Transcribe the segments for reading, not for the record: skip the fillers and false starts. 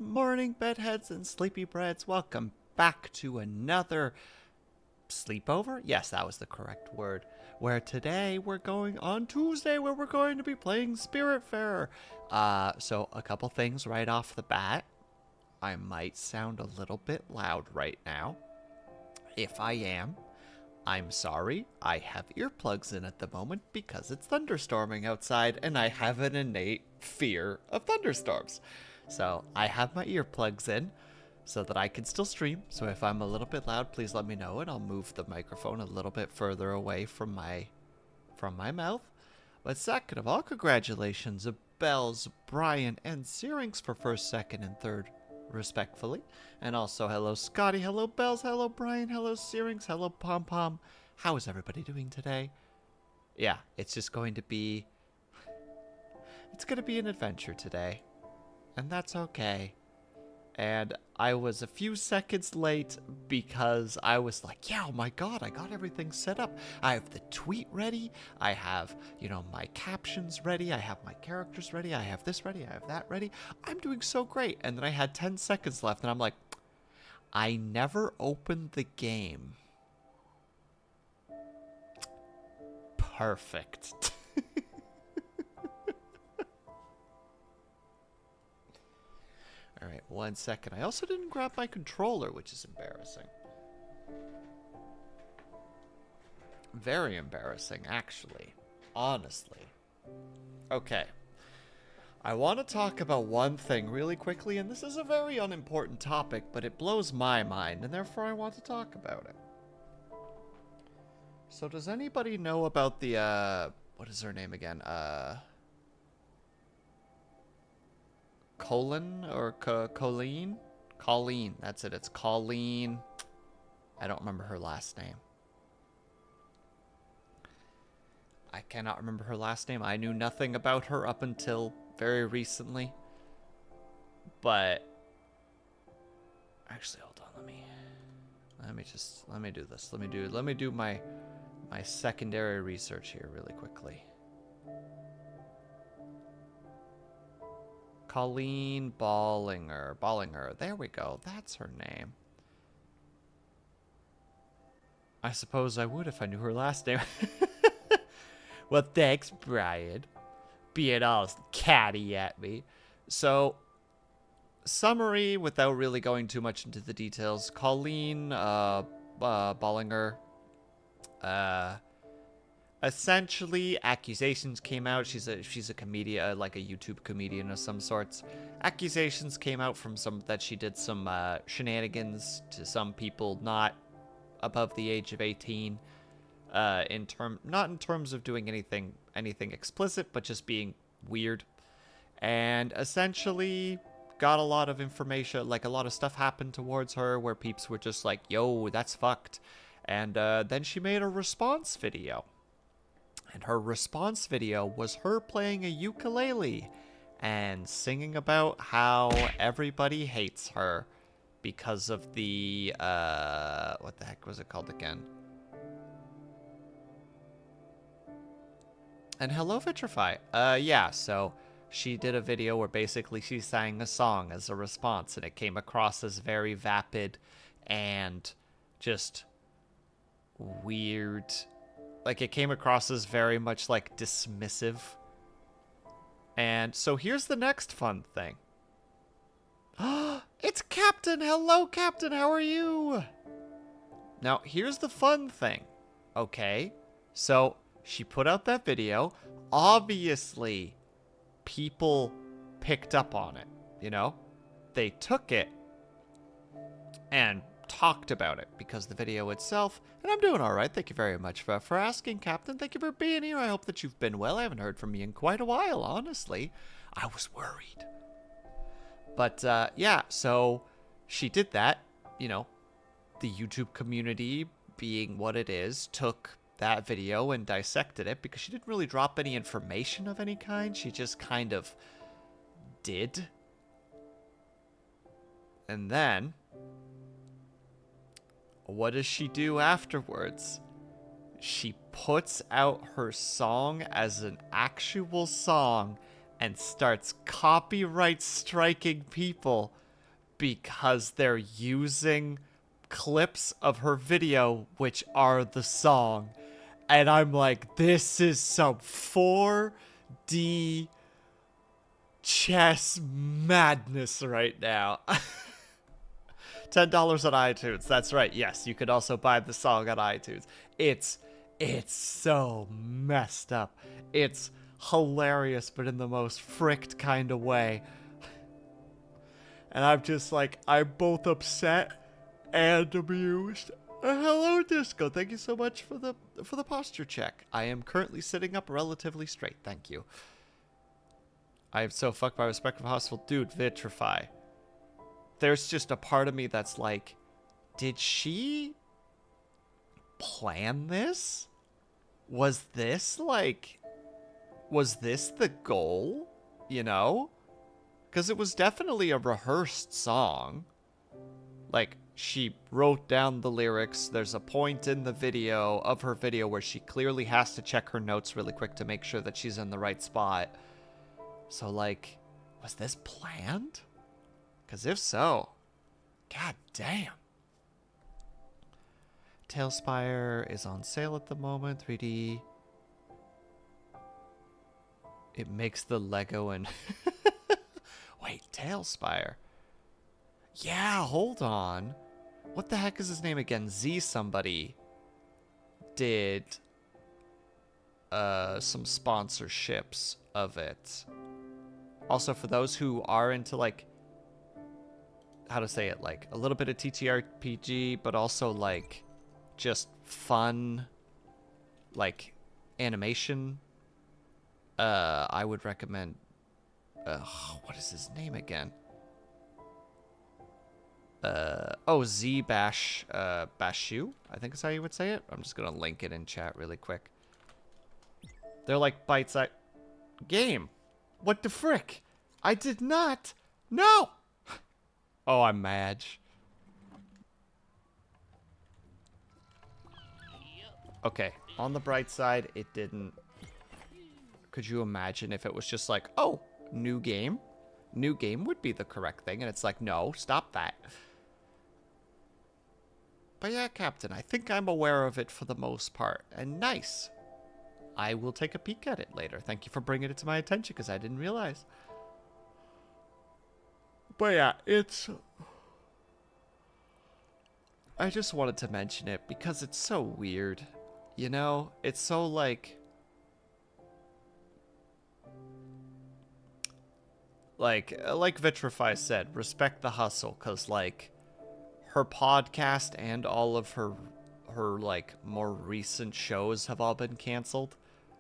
morning, bedheads and sleepybreds. Welcome back to another sleepover. Yes, that was the correct word. Where today we're going on Tuesday, where we're going to be playing Spiritfarer. So a couple things right off the bat. I might sound a little bit loud right now. If I am, I'm sorry. I have earplugs in at the moment because it's thunderstorming outside and I have an innate fear of thunderstorms. So I have my earplugs in so that I can still stream. So if I'm a little bit loud, please let me know and I'll move the microphone a little bit further away from my mouth. But second of all, congratulations, Bells, Brian, and Syrinx for first, second, and third, respectfully. And also, hello Scotty, hello Bells, hello Brian, hello Syrinx, hello Pom Pom. How is everybody doing today? Yeah, it's just going to be... It's going to be an adventure today. And that's okay. And I was a few seconds late because I was like, yeah, oh my god, I got everything set up. I have the tweet ready. I have, my captions ready. I have my characters ready. I have this ready. I have that ready. I'm doing so great. And then I had 10 seconds left and I'm like, I never opened the game. Perfect. Alright, 1 second. I also didn't grab my controller, which is embarrassing. Very embarrassing, actually. Honestly. Okay. I want to talk about one thing really quickly, and this is a very unimportant topic, but it blows my mind, and therefore I want to talk about it. So does anybody know about the, what is her name again? Colleen or Colleen? Colleen, that's it. It's Colleen. I don't remember her last name. I cannot remember her last name. I knew nothing about her up until very recently. But actually, hold on. Let me do this. Let me do my secondary research here really quickly. Colleen Ballinger. There we go. That's her name. I suppose I would if I knew her last name. Well, thanks, Brian. Being all catty at me. So, summary, without really going too much into the details. Colleen Ballinger. Essentially, accusations came out. She's a comedian, like a YouTube comedian of some sorts. Accusations came out from that she did some shenanigans to some people not above the age of 18. Not in terms of doing anything explicit, but just being weird. And essentially got a lot of information, like a lot of stuff happened towards her where peeps were just like, yo, that's fucked. And then she made a response video. And her response video was her playing a ukulele and singing about how everybody hates her because of the, what the heck was it called again? And hello, Vitrify. Yeah, so she did a video where basically she sang a song as a response, and it came across as very vapid and just weird. Like, it came across as very much, like, dismissive. And so here's the next fun thing. It's Captain! Hello, Captain! How are you? Now, here's the fun thing. Okay? So, she put out that video. Obviously, people picked up on it, They took it and talked about it because the video itself, and I'm doing all right. Thank you very much for asking, Captain. Thank you for being here. I hope that you've been well. I haven't heard from you in quite a while, honestly. I was worried. But, yeah, so she did that. The YouTube community, being what it is, took that video and dissected it because she didn't really drop any information of any kind. She just kind of did. And then what does she do afterwards? She puts out her song as an actual song and starts copyright striking people because they're using clips of her video, which are the song. And I'm like, this is some 4D chess madness right now. $10 on iTunes. That's right. Yes, you could also buy the song on iTunes. It's so messed up. It's hilarious, but in the most fricked kind of way. And I'm just like, I'm both upset and amused. Hello, Disco. Thank you so much for the posture check. I am currently sitting up relatively straight. Thank you. I am so fucked by respect for hostile dude. Vitrify. There's just a part of me that's like, did she plan this? Was this the goal? You know? Because it was definitely a rehearsed song. Like, she wrote down the lyrics. There's a point in the video, of her video, where she clearly has to check her notes really quick to make sure that she's in the right spot. So, like, was this planned? Because if so, god damn. Tailspire is on sale at the moment, 3D. It makes the Lego and... Wait, Tailspire. Yeah, hold on. What the heck is his name again? Z somebody did some sponsorships of it. Also, for those who are into, like, how to say it, like, a little bit of TTRPG, but also, like, just fun, like, animation, I would recommend, what is his name again? Z Bashu, I think is how you would say it. I'm just gonna link it in chat really quick. They're like bite-sized game. What the frick? I did not. No. Oh, I'm mad. Okay, on the bright side, it didn't. Could you imagine if it was just like, oh, new game? New game would be the correct thing, and it's like, no, stop that. But yeah, Captain, I think I'm aware of it for the most part, and nice. I will take a peek at it later. Thank you for bringing it to my attention, because I didn't realize. But yeah, it's... I just wanted to mention it because it's so weird. You know? It's so like Vitrify said, respect the hustle, because like her podcast and all of her like more recent shows have all been canceled.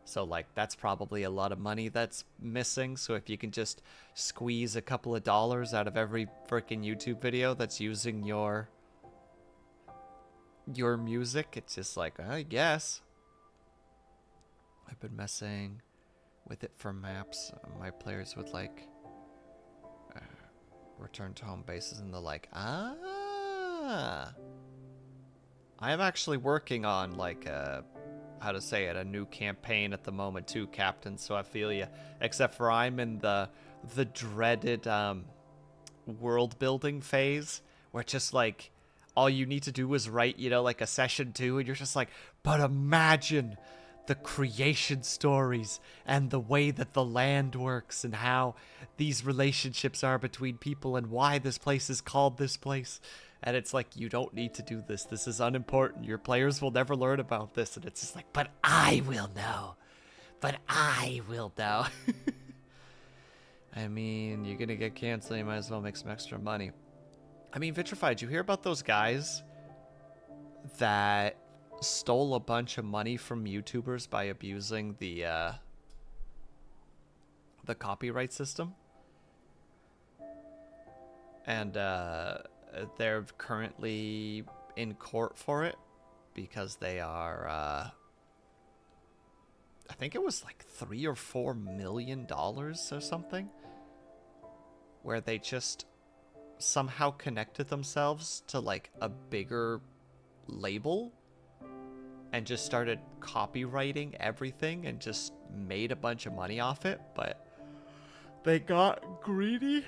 So like that's probably a lot of money that's missing. So if you can just squeeze a couple of dollars out of every freaking YouTube video that's using your music, it's just like, I guess. I've been messing with it for maps. My players would like return to home bases, and they're like, I am actually working on like how to say it, a new campaign at the moment too, Captain, so I feel you. Except for I'm in the dreaded world building phase, where it's just like all you need to do is write, you know, like a session 2, and you're just like, but imagine the creation stories and the way that the land works and how these relationships are between people and why this place is called this place. And it's like, you don't need to do this. This is unimportant. Your players will never learn about this. And it's just like, but I will know. But I will know. I mean, you're going to get canceled. You might as well make some extra money. I mean, Vitrify, did you hear about those guys that stole a bunch of money from YouTubers by abusing the copyright system? And they're currently in court for it because they are I think it was like $3 or $4 million or something, where they just somehow connected themselves to like a bigger label and just started copywriting everything and just made a bunch of money off it. But they got greedy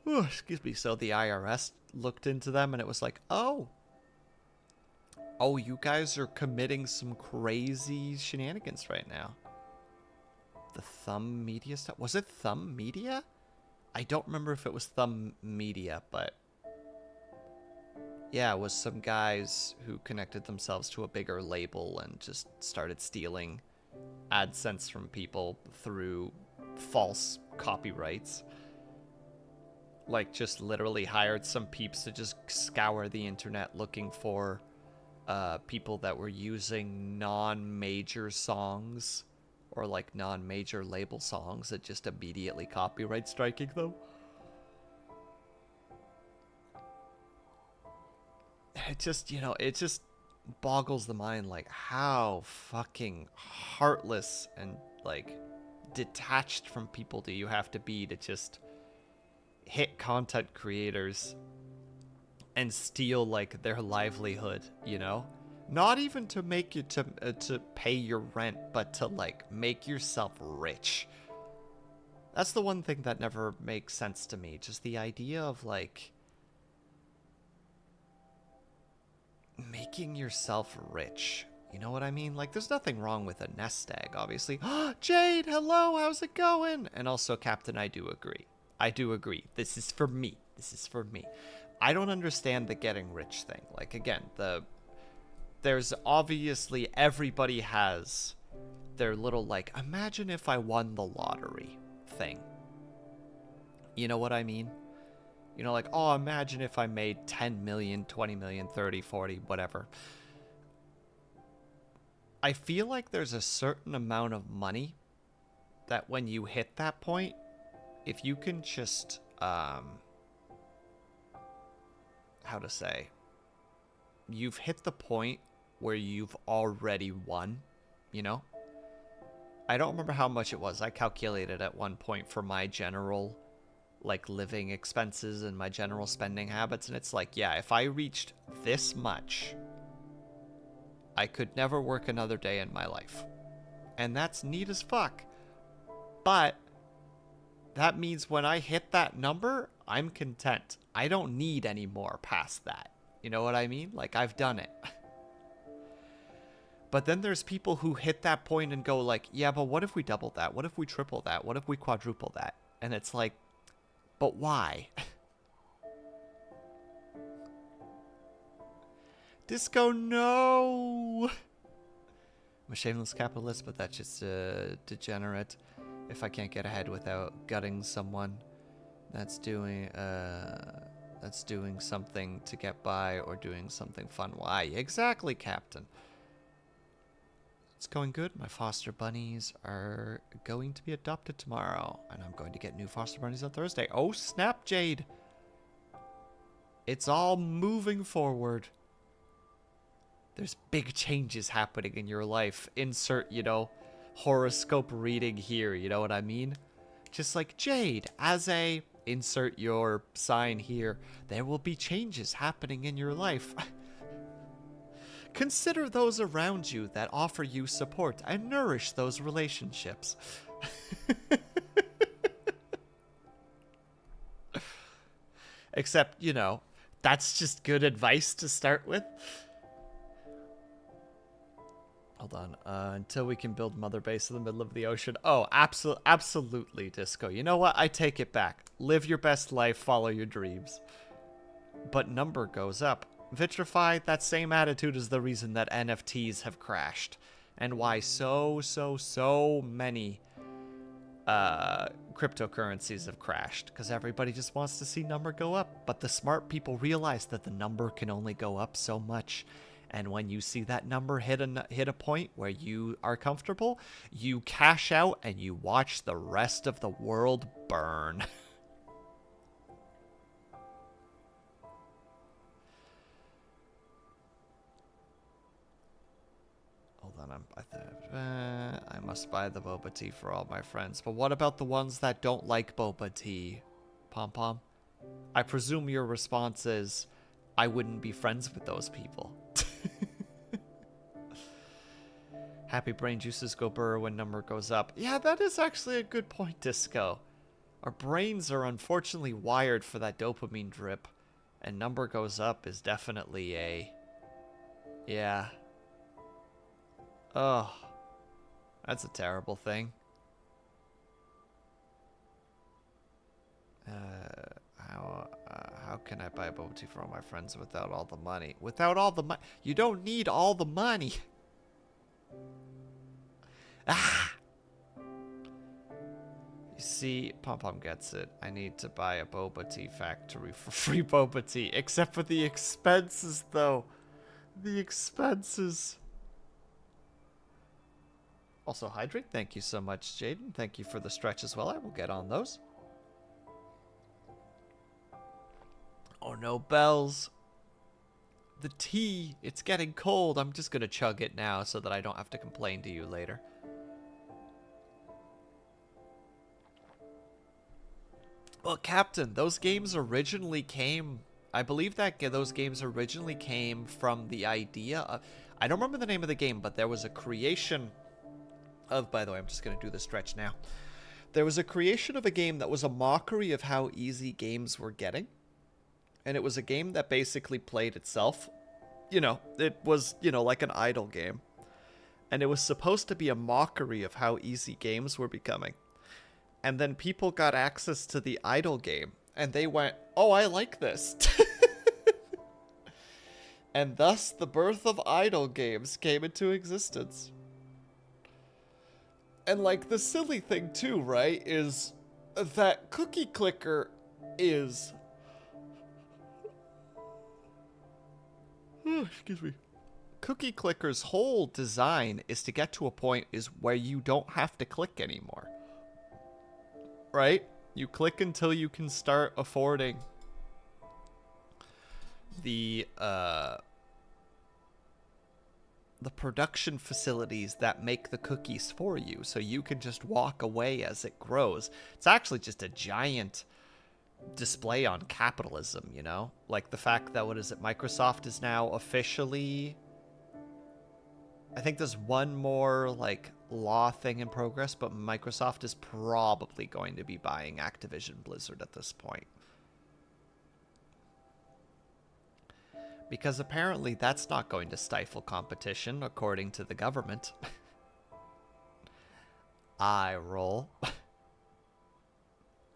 Excuse me. So the IRS looked into them and it was like, oh, you guys are committing some crazy shenanigans right now. The Thumb Media stuff. Was it Thumb Media? I don't remember if it was Thumb Media, but yeah, it was some guys who connected themselves to a bigger label and just started stealing AdSense from people through false copyrights. Like, just literally hired some peeps to just scour the internet looking for people that were using non-major songs or like non-major label songs and just immediately copyright striking them. It just, it just boggles the mind, like, how fucking heartless and, like, detached from people do you have to be to just hit content creators and steal, like, their livelihood, Not even to make you to pay your rent, but to, like, make yourself rich. That's the one thing that never makes sense to me. Just the idea of, like, making yourself rich. You know what I mean? Like, there's nothing wrong with a nest egg, obviously. Jade, hello, how's it going? And also, Captain, I do agree. This is for me. I don't understand the getting rich thing. Like, again, there's obviously, everybody has their little, like, imagine if I won the lottery thing. You know what I mean? Like, oh, imagine if I made 10 million, 20 million, 30, 40, whatever. I feel like there's a certain amount of money that when you hit that point, if you can just, how to say, you've hit the point where you've already won, I don't remember how much it was. I calculated at one point for my general, like, living expenses and my general spending habits, and it's like, yeah, if I reached this much, I could never work another day in my life. And that's neat as fuck. But that means when I hit that number, I'm content. I don't need any more past that. You know what I mean? Like, I've done it. But then there's people who hit that point and go like, yeah, but what if we double that? What if we triple that? What if we quadruple that? And it's like, but why? Disco, no! I'm a shameless capitalist, but that's just degenerate. If I can't get ahead without gutting someone, that's doing something to get by or doing something fun. Why? Exactly, Captain. It's going good. My foster bunnies are going to be adopted tomorrow, and I'm going to get new foster bunnies on Thursday. Oh, snap, Jade. It's all moving forward. There's big changes happening in your life. Insert, horoscope reading here. You know what I mean? Just like, Jade, as a... insert your sign here. There will be changes happening in your life. Consider those around you that offer you support and nourish those relationships. Except, that's just good advice to start with. Hold on. Until we can build Mother Base in the middle of the ocean. Oh, absolutely, Disco. You know what? I take it back. Live your best life. Follow your dreams. But number goes up. Vitrify, that same attitude is the reason that NFTs have crashed. And why so many cryptocurrencies have crashed. Because everybody just wants to see number go up. But the smart people realize that the number can only go up so much. And when you see that number hit a point where you are comfortable, you cash out and you watch the rest of the world burn. Hold on, I must buy the boba tea for all my friends. But what about the ones that don't like boba tea? Pom-pom? I presume your response is, I wouldn't be friends with those people. Happy brain juices go burr when number goes up. Yeah, that is actually a good point, Disco. Our brains are unfortunately wired for that dopamine drip. And number goes up is definitely a... Yeah. Oh. That's a terrible thing. How can I buy boba tea for all my friends without all the money? Without all the money? You don't need all the money. Ah! You see, Pom Pom gets it. I need to buy a boba tea factory for free boba tea. Except for the expenses, though. The expenses. Also, hydrate. Thank you so much, Jaden. Thank you for the stretch as well. I will get on those. Oh no, bells. The tea. It's getting cold. I'm just going to chug it now so that I don't have to complain to you later. Well, Captain, those games originally came... I believe that those games originally came from the idea of... I don't remember the name of the game, but there was a creation of... By the way, I'm just going to do the stretch now. There was a creation of a game that was a mockery of how easy games were getting. And it was a game that basically played itself. You know, it was, you know, like an idle game. And it was supposed to be a mockery of how easy games were becoming. And then people got access to the idle game. And they went, oh, I like this. And thus, the birth of idle games came into existence. And, like, the silly thing, too, right, is that Cookie Clicker is... excuse me. Cookie Clicker's whole design is to get to a point is where you don't have to click anymore. Right? You click until you can start affording the production facilities that make the cookies for you, so you can just walk away as it grows. It's actually just a giant display on capitalism, you know? Like the fact that, what is it, Microsoft is now officially... I think there's one more, like, law thing in progress, but Microsoft is probably going to be buying Activision Blizzard at this point. Because apparently that's not going to stifle competition, according to the government. I roll.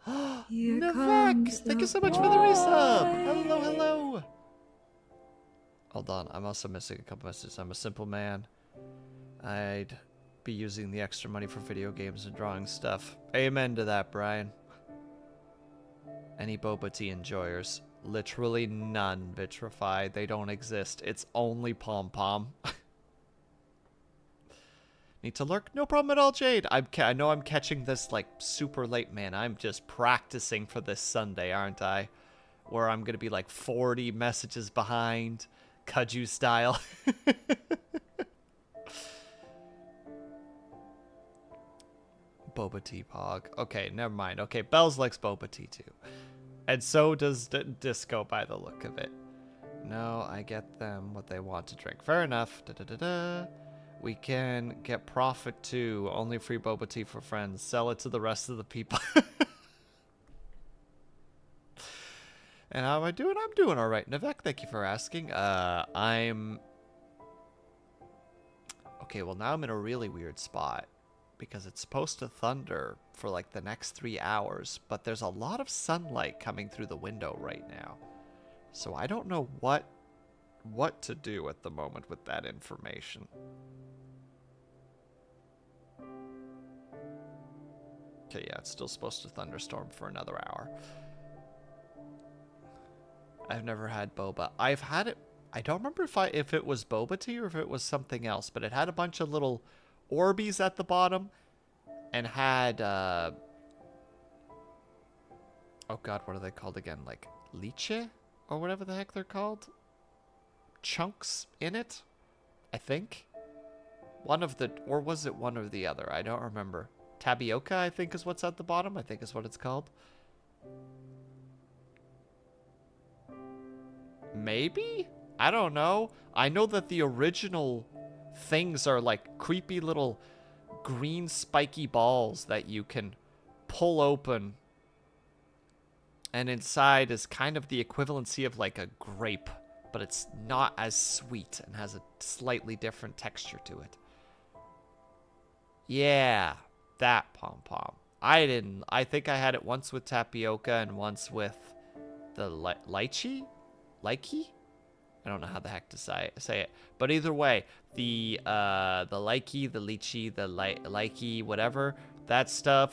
Navek! Thank you so much for the resub! Hello, hello! Hold on, I'm also missing a couple messages. I'm a simple man. I'd be using the extra money for video games and drawing stuff. Amen to that, Brian. Any boba tea enjoyers? Literally none, Vitrify. They don't exist. It's only Pom Pom. Need to lurk? No problem at all, Jade. I know I'm catching this, like, super late, man. I'm just practicing for this Sunday, aren't I? Where I'm gonna be, like, 40 messages behind. Kaju style. Boba tea pog. Okay, never mind. Okay, Bells likes boba tea too. And so does Disco by the look of it. No, I get them what they want to drink. Fair enough. Da-da-da-da. We can get profit too. Only free boba tea for friends. Sell it to the rest of the people. And how am I doing? I'm doing all right. Navek, thank you for asking. I'm... Okay, well now I'm in a really weird spot. Because it's supposed to thunder for like the next 3 hours. But there's a lot of sunlight coming through the window right now. So I don't know what to do at the moment with that information. Okay, yeah, it's still supposed to thunderstorm for another hour. I've never had boba. I've had it. I don't remember if it was boba tea or if it was something else, but it had a bunch of little Orbeez at the bottom and had oh god, what are they called again? Like lychee or whatever the heck they're called? Chunks in it, I think. One of the, or was it one or the other? I don't remember. Tapioca, I think, is what's at the bottom. I think is what it's called. Maybe? I don't know. I know that the original things are like creepy little green spiky balls that you can pull open And inside is kind of the equivalency of like a grape, but it's not as sweet and has a slightly different texture to it. Yeah, that pom-pom. I think I had it once with tapioca and once with the lychee? Lychee? I don't know how the heck to say it. But either way, the lychee, the lychee, the lychee, whatever, that stuff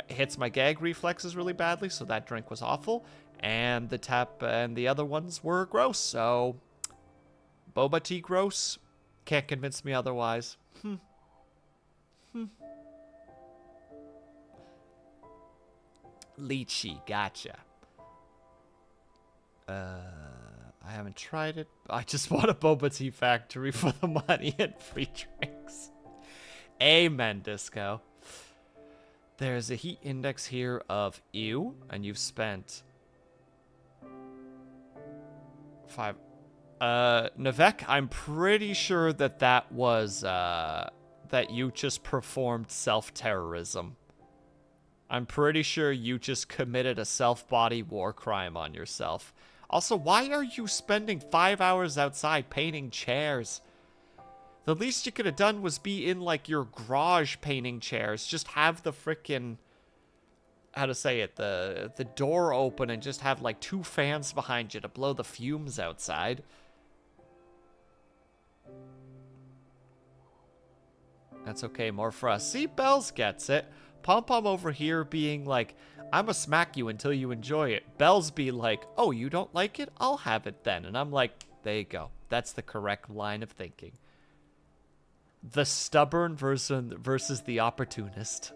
hits my gag reflexes really badly, so that drink was awful. And the tap and the other ones were gross, so boba tea gross. Can't convince me otherwise. Lychee, gotcha. I haven't tried it. I just want a boba tea factory for the money and free drinks. Amen, Disco. There's a heat index here of ew, and you've spent 5. Navek, I'm pretty sure that was, that you just performed self-terrorism. I'm pretty sure you just committed a self-body war crime on yourself. Also, why are you spending 5 hours outside painting chairs? The least you could have done was be in, like, your garage painting chairs. Just have the frickin', how to say it, the door open and just have, like, 2 fans behind you to blow the fumes outside. That's okay, more for us. See, Bells gets it. Pom-Pom over here being like, I'ma smack you until you enjoy it. Bells be like, oh, you don't like it? I'll have it then. And I'm like, there you go. That's the correct line of thinking. The stubborn versus the opportunist.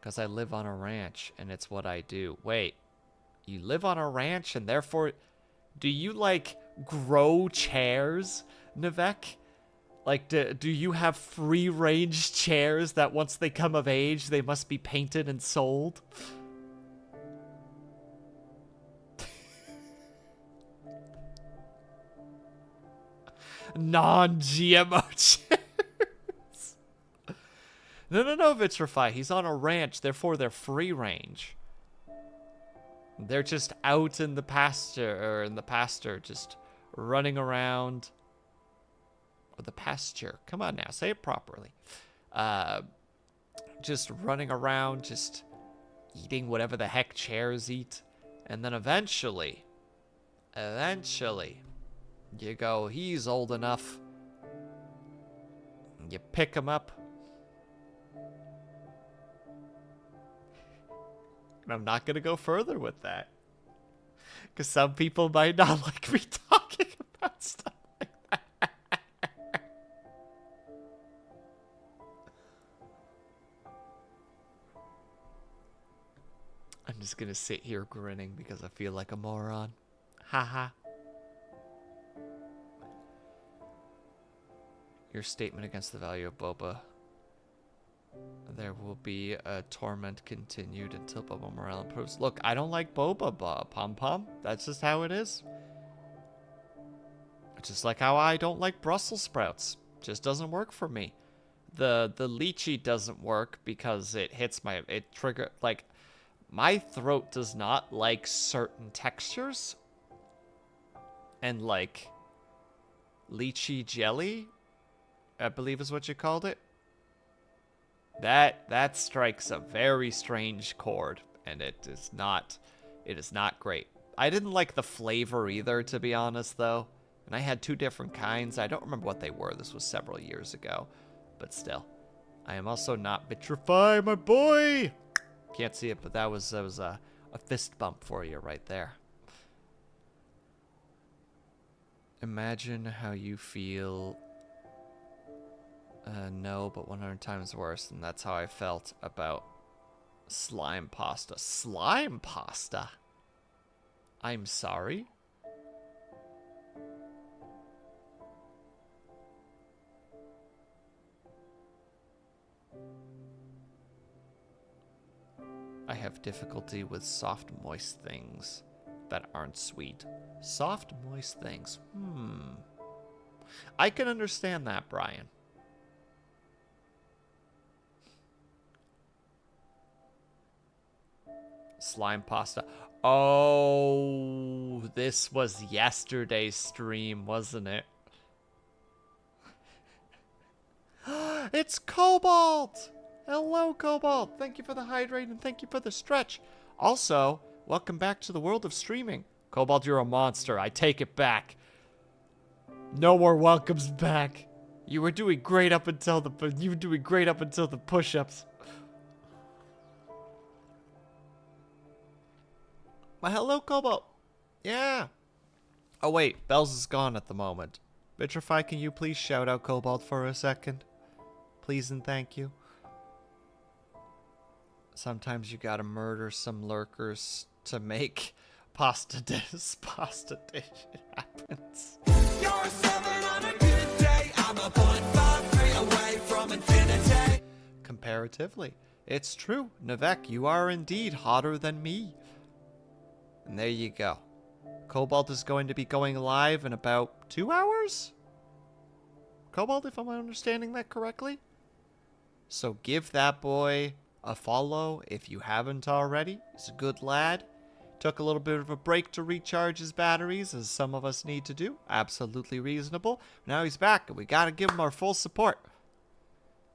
Because I live on a ranch, and it's what I do. Wait, you live on a ranch, and therefore, do you, like, grow chairs, Navek? Like, do you have free-range chairs that once they come of age, they must be painted and sold? Non-GMO chairs. No, Vitrify. He's on a ranch, therefore they're free-range. They're just out in the pasture, just running around. The pasture. Come on now, say it properly. Just running around, just eating whatever the heck chairs eat. And then eventually, you go, he's old enough. You pick him up. And I'm not going to go further with that. Because some people might not like me talking about stuff. I'm just gonna sit here grinning because I feel like a moron. Haha. Your statement against the value of boba. There will be a torment continued until boba morale improves. Look, I don't like boba, Pom-Pom. That's just how it is. Just like how I don't like Brussels sprouts. Just doesn't work for me. The lychee doesn't work because it hits like, my throat does not like certain textures. And, like, lychee jelly, I believe is what you called it. That strikes a very strange chord, and it is not great. I didn't like the flavor either, to be honest, though. And I had 2 different kinds. I don't remember what they were. This was several years ago. But still. I am also not Vitrify, my boy! Can't see it, but that was a fist bump for you right there. Imagine how you feel. No, but 100 times worse, and that's how I felt about slime pasta. Slime pasta? I'm sorry? I have difficulty with soft, moist things that aren't sweet. Soft, moist things. I can understand that, Brian. Slime pasta. Oh, this was yesterday's stream, wasn't it? It's Cobalt! Hello, Cobalt. Thank you for the hydrate and thank you for the stretch. Also, welcome back to the world of streaming. Cobalt, you're a monster. I take it back. No more welcomes back. You were doing great up until the push-ups. Well, hello, Cobalt. Yeah. Oh, wait. Bells is gone at the moment. Vitrify, can you please shout out Cobalt for a second? Please and thank you. Sometimes you gotta murder some lurkers to make pasta dish. It happens. You're a 7 on a good day. I'm a 0.53 away from infinity. Comparatively, it's true. Navek, you are indeed hotter than me. And there you go. Cobalt is going to be going live in about 2 hours? Cobalt, if I'm understanding that correctly? So give that boy a follow if you haven't already. He's a good lad. Took a little bit of a break to recharge his batteries, as some of us need to do. Absolutely reasonable. Now he's back, and we gotta give him our full support.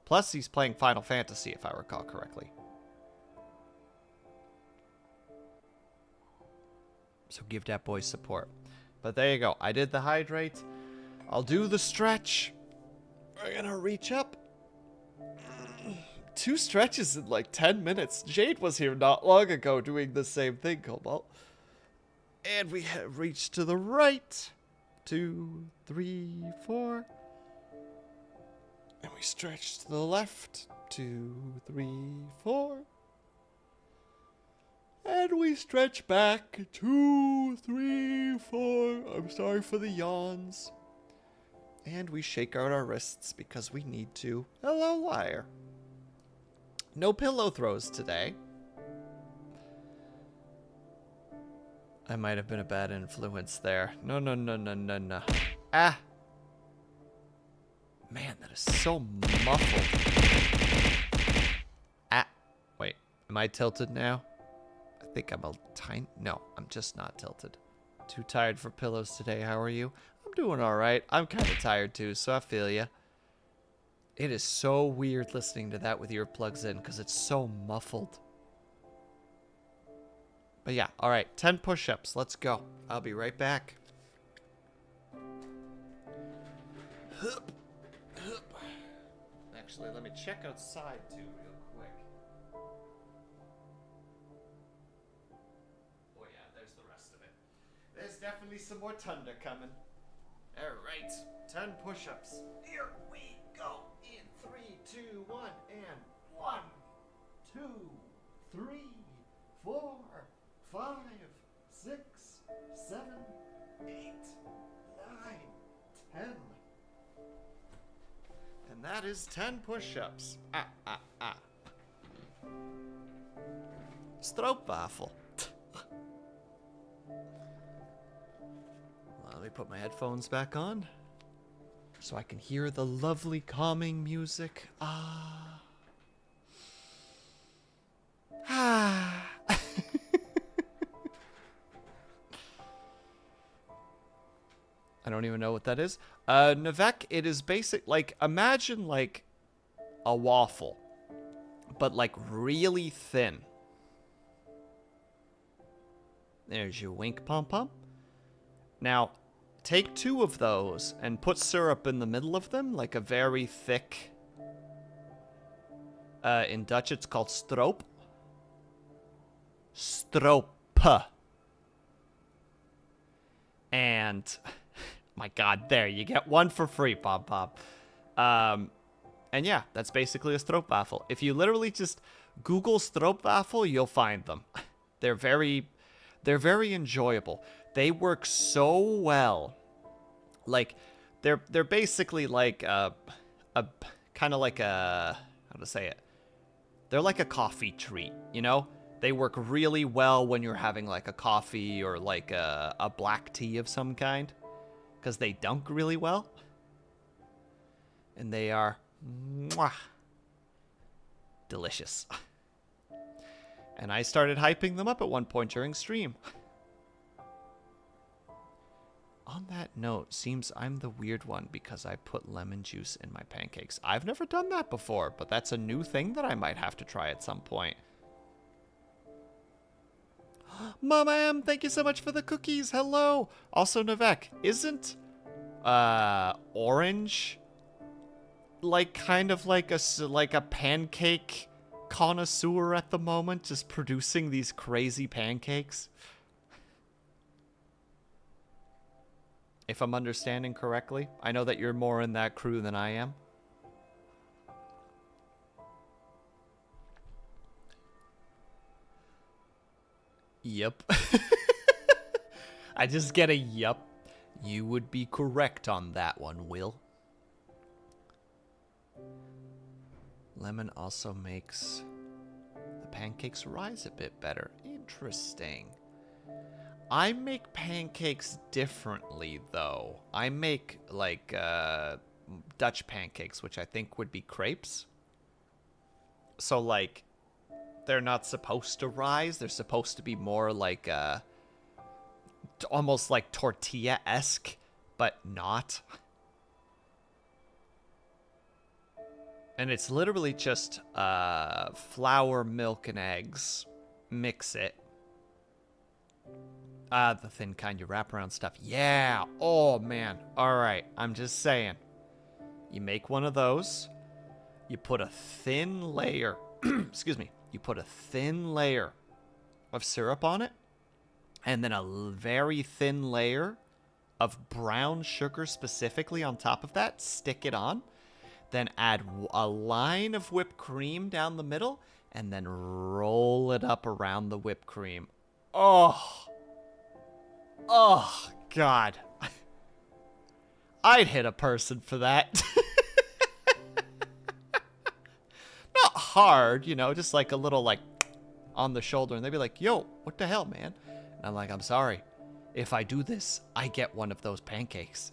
Plus, he's playing Final Fantasy, if I recall correctly. So give that boy support. But there you go. I did the hydrate. I'll do the stretch. We're gonna reach up. 2 stretches in like 10 minutes. Jade was here not long ago doing the same thing, Cobalt. And we have reached to the right. 2, 3, 4. And we stretch to the left. 2, 3, 4. And we stretch back. 2, 3, 4. I'm sorry for the yawns. And we shake out our wrists because we need to. Hello, liar. No pillow throws today. I might have been a bad influence there. No. Ah. Man, that is so muffled. Ah. Wait, am I tilted now? I think I'm a tiny... No, I'm just not tilted. Too tired for pillows today. How are you? I'm doing all right. I'm kind of tired too, so I feel ya. It is so weird listening to that with earplugs in because it's so muffled. But yeah, all right, 10 push-ups. Let's go. I'll be right back. Hup, hup. Actually, let me check outside too real quick. Oh yeah, there's the rest of it. There's definitely some more thunder coming. All right, 10 push-ups. Here we go. In 3, 2, 1, and 1, 2, 3, 4, 5, 6, 7, 8, 9, 10. And that is 10 push-ups. Stroopwafel. Let me put my headphones back on so I can hear the lovely calming music. Ah. I don't even know what that is. Navek, it is basic, like, imagine, like, a waffle, but, like, really thin. There's your wink pom-pom. Now, take 2 of those and put syrup in the middle of them, like a very thick, in Dutch it's called stroop. Stroop. And... my god, there, you get 1 for free, Pom-Pom. And yeah, that's basically a stroopwafel. If you literally just Google stroopwafel, you'll find them. They're very enjoyable. They work so well. Like, they're basically like a kind of like a, how to say it? They're like a coffee treat, you know? They work really well when you're having like a coffee or like a black tea of some kind. Because they dunk really well. And they are mwah, delicious. And I started hyping them up at one point during stream. On that note, seems I'm the weird one because I put lemon juice in my pancakes. I've never done that before, but that's a new thing that I might have to try at some point. Mama M, thank you so much for the cookies. Hello. Also, Navek, isn't orange like kind of like a pancake connoisseur at the moment, just producing these crazy pancakes? If I'm understanding correctly. I know that you're more in that crew than I am. Yep. I just get a yup. You would be correct on that one, Will. Lemon also makes the pancakes rise a bit better. Interesting. I make pancakes differently, though. I make, like, Dutch pancakes, which I think would be crepes. So, like, they're not supposed to rise. They're supposed to be more like, almost like tortilla-esque, but not. And it's literally just flour, milk, and eggs. Mix it. The thin kind you wrap around stuff. Yeah. Oh, man. All right. I'm just saying. You make one of those. You put a thin layer. Excuse me. You put a thin layer of syrup on it. And then a very thin layer of brown sugar specifically on top of that. Stick it on. Then add a line of whipped cream down the middle. And then roll it up around the whipped cream. Oh. Oh, God. I'd hit a person for that. Not hard, you know, just like a little, like, on the shoulder. And they'd be like, yo, what the hell, man? And I'm like, I'm sorry. If I do this, I get one of those pancakes.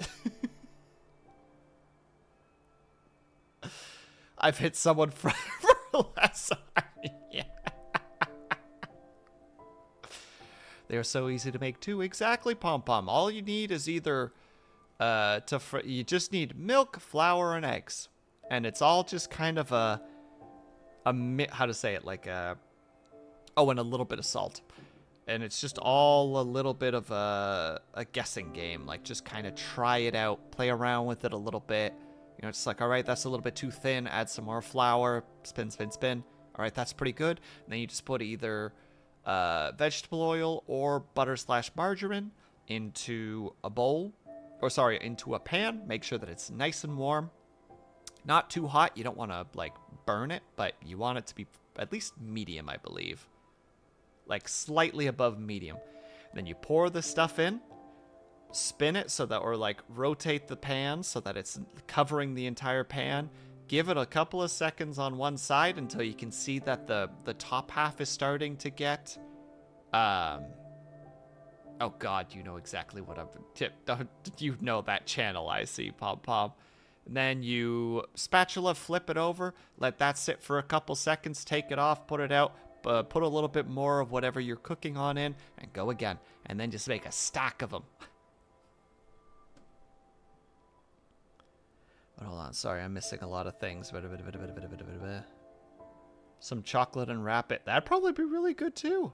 I've hit someone for less. Yeah. They're so easy to make too. Exactly, Pom Pom. All you need is either you just need milk, flour, and eggs, and it's all just kind of how to say it, like and a little bit of salt, and it's just all a little bit of a guessing game. Like, just kind of try it out, play around with it a little bit. You know, it's like, all right, that's a little bit too thin. Add some more flour. Spin, spin, spin. All right, that's pretty good. And then you just put either vegetable oil or butter/margarine into a bowl, or sorry, into a pan. Make sure that it's nice and warm, not too hot. You don't want to like burn it, but you want it to be at least medium, I believe, like slightly above medium. And then you pour the stuff in, spin it so that, or like rotate the pan so that it's covering the entire pan. Give it a couple of seconds on one side until you can see that the top half is starting to get, oh God, you know exactly what you know that channel, I see, Pom Pom. And then you spatula, flip it over, let that sit for a couple seconds, take it off, put it out, put a little bit more of whatever you're cooking on in, and go again. And then just make a stack of them. But hold on, sorry, I'm missing a lot of things. Some chocolate and wrap it. That'd probably be really good too.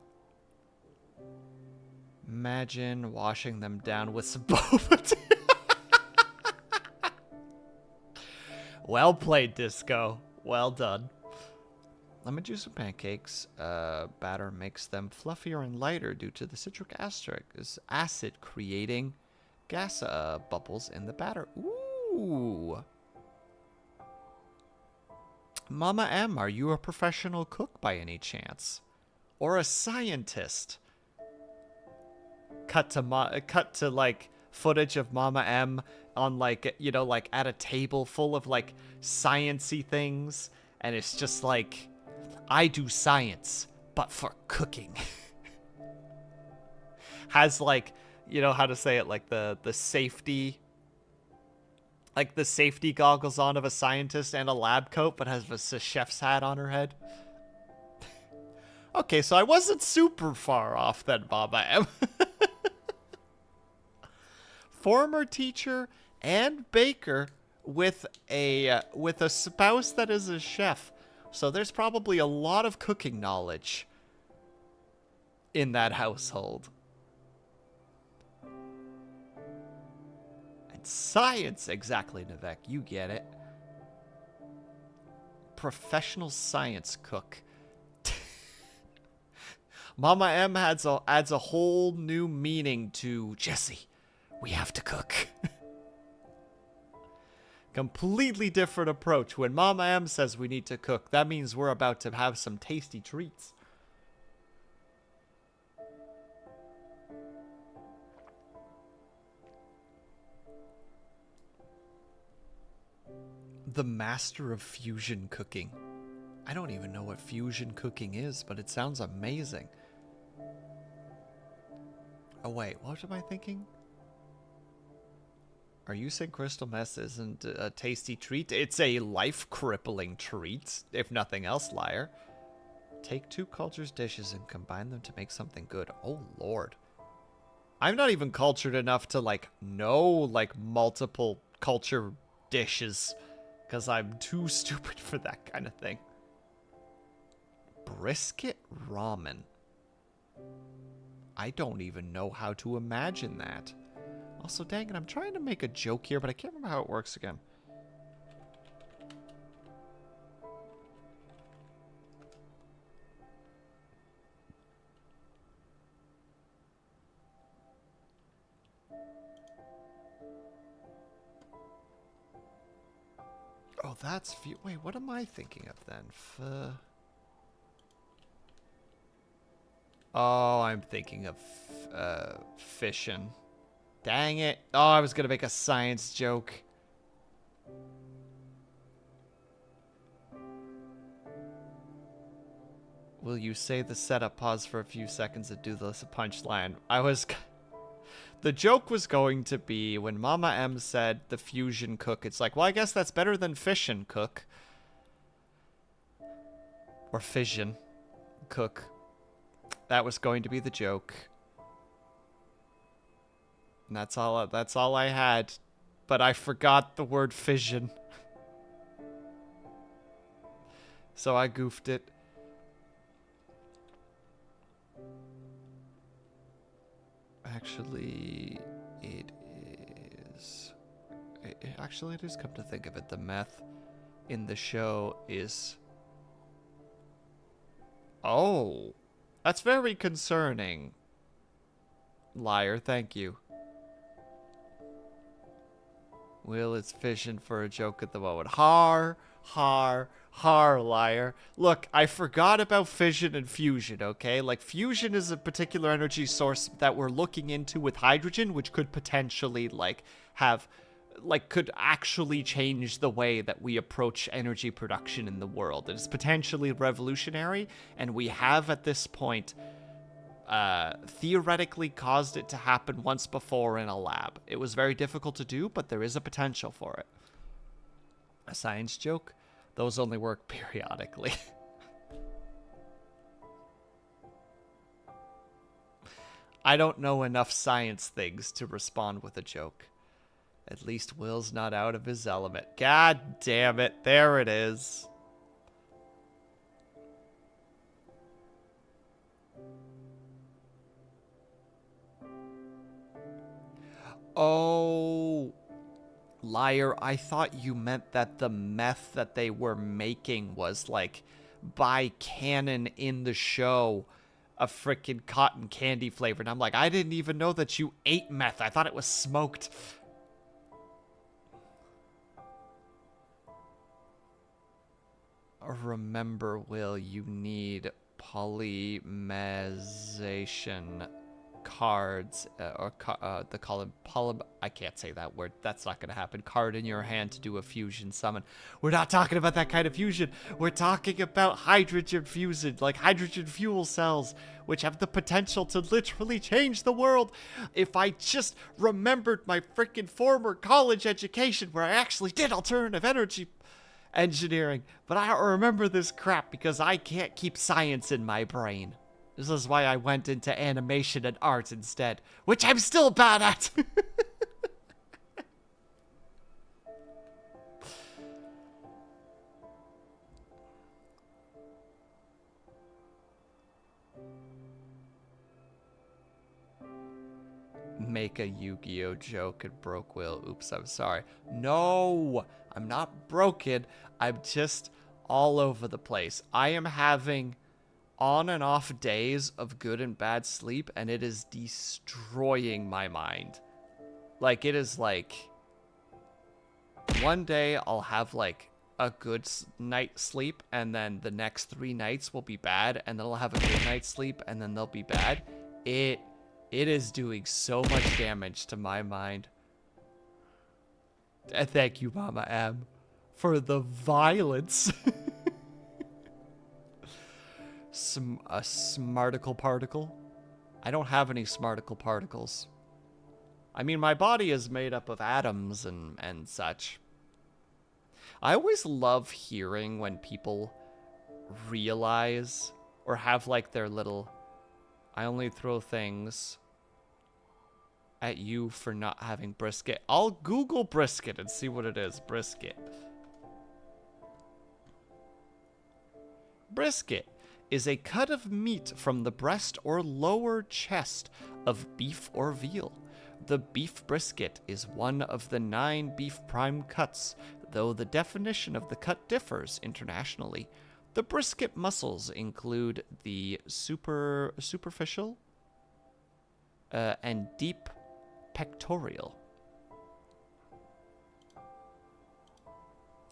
Imagine washing them down with some boba tea. Well played, Disco. Well done. Lemon juice and pancakes. Batter makes them fluffier and lighter due to the citric acid creating gas bubbles in the batter. Ooh. Mama M, are you a professional cook by any chance? Or a scientist? Cut to like footage of Mama M on like, you know, like at a table full of like science-y things, and it's just like, I do science, but for cooking. Has like, you know how to say it, like the safety, like the safety goggles on of a scientist and a lab coat, but has a chef's hat on her head. Okay, so I wasn't super far off then, Mama M. Former teacher and baker with a spouse that is a chef. So there's probably a lot of cooking knowledge in that household. And science, exactly, Nivek, you get it. Professional science cook. Mama M adds a whole new meaning to Jesse. We have to cook. Completely different approach. When Mama M says we need to cook, that means we're about to have some tasty treats. The master of fusion cooking. I don't even know what fusion cooking is, but it sounds amazing. Oh wait, what am I thinking? Are you saying crystal meth isn't a tasty treat? It's a life-crippling treat, if nothing else, liar. Take 2 cultures dishes and combine them to make something good. Oh lord. I'm not even cultured enough to, like, know, like, multiple culture dishes. Because I'm too stupid for that kind of thing. Brisket ramen. I don't even know how to imagine that. Also, dang it, I'm trying to make a joke here, but I can't remember how it works again. Oh, that's... Wait, what am I thinking of then? Oh, I'm thinking of fission. Dang it. Oh, I was going to make a science joke. Will you say the setup, pause for a few seconds, and do the punchline? The joke was going to be when Mama M said the fusion cook. It's like, well, I guess that's better than fission cook. Or fission cook. That was going to be the joke. And that's all I had. But I forgot the word fission. So I goofed it. Actually, it is... Actually, it is, come to think of it. The meth in the show is... Oh. That's very concerning. Liar, thank you. Will is fishing for a joke at the moment. Har, liar. Look, I forgot about fission and fusion, okay? Like, fusion is a particular energy source that we're looking into with hydrogen, which could potentially, like, could actually change the way that we approach energy production in the world. It is potentially revolutionary, and we have, at this point, theoretically caused it to happen once before in a lab. It was very difficult to do, but there is a potential for it. A science joke? Those only work periodically. I don't know enough science things to respond with a joke. At least Will's not out of his element. God damn it. There it is. Oh, liar. I thought you meant that the meth that they were making was, like, by canon in the show, a freaking cotton candy flavor. And I'm like, I didn't even know that you ate meth. I thought it was smoked. Remember, Will, you need polymerization cards, I can't say that word. That's not going to happen. Card in your hand to do a fusion summon. We're not talking about that kind of fusion. We're talking about hydrogen fusion, like hydrogen fuel cells, which have the potential to literally change the world. If I just remembered my freaking former college education where I actually did alternative energy engineering, but I don't remember this crap because I can't keep science in my brain. This is why I went into animation and art instead, which I'm still bad at. Make a Yu-Gi-Oh joke and broke Will. Oops, I'm sorry. No, I'm not broken. I'm just all over the place. I am having on and off days of good and bad sleep, and it is destroying my mind. Like, it is like, one day I'll have like a good night's sleep, and then the next 3 nights will be bad, and then I'll have a good night's sleep, and then they'll be bad. It is doing so much damage to my mind. And thank you, Mama M, for the violence. A smarticle particle? I don't have any smarticle particles. I mean, my body is made up of atoms and such. I always love hearing when people realize or have like their little... I only throw things at you for not having brisket. I'll Google brisket and see what it is. Brisket. Brisket is a cut of meat from the breast or lower chest of beef or veal. The beef brisket is one of the 9 beef prime cuts, though the definition of the cut differs internationally. The brisket muscles include the superficial and deep pectoral.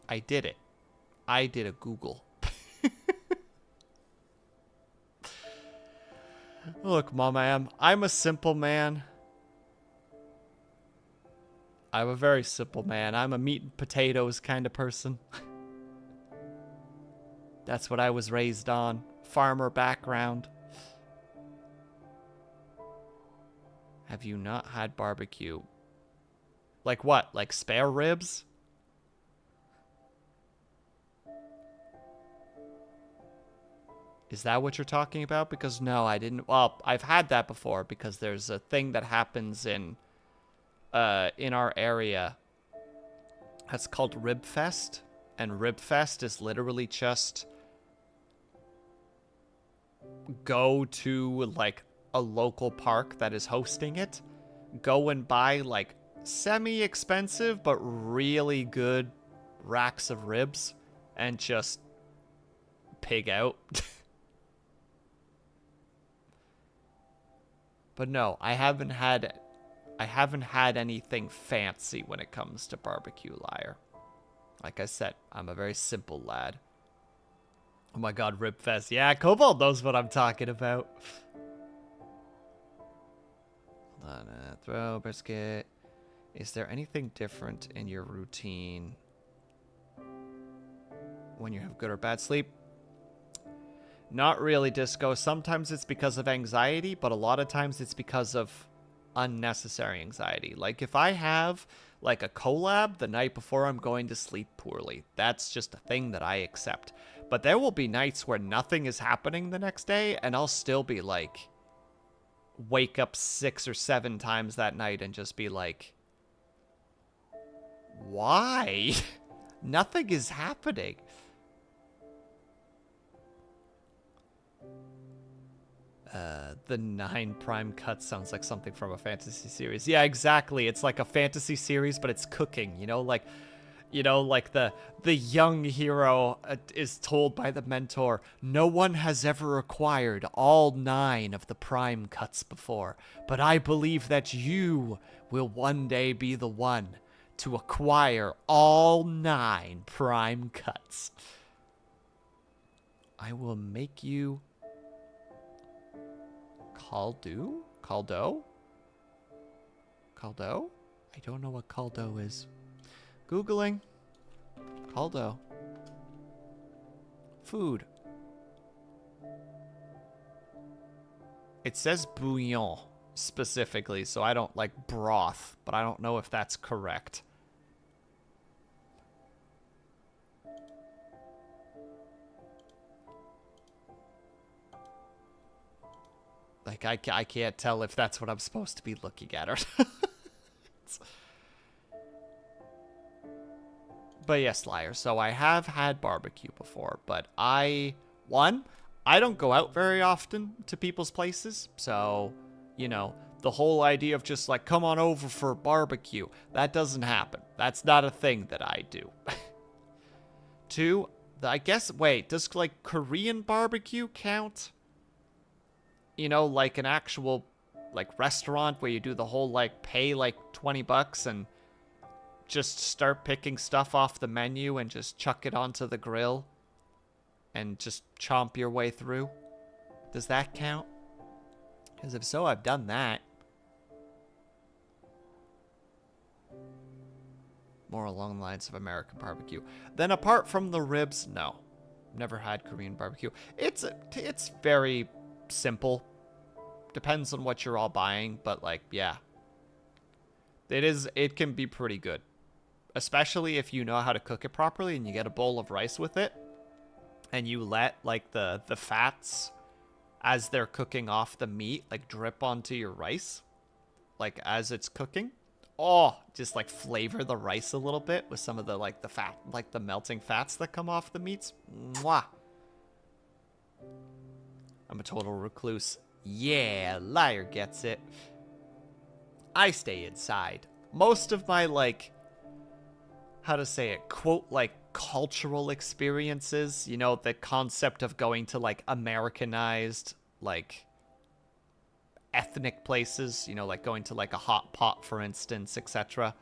I did it. I did a Google. Look, Mama, I'm a simple man. I'm a very simple man. I'm a meat and potatoes kind of person. That's what I was raised on. Farmer background. Have you not had barbecue? Like what? Like spare ribs? Is that what you're talking about? Because no, I didn't. Well, I've had that before because there's a thing that happens in our area. That's called Rib Fest. And Rib Fest is literally just go to like a local park that is hosting it, go and buy like semi-expensive but really good racks of ribs and just pig out. But no, I haven't had anything fancy when it comes to barbecue, liar. Like I said, I'm a very simple lad. Oh my god, Rib Fest. Yeah, Cobalt knows what I'm talking about. Hold on, throw, brisket. Is there anything different in your routine when you have good or bad sleep? Not really, Disco. Sometimes it's because of anxiety, but a lot of times it's because of unnecessary anxiety. Like if I have like a collab the night before I'm going to sleep poorly, that's just a thing that I accept. But there will be nights where nothing is happening the next day, and I'll still be like, wake up 6 or 7 times that night and just be like, why? Nothing is happening. The 9 prime cut sounds like something from a fantasy series. Yeah, exactly. It's like a fantasy series, but it's cooking, you know, like the young hero is told by the mentor, no one has ever acquired all 9 of the prime cuts before, but I believe that you will one day be the one to acquire all 9 prime cuts. I will make you Caldo? Caldo? Caldo? I don't know what Caldo is. Googling. Caldo. Food. It says bouillon specifically, so I don't like broth, but I don't know if that's correct. Like, I can't tell if that's what I'm supposed to be looking at or not. But yes, liar. So I have had barbecue before, but I don't go out very often to people's places. So, you know, the whole idea of just like, come on over for barbecue, that doesn't happen. That's not a thing that I do. Two, I guess, wait, does like Korean barbecue count? You know, like an actual like restaurant where you do the whole like pay like $20 and just start picking stuff off the menu and just chuck it onto the grill and just chomp your way through? Does that count? Because if so, I've done that. More along the lines of American barbecue. Then apart from the ribs, no. Never had Korean barbecue. It's very simple. Depends on what you're all buying, but like, yeah. It can be pretty good. Especially if you know how to cook it properly and you get a bowl of rice with it. And you let like the fats as they're cooking off the meat like drip onto your rice. Like as it's cooking. Oh, just like flavor the rice a little bit with some of the like the fat, like the melting fats that come off the meats. Mwah. I'm a total recluse. Yeah, liar gets it. I stay inside. Most of my like, how to say it, quote, like cultural experiences, you know, the concept of going to like Americanized, like ethnic places, you know, like going to like a hot pot, for instance, etc.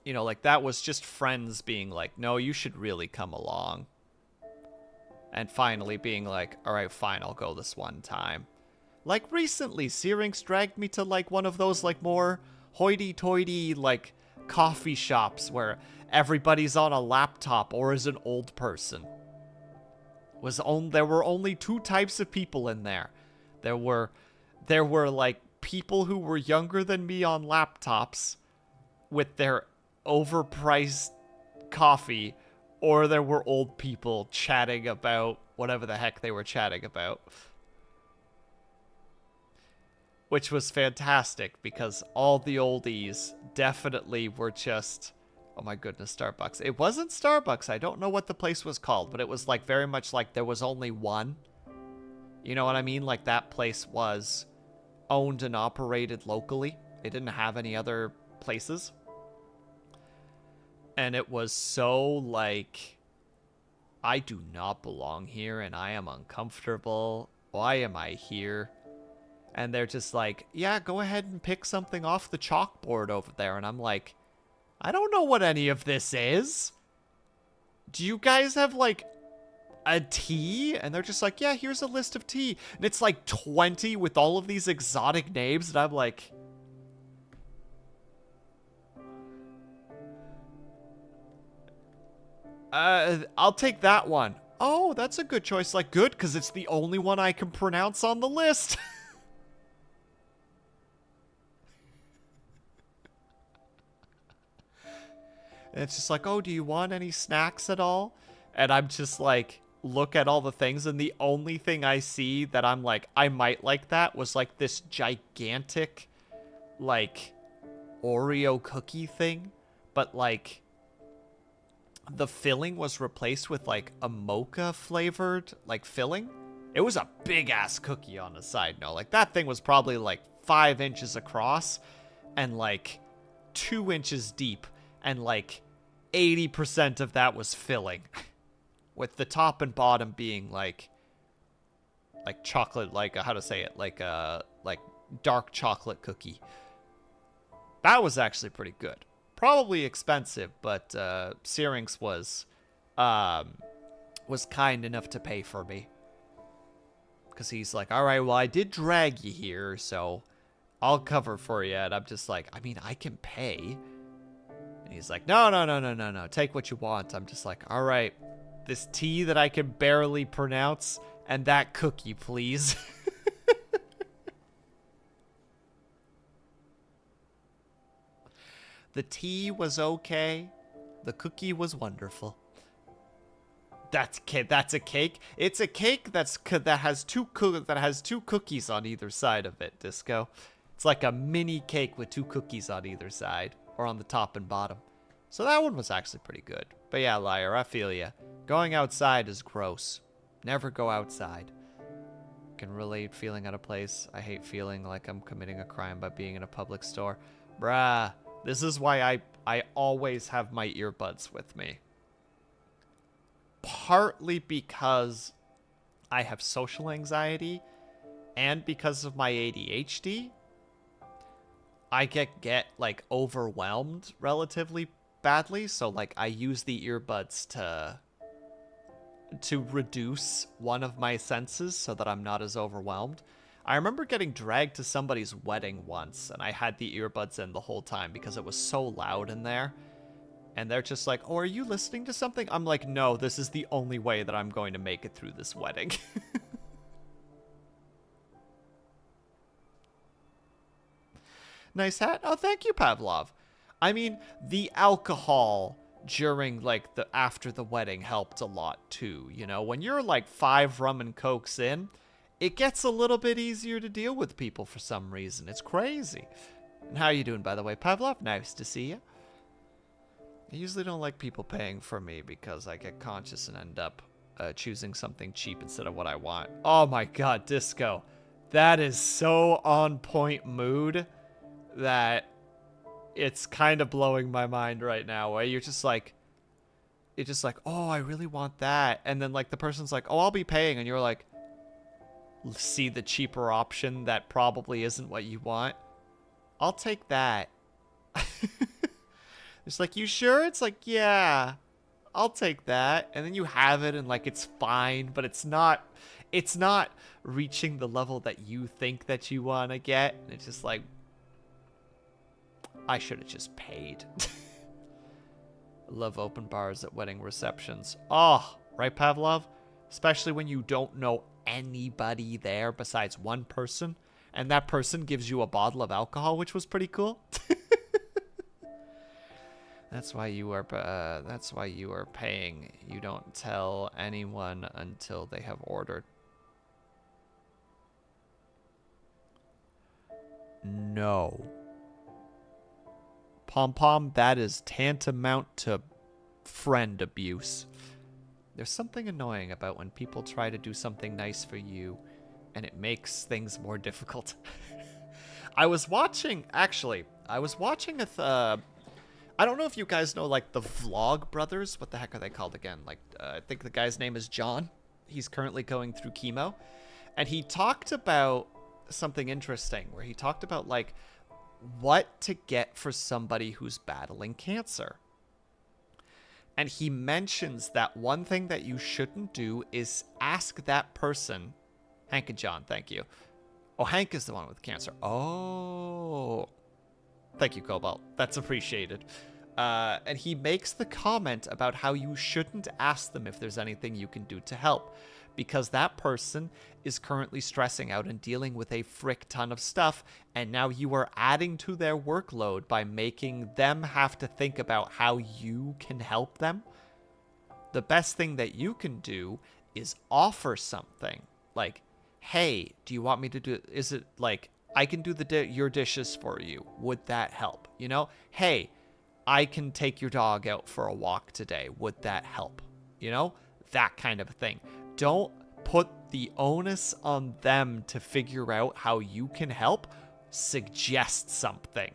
You know, like that was just friends being like, no, you should really come along. And finally being like, all right, fine, I'll go this one time. Like recently, Syrinx dragged me to like one of those like more hoity-toity like coffee shops where everybody's on a laptop or is an old person. There were only two types of people in there. There were like people who were younger than me on laptops with their overpriced coffee, or there were old people chatting about whatever the heck they were chatting about. Which was fantastic because all the oldies definitely were just, oh my goodness, Starbucks. It wasn't Starbucks. I don't know what the place was called, but it was like very much like there was only one. You know what I mean? Like that place was owned and operated locally. It didn't have any other places. And it was so like, I do not belong here and I am uncomfortable. Why am I here? And they're just like, yeah, go ahead and pick something off the chalkboard over there. And I'm like, I don't know what any of this is. Do you guys have like a tea? And they're just like, yeah, here's a list of tea. And it's like 20 with all of these exotic names. And I'm like, I'll take that one. Oh, that's a good choice. Like, good, because it's the only one I can pronounce on the list. And it's just like, oh, do you want any snacks at all? And I'm just like, look at all the things, and the only thing I see that I'm like, I might like that was like this gigantic, like, Oreo cookie thing. But like, the filling was replaced with like a mocha flavored like filling. It was a big ass cookie on a side note. Like that thing was probably like 5 inches across and like 2 inches deep. And like 80% of that was filling. With the top and bottom being like chocolate, like how to say it, like dark chocolate cookie. That was actually pretty good. Probably expensive, but Syrinx was kind enough to pay for me. Because he's like, all right, well, I did drag you here, so I'll cover for you. And I'm just like, I mean, I can pay. And he's like, no, take what you want. I'm just like, all right, this tea that I can barely pronounce and that cookie, please. The tea was okay. The cookie was wonderful. That's a cake. It's a cake that has two cookies on either side of it, Disco. It's like a mini cake with two cookies on either side, or on the top and bottom. So that one was actually pretty good. But yeah, Liar, I feel ya. Going outside is gross. Never go outside. Can relate feeling out of place. I hate feeling like I'm committing a crime by being in a public store. Bruh, this is why I always have my earbuds with me. Partly because I have social anxiety and because of my ADHD, I get like overwhelmed relatively badly. So like I use the earbuds to reduce one of my senses so that I'm not as overwhelmed. I remember getting dragged to somebody's wedding once and I had the earbuds in the whole time because it was so loud in there. And they're just like, oh, are you listening to something? I'm like, no, this is the only way that I'm going to make it through this wedding. Nice hat. Oh, thank you, Pavlov. I mean, the alcohol during, like, after the wedding helped a lot, too. You know, when you're, like, 5 rum and cokes in, it gets a little bit easier to deal with people for some reason. It's crazy. And how are you doing, by the way, Pavlov? Nice to see you. I usually don't like people paying for me because I get conscious and end up choosing something cheap instead of what I want. Oh my god, Disco. That is so on point mood that it's kind of blowing my mind right now. Where you're just like, oh, I really want that. And then like the person's like, oh, I'll be paying. And you're like, see the cheaper option that probably isn't what you want. I'll take that. It's like, you sure? It's like, yeah, I'll take that. And then you have it and like, it's fine, but it's not reaching the level that you think that you want to get. And it's just like, I should have just paid. I love open bars at wedding receptions. Oh, right, Pavlov? Especially when you don't know anybody there besides one person. And that person gives you a bottle of alcohol, which was pretty cool. That's why you are paying. You don't tell anyone until they have ordered. No. Pom Pom, that is tantamount to friend abuse. There's something annoying about when people try to do something nice for you and it makes things more difficult. I was watching I don't know if you guys know, like, the Vlog Brothers. What the heck are they called again? Like, I think the guy's name is John. He's currently going through chemo. And he talked about something interesting, where he talked about, like, what to get for somebody who's battling cancer. And he mentions that one thing that you shouldn't do is ask that person... Hank and John, thank you. Oh, Hank is the one with cancer. Oh... Thank you, Cobalt. That's appreciated. And he makes the comment about how you shouldn't ask them if there's anything you can do to help, because that person is currently stressing out and dealing with a frick ton of stuff, and now you are adding to their workload by making them have to think about how you can help them. The best thing that you can do is offer something. Like, hey, do you want me to do... Is it like... I can do your dishes for you. Would that help? You know? Hey, I can take your dog out for a walk today. Would that help? You know? That kind of thing. Don't put the onus on them to figure out how you can help. Suggest something.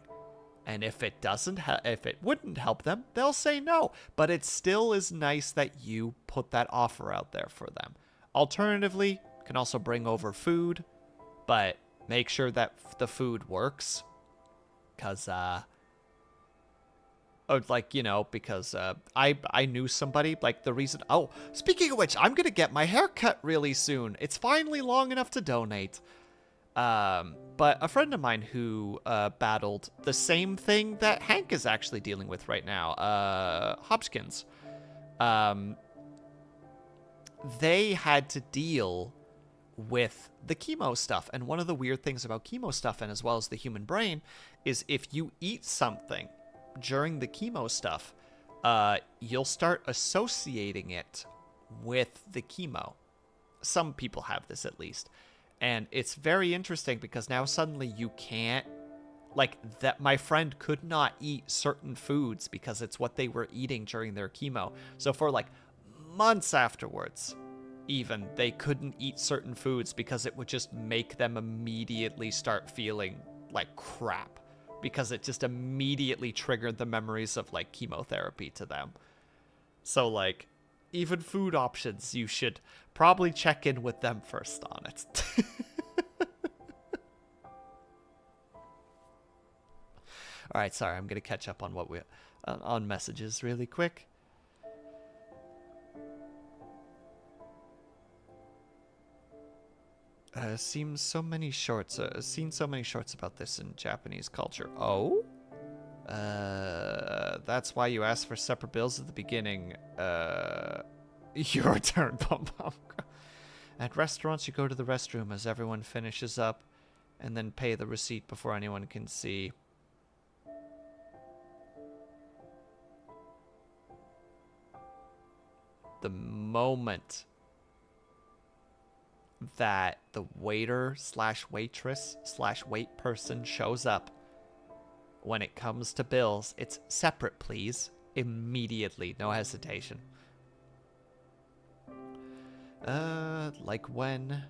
And if it wouldn't help them, they'll say no. But it still is nice that you put that offer out there for them. Alternatively, you can also bring over food, but make sure that the food works, because, I knew somebody, like, the reason... Oh, speaking of which, I'm gonna get my hair cut really soon. It's finally long enough to donate. But a friend of mine who, battled the same thing that Hank is actually dealing with right now, Hopkins, they had to deal with the chemo stuff. And one of the weird things about chemo stuff, and as well as the human brain, is if you eat something during the chemo stuff, you'll start associating it with the chemo. Some people have this at least. And it's very interesting because now suddenly you can't, like, that my friend could not eat certain foods because it's what they were eating during their chemo. So for like months afterwards, even, they couldn't eat certain foods because it would just make them immediately start feeling like crap, because it just immediately triggered the memories of like chemotherapy to them. So like, even food options, you should probably check in with them first on it. All right, sorry, I'm gonna catch up on what we on messages really quick. Seen so many shorts about this in Japanese culture. Oh? That's why you asked for separate bills at the beginning. Your turn, Pum Pum. At restaurants, you go to the restroom as everyone finishes up and then pay the receipt before anyone can see. The moment that the waiter slash waitress slash wait person shows up, when it comes to bills, it's separate, please. Immediately, no hesitation. Like when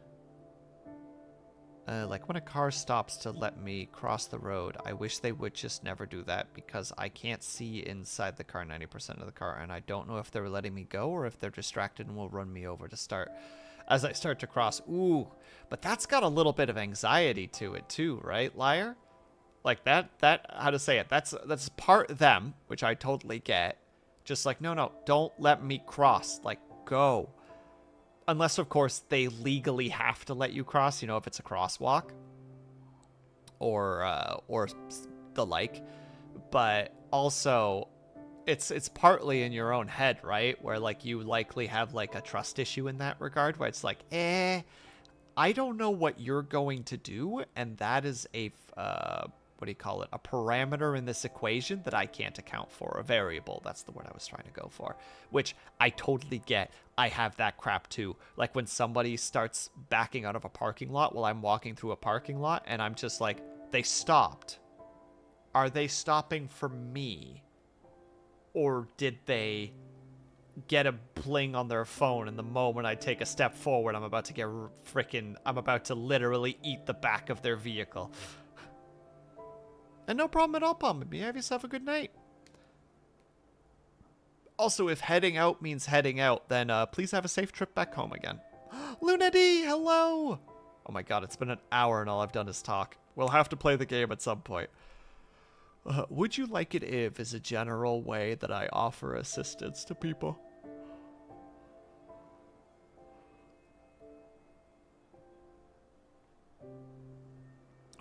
a car stops to let me cross the road, I wish they would just never do that because I can't see inside the car 90% of the car, and I don't know if they're letting me go or if they're distracted and will run me over to start as I start to cross. Ooh, but that's got a little bit of anxiety to it too, right, Liar? Like that how to say it? That's part them, which I totally get. Just like, no, don't let me cross. Like, go. Unless, of course, they legally have to let you cross, you know, if it's a crosswalk or the like. But also, it's partly in your own head, right? Where, like, you likely have, like, a trust issue in that regard, where it's like, I don't know what you're going to do, and that is a, what do you call it? A parameter in this equation that I can't account for. A variable, that's the word I was trying to go for. Which I totally get. I have that crap too. Like when somebody starts backing out of a parking lot while I'm walking through a parking lot, and I'm just like, they stopped. Are they stopping for me? Or did they get a bling on their phone, and the moment I take a step forward, I'm about to literally eat the back of their vehicle. And no problem at all, Pum. You have yourself a good night. Also, if heading out means heading out, then please have a safe trip back home again. Luna D, hello! Oh my god, it's been an hour and all I've done is talk. We'll have to play the game at some point. Would you like it if is a general way that I offer assistance to people?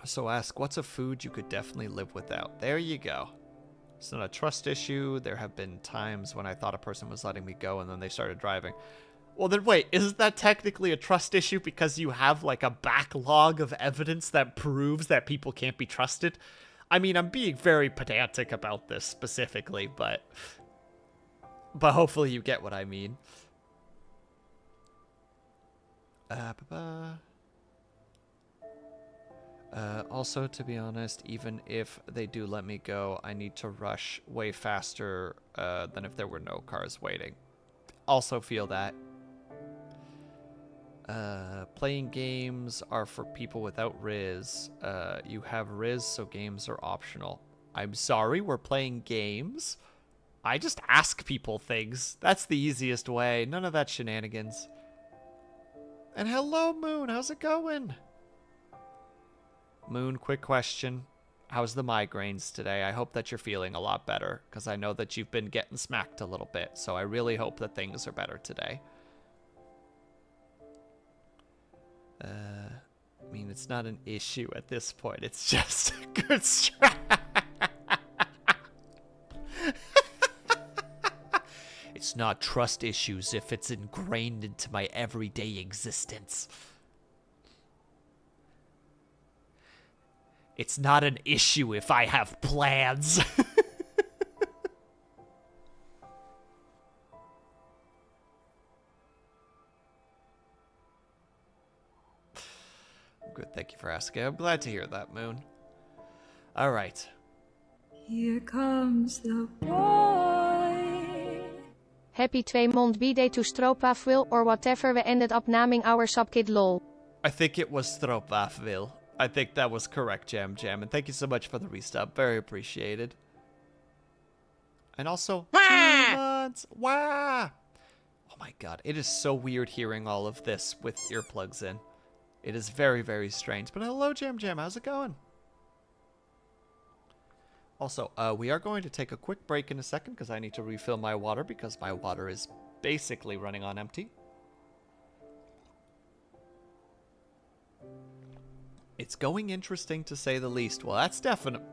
So ask, what's a food you could definitely live without? There you go. It's not a trust issue. There have been times when I thought a person was letting me go and then they started driving. Well, then wait, isn't that technically a trust issue because you have like a backlog of evidence that proves that people can't be trusted? I mean, I'm being very pedantic about this specifically, but hopefully you get what I mean. Also, to be honest, even if they do let me go, I need to rush way faster than if there were no cars waiting. Also feel that. Playing games are for people without Riz. You have Riz, so games are optional. I'm sorry, we're playing games? I just ask people things. That's the easiest way. None of that shenanigans. And hello, Moon. How's it going? Moon, quick question. How's the migraines today? I hope that you're feeling a lot better, because I know that you've been getting smacked a little bit, so I really hope that things are better today. I mean, it's not an issue at this point. It's just a good strat. It's not trust issues if it's ingrained into my everyday existence. It's not an issue if I have plans. good. Thank you for asking. I'm glad to hear that, Moon. All right. Here comes the boy. Happy 2-month birthday to Stroopwafel or whatever we ended up naming our subkid lol. I think it was Stroopwafel. I think that was correct, Jam Jam. And thank you so much for the restub. Very appreciated. And also, 2 months. Wah! Oh my god, it is so weird hearing all of this with earplugs in. It is very, very strange. But hello, Jam Jam. How's it going? Also, we are going to take a quick break in a second because I need to refill my water because my water is basically running on empty. It's going interesting to say the least. Well, that's definite.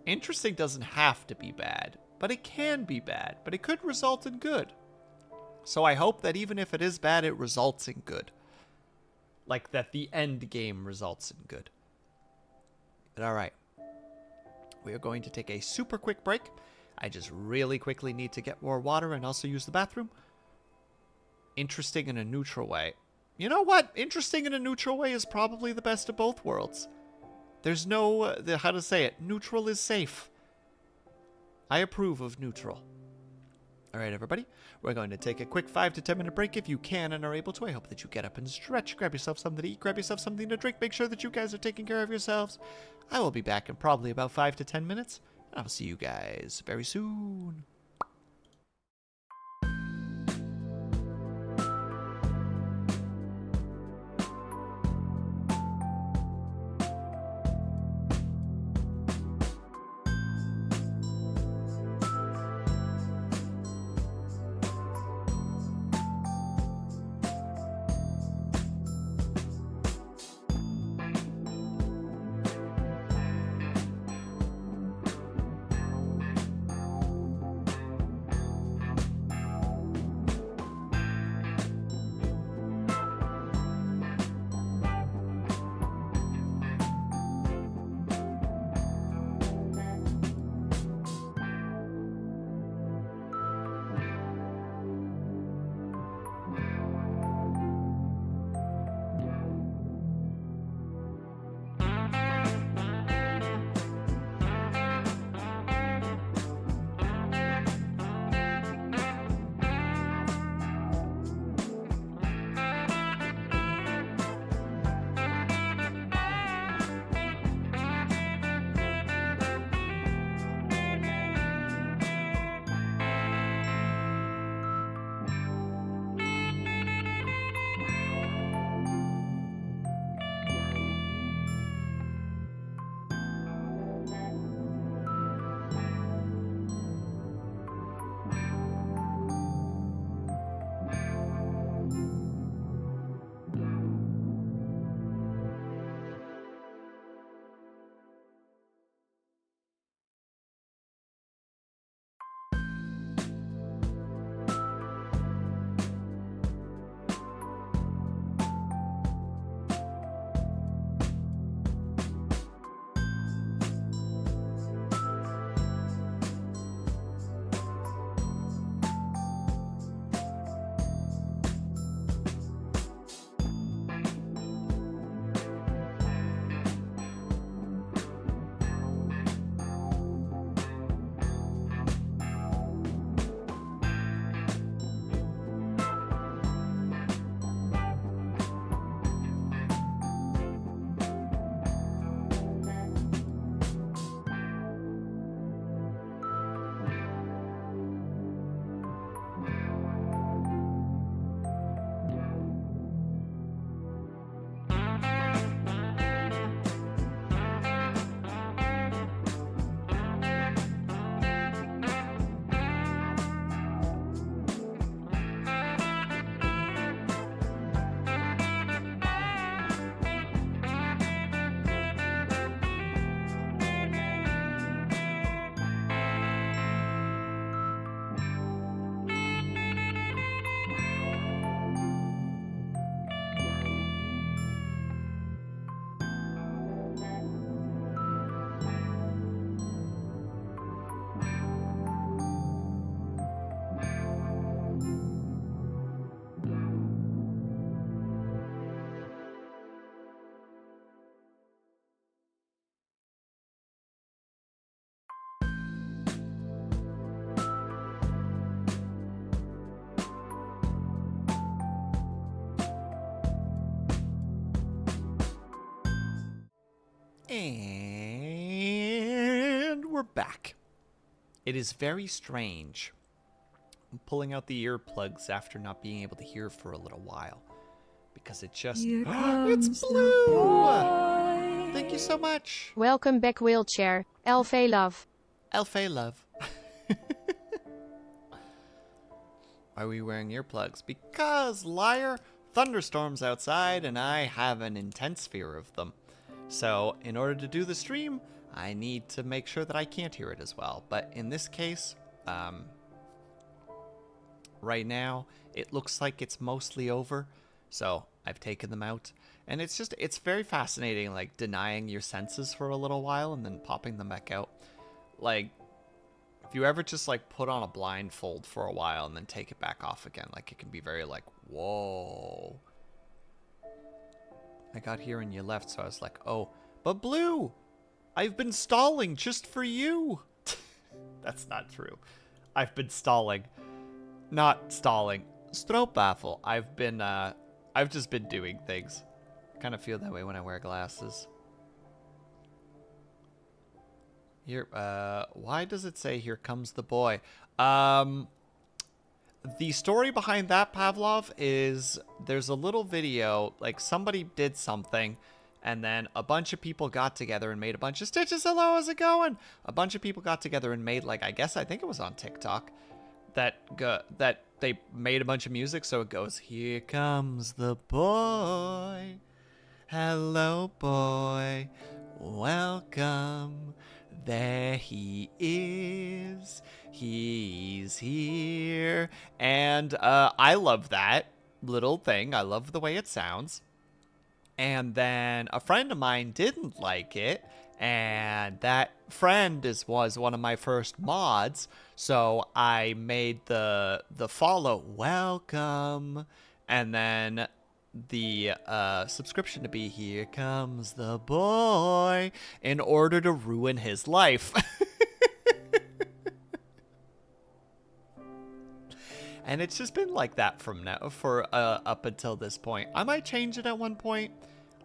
Interesting doesn't have to be bad, but it can be bad, but it could result in good. So I hope that even if it is bad, it results in good. Like that the end game results in good. But alright. We are going to take a super quick break. I just really quickly need to get more water and also use the bathroom. Interesting in a neutral way. You know what? Interesting in a neutral way is probably the best of both worlds. There's no, how to say it, neutral is safe. I approve of neutral. Alright, everybody. We're going to take a quick 5 to 10 minute break if you can and are able to. I hope that you get up and stretch, grab yourself something to eat, grab yourself something to drink. Make sure that you guys are taking care of yourselves. I will be back in probably about 5 to 10 minutes, and I'll see you guys very soon. And we're back. It is very strange. I'm pulling out the earplugs after not being able to hear for a little while. Because it just... Here it's comes the Blue! boy. Thank you so much. Welcome back, wheelchair. LV love. Elfay love. Why are we wearing earplugs? Because, liar, thunderstorms outside and I have an intense fear of them. So, in order to do the stream, I need to make sure that I can't hear it as well. But in this case, right now, it looks like it's mostly over. So, I've taken them out. And it's very fascinating, like, denying your senses for a little while and then popping them back out. Like, if you ever just, like, put on a blindfold for a while and then take it back off again, like, it can be very, like, whoa. I got here and you left, so I was like, oh. But Blue, I've been stalling just for you. That's not true. I've been stalling. Not stalling. Stroopwafel. I've just been doing things. I kind of feel that way when I wear glasses. Here, why does it say here comes the boy? The story behind that, Pavlov, is there's a little video, like somebody did something, and then a bunch of people got together and made a bunch of stitches. Hello, how's it going? A bunch of people got together and made, like, I think it was on TikTok, that they made a bunch of music, so it goes, here comes the boy. Hello, boy. Welcome. There he is. He's here. And I love that little thing. I love the way it sounds. And then a friend of mine didn't like it. And that friend was one of my first mods. So I made the follow welcome. And then the subscription to be here comes the boy in order to ruin his life. And it's just been like that from now for up until this point. I might change it at one point.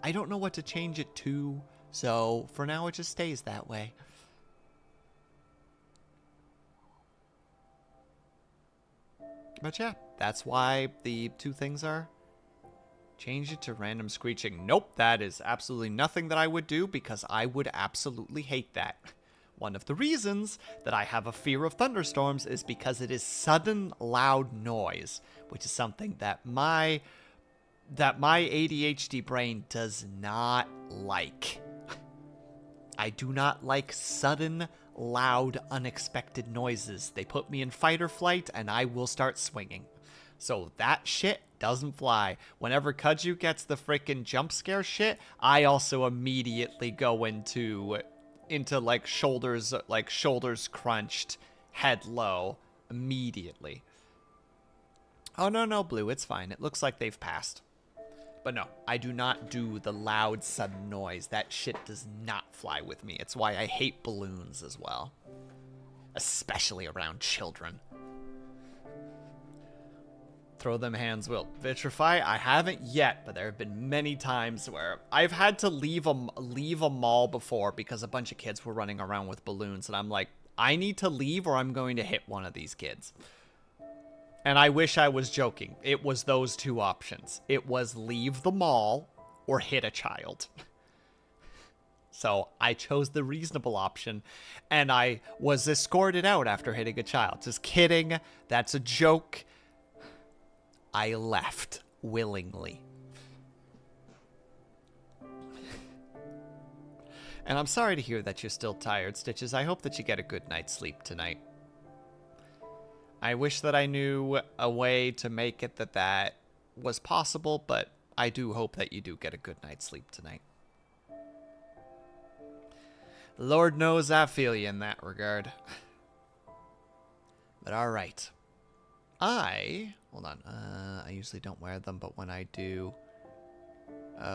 I don't know what to change it to, so for now it just stays that way. But yeah, that's why the two things are. Change it to random screeching. Nope, that is absolutely nothing that I would do because I would absolutely hate that. One of the reasons that I have a fear of thunderstorms is because it is sudden, loud noise, which is something that my ADHD brain does not like. I do not like sudden, loud, unexpected noises. They put me in fight or flight, and I will start swinging. So that shit doesn't fly. Whenever Kaju gets the frickin' jump scare shit, I also immediately go into like shoulders crunched, head low, immediately. Oh, no, Blue, it's fine. It looks like they've passed. But no, I do not do the loud, sudden noise. That shit does not fly with me. It's why I hate balloons as well. Especially around children. Throw them hands, Will. Vitrify? I haven't yet, but there have been many times where I've had to leave a mall before because a bunch of kids were running around with balloons, and I'm like, I need to leave or I'm going to hit one of these kids. And I wish I was joking. It was those two options. It was leave the mall or hit a child. So I chose the reasonable option, and I was escorted out after hitting a child. Just kidding. That's a joke. I left willingly. And I'm sorry to hear that you're still tired, Stitches. I hope that you get a good night's sleep tonight. I wish that I knew a way to make it that was possible, but I do hope that you do get a good night's sleep tonight. Lord knows I feel you in that regard. But alright. Hold on, I usually don't wear them, but when I do,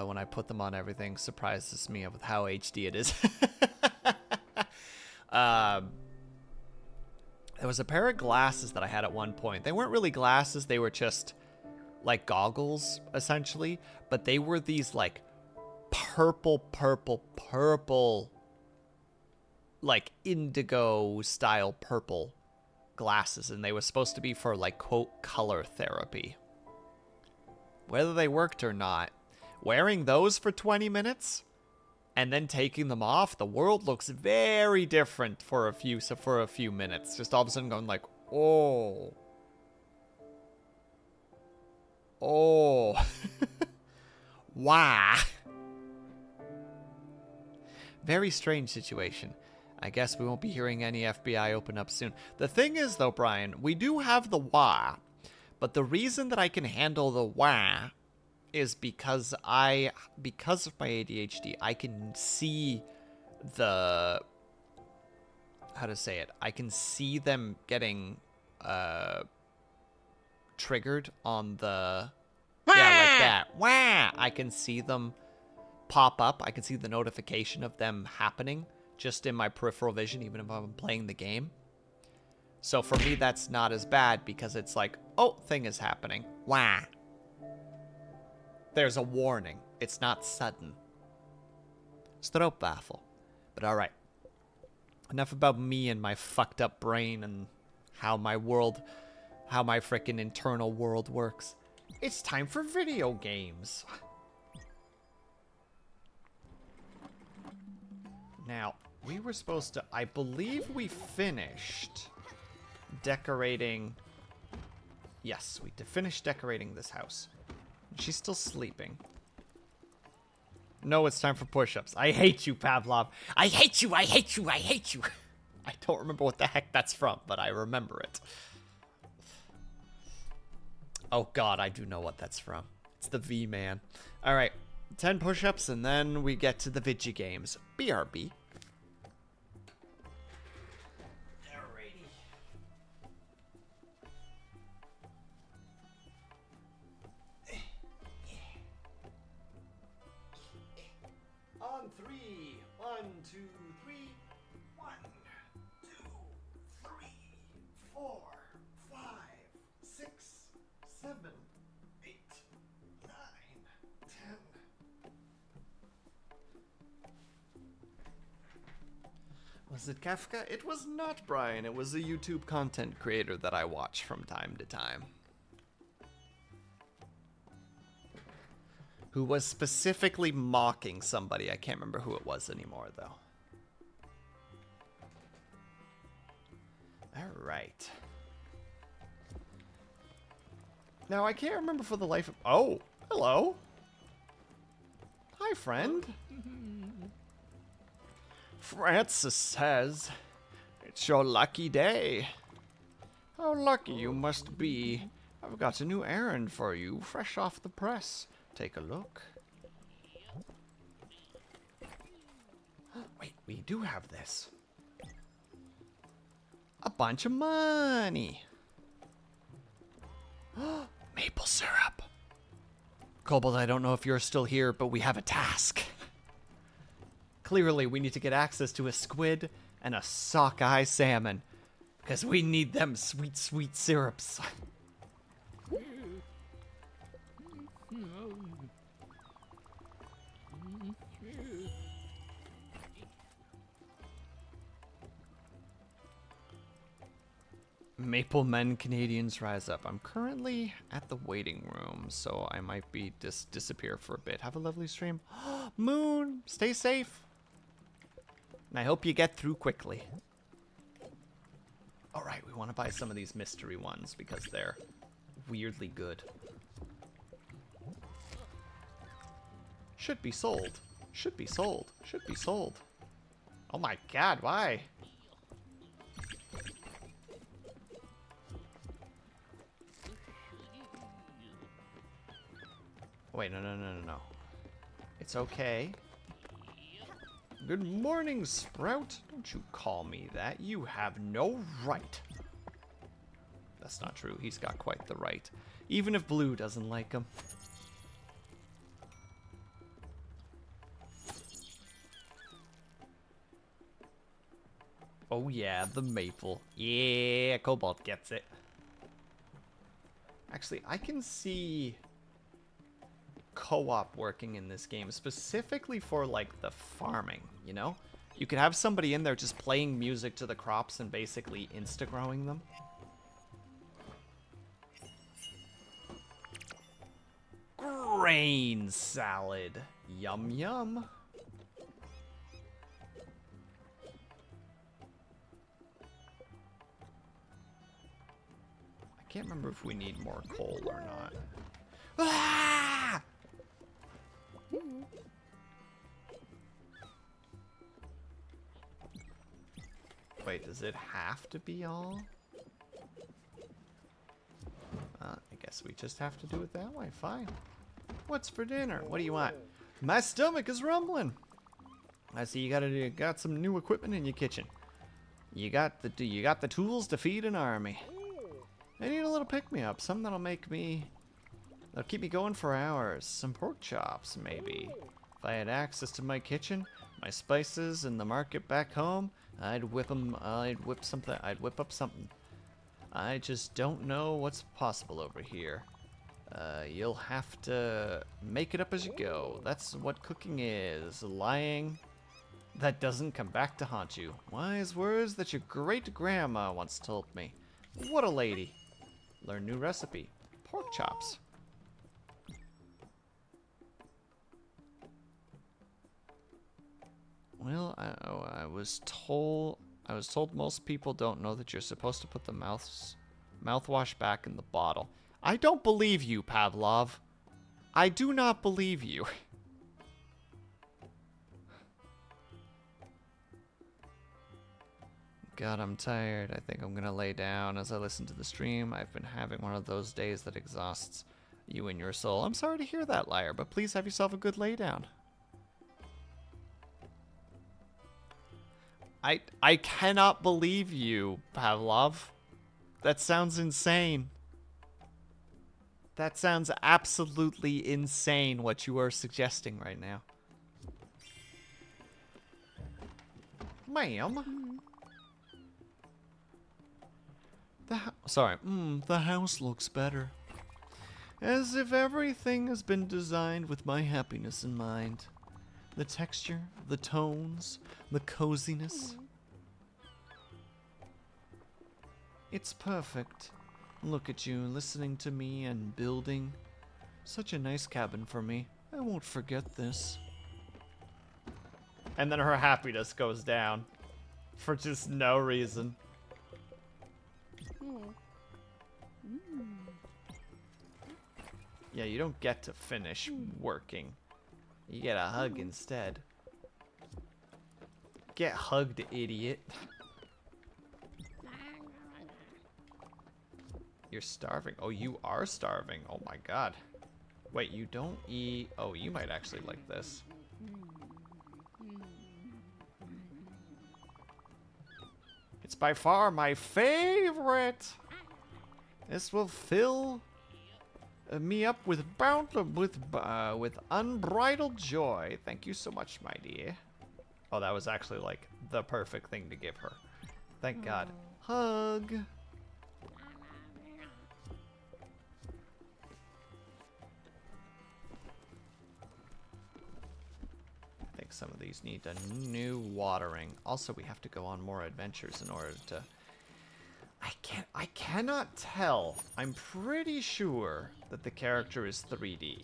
when I put them on, everything surprises me with how HD it is. There was a pair of glasses that I had at one point. They weren't really glasses, they were just like goggles, essentially, but they were these like purple, like indigo style purple glasses, and they were supposed to be for like quote color therapy. Whether they worked or not, wearing those for 20 minutes and then taking them off, the world looks very different for a few minutes. Just all of a sudden going like, oh. Wow. Very strange situation. I guess we won't be hearing any FBI open up soon. The thing is, though, Brian, we do have the wah, but the reason that I can handle the wah is because of my ADHD, I can see the... how to say it? I can see them getting triggered on the... yeah, like that. Wah! I can see them pop up. I can see the notification of them happening just in my peripheral vision, even if I'm playing the game. So for me, that's not as bad because it's like, oh, thing is happening. Wah! There's a warning. It's not sudden. Stroopwafel. But alright. Enough about me and my fucked up brain and how my frickin' internal world works. It's time for video games. Now, we were supposed to... I believe we finished decorating... Yes, we finished decorating this house. She's still sleeping. No, it's time for push-ups. I hate you, Pavlov. I hate you, I hate you, I hate you. I don't remember what the heck that's from, but I remember it. Oh god, I do know what that's from. It's the V-Man. Alright, 10 push-ups and then we get to the video games. BRB. On 3. 1, 2, 3. 1, 2, 3, 4, 5, 6, 7, 8, 9, 10. Was it Kafka? It was not, Brian. It was a YouTube content creator that I watch from time to time, who was specifically mocking somebody. I can't remember who it was anymore, though. All right. Now, I can't remember for the life of... Oh, hello. Hi, friend. Francis says, it's your lucky day. How lucky you must be. I've got a new errand for you, fresh off the press. Take a look. Wait, we do have this. A bunch of money. Maple syrup. Kobold, I don't know if you're still here, but we have a task. Clearly, we need to get access to a squid and a sockeye salmon. Because we need them sweet, sweet syrups. Maple Men Canadians rise up. I'm currently at the waiting room, so I might be disappear for a bit. Have a lovely stream. Moon, stay safe. And I hope you get through quickly. Alright, we want to buy some of these mystery ones because they're weirdly good. Should be sold. Should be sold. Should be sold. Oh my god, why? Wait, no. It's okay. Good morning, Sprout. Don't you call me that. You have no right. That's not true. He's got quite the right. Even if Blue doesn't like him. Oh yeah, the maple. Yeah, Cobalt gets it. Actually, I can see co-op working in this game, specifically for like the farming, you know? You could have somebody in there just playing music to the crops and basically insta-growing them. Grain salad. Yum yum. I can't remember if we need more coal or not. Ah! Wait, does it have to be all? I guess we just have to do it that way. Fine. What's for dinner? What do you want? My stomach is rumbling. I see you got some new equipment in your kitchen. You got the tools to feed an army. I need a little pick-me-up, something that'll keep me going for hours. Some pork chops, maybe. If I had access to my kitchen, my spices, and the market back home, I'd whip up something. I just don't know what's possible over here. You'll have to make it up as you go. That's what cooking is. Lying that doesn't come back to haunt you. Wise words that your great-grandma once told me. What a lady. Learn new recipe. Pork chops. Well, I was told most people don't know that you're supposed to put the mouthwash back in the bottle. I don't believe you, Pavlov. I do not believe you. God, I'm tired. I think I'm gonna lay down as I listen to the stream. I've been having one of those days that exhausts you and your soul. I'm sorry to hear that, liar, but please have yourself a good lay down. I cannot believe you, Pavlov. That sounds insane. That sounds absolutely insane what you are suggesting right now. Ma'am? The house looks better. As if everything has been designed with my happiness in mind. The texture, the tones, the coziness. It's perfect. Look at you, listening to me and building. Such a nice cabin for me. I won't forget this. And then her happiness goes down. For just no reason. Yeah, you don't get to finish working. You get a hug instead. Get hugged, idiot. You're starving. Oh, you are starving. Oh my god. Wait, you don't eat... Oh, you might actually like this. It's by far my favorite. This will fill me up with unbridled joy. Thank you so much, my dear. Oh, that was actually like the perfect thing to give her. Thank God. Hug. I think some of these need a new watering. Also, we have to go on more adventures in order to... I cannot tell. I'm pretty sure that the character is 3D.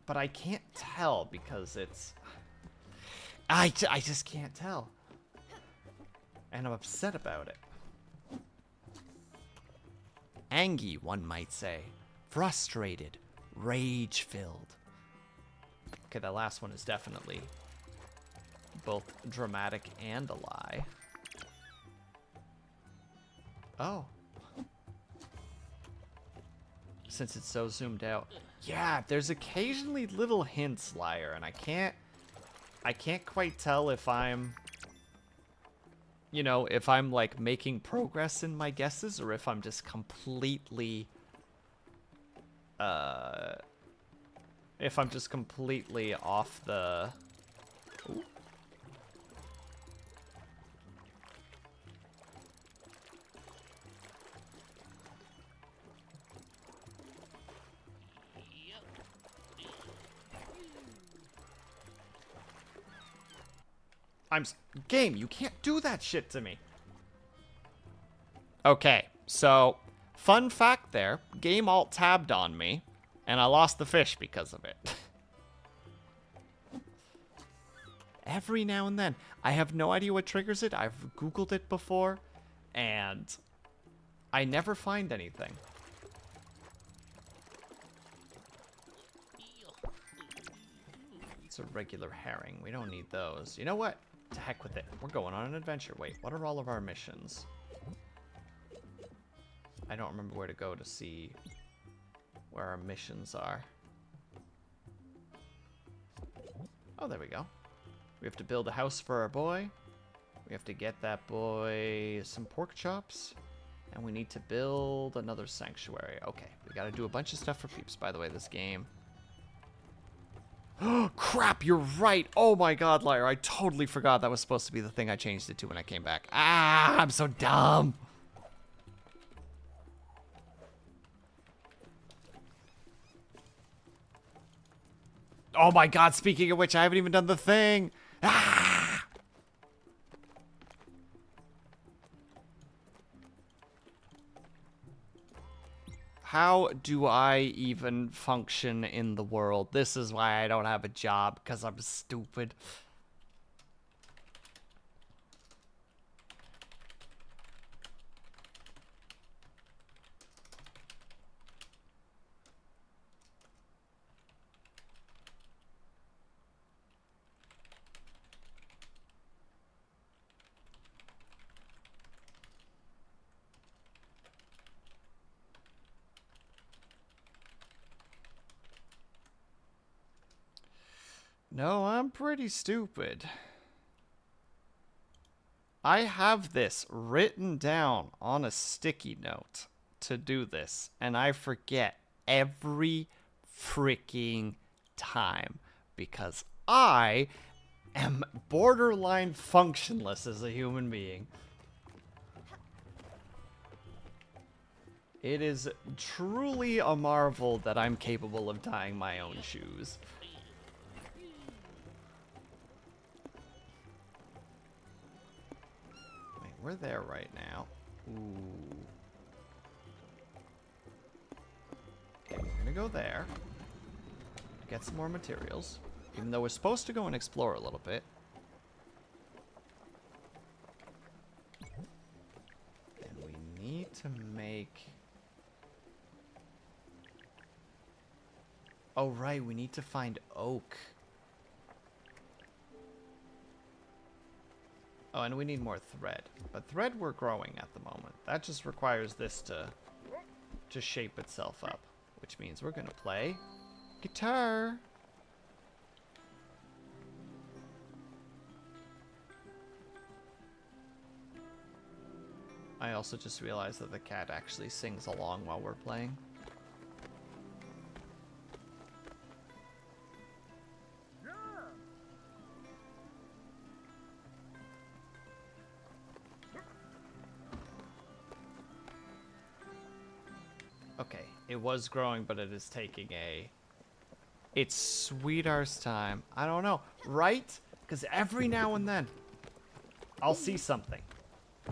But I can't tell because it's... I just can't tell. And I'm upset about it. Angry, one might say. Frustrated. Rage-filled. Okay, that last one is definitely both dramatic and a lie. Oh. Since it's so zoomed out. Yeah, there's occasionally little hints, liar, and I can't quite tell if I'm, you know, if I'm like making progress in my guesses or if I'm just completely off the... Ooh. Game, you can't do that shit to me. Okay, so, fun fact there. Game alt-tabbed on me, and I lost the fish because of it. Every now and then. I have no idea what triggers it. I've Googled it before, and I never find anything. It's a regular herring. We don't need those. You know what? To heck with it. We're going on an adventure. Wait, what are all of our missions? I don't remember where to go to see where our missions are. Oh, there we go. We have to build a house for our boy. We have to get that boy some pork chops. And we need to build another sanctuary. Okay, we gotta do a bunch of stuff for peeps, by the way, this game. Oh, crap, you're right. Oh my god, liar. I totally forgot that was supposed to be the thing I changed it to when I came back. Ah, I'm so dumb. Oh my god, speaking of which, I haven't even done the thing. Ah! How do I even function in the world? This is why I don't have a job, because I'm stupid. No, I'm pretty stupid. I have this written down on a sticky note to do this, and I forget every freaking time because I am borderline functionless as a human being. It is truly a marvel that I'm capable of tying my own shoes. We're there right now. Ooh. Okay, we're gonna go there. Get some more materials. Even though we're supposed to go and explore a little bit. And we need to make... Oh, right, we need to find oak. Oh, and we need more thread. But thread we're growing at the moment. That just requires this to shape itself up. Which means we're gonna play guitar. I also just realized that the cat actually sings along while we're playing. Okay, it was growing, but it is taking a... It's sweet arse time. I don't know, right? Because every now and then, I'll see something.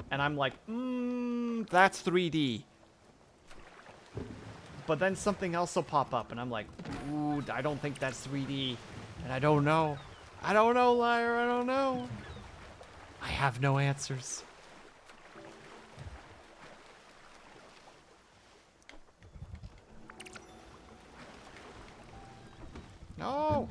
And I'm like, that's 3D. But then something else will pop up, and I'm like, ooh, I don't think that's 3D. And I don't know. I don't know, liar, I don't know. I have no answers. No!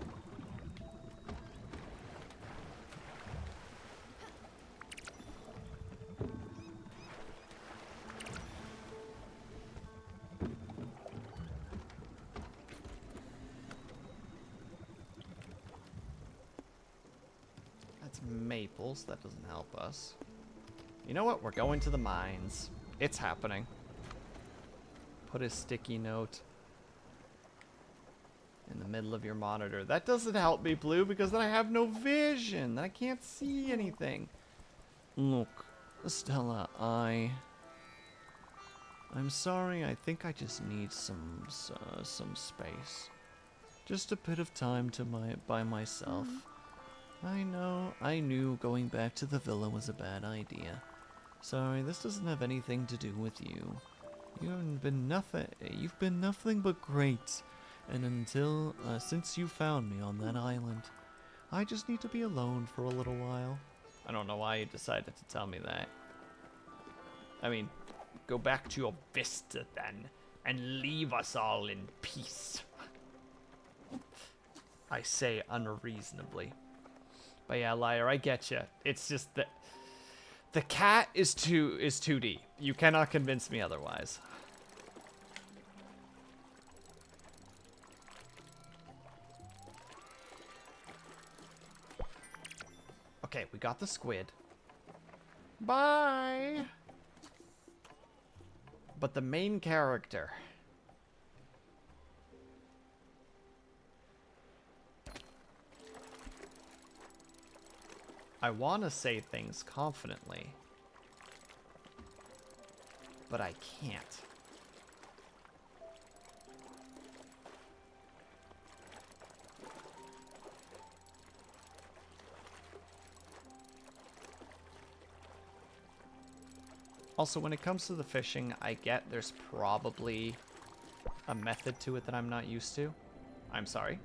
That's maples. That doesn't help us. You know what? We're going to the mines. It's happening. Put a sticky note in the middle of your monitor. That doesn't help me, Blue, because then I have no vision. I can't see anything. Look, Stella, I'm sorry. I think I just need some space. Just a bit of time by myself. I knew going back to the villa was a bad idea. Sorry, this doesn't have anything to do with you. You've been nothing but great. And since you found me on that island, I just need to be alone for a little while. I don't know why you decided to tell me that. I mean, go back to your vista then, and leave us all in peace. I say unreasonably. But yeah, liar, I get you. It's just that the cat is 2D. You cannot convince me otherwise. Okay, we got the squid. Bye. But the main character. I want to say things confidently, but I can't. Also, when it comes to the fishing, I get there's probably a method to it that I'm not used to. I'm sorry.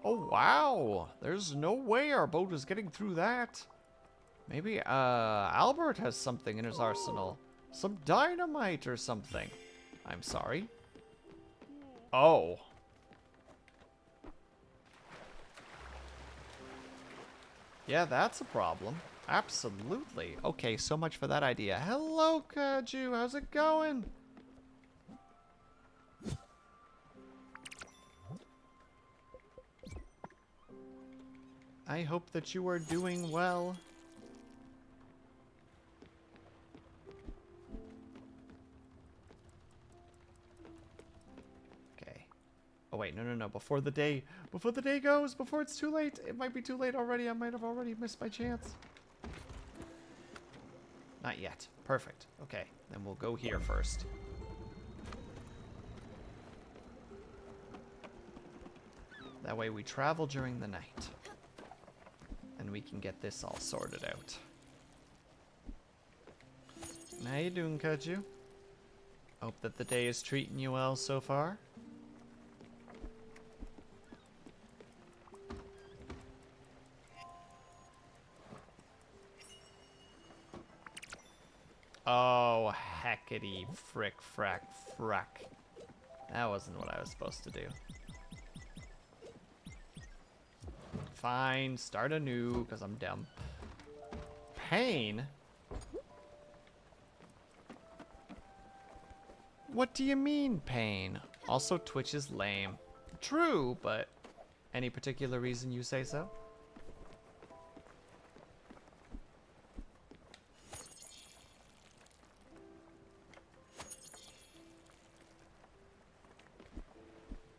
Oh, wow. There's no way our boat is getting through that. Maybe, Albert has something in his arsenal. Some dynamite or something. I'm sorry. Oh. Yeah, that's a problem. Absolutely. Okay, so much for that idea. Hello, Kaju. How's it going? I hope that you are doing well. Okay. Oh wait, no. Before the day goes, before it's too late. It might be too late already. I might have already missed my chance. Not yet. Perfect. Okay, then we'll go here first. That way we travel during the night. And we can get this all sorted out. How you doing, Kaju? Hope that the day is treating you well so far. Oh, heckity frick frack frack. That wasn't what I was supposed to do. Fine, start anew, because I'm dumb. Pain? What do you mean, pain? Also, Twitch is lame. True, but any particular reason you say so?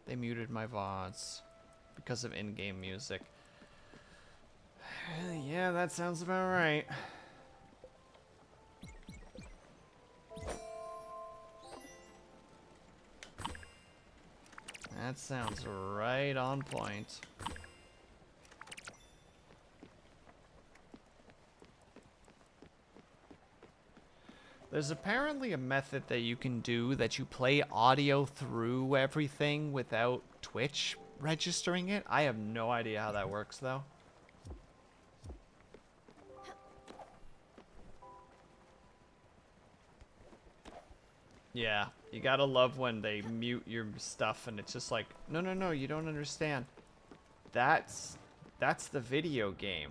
They muted my VODs because of in-game music. Yeah, that sounds about right. That sounds right on point. There's apparently a method that you can do that you play audio through everything without Twitch registering it. I have no idea how that works, though. Yeah, you gotta love when they mute your stuff and it's just like, no, you don't understand. That's the video game.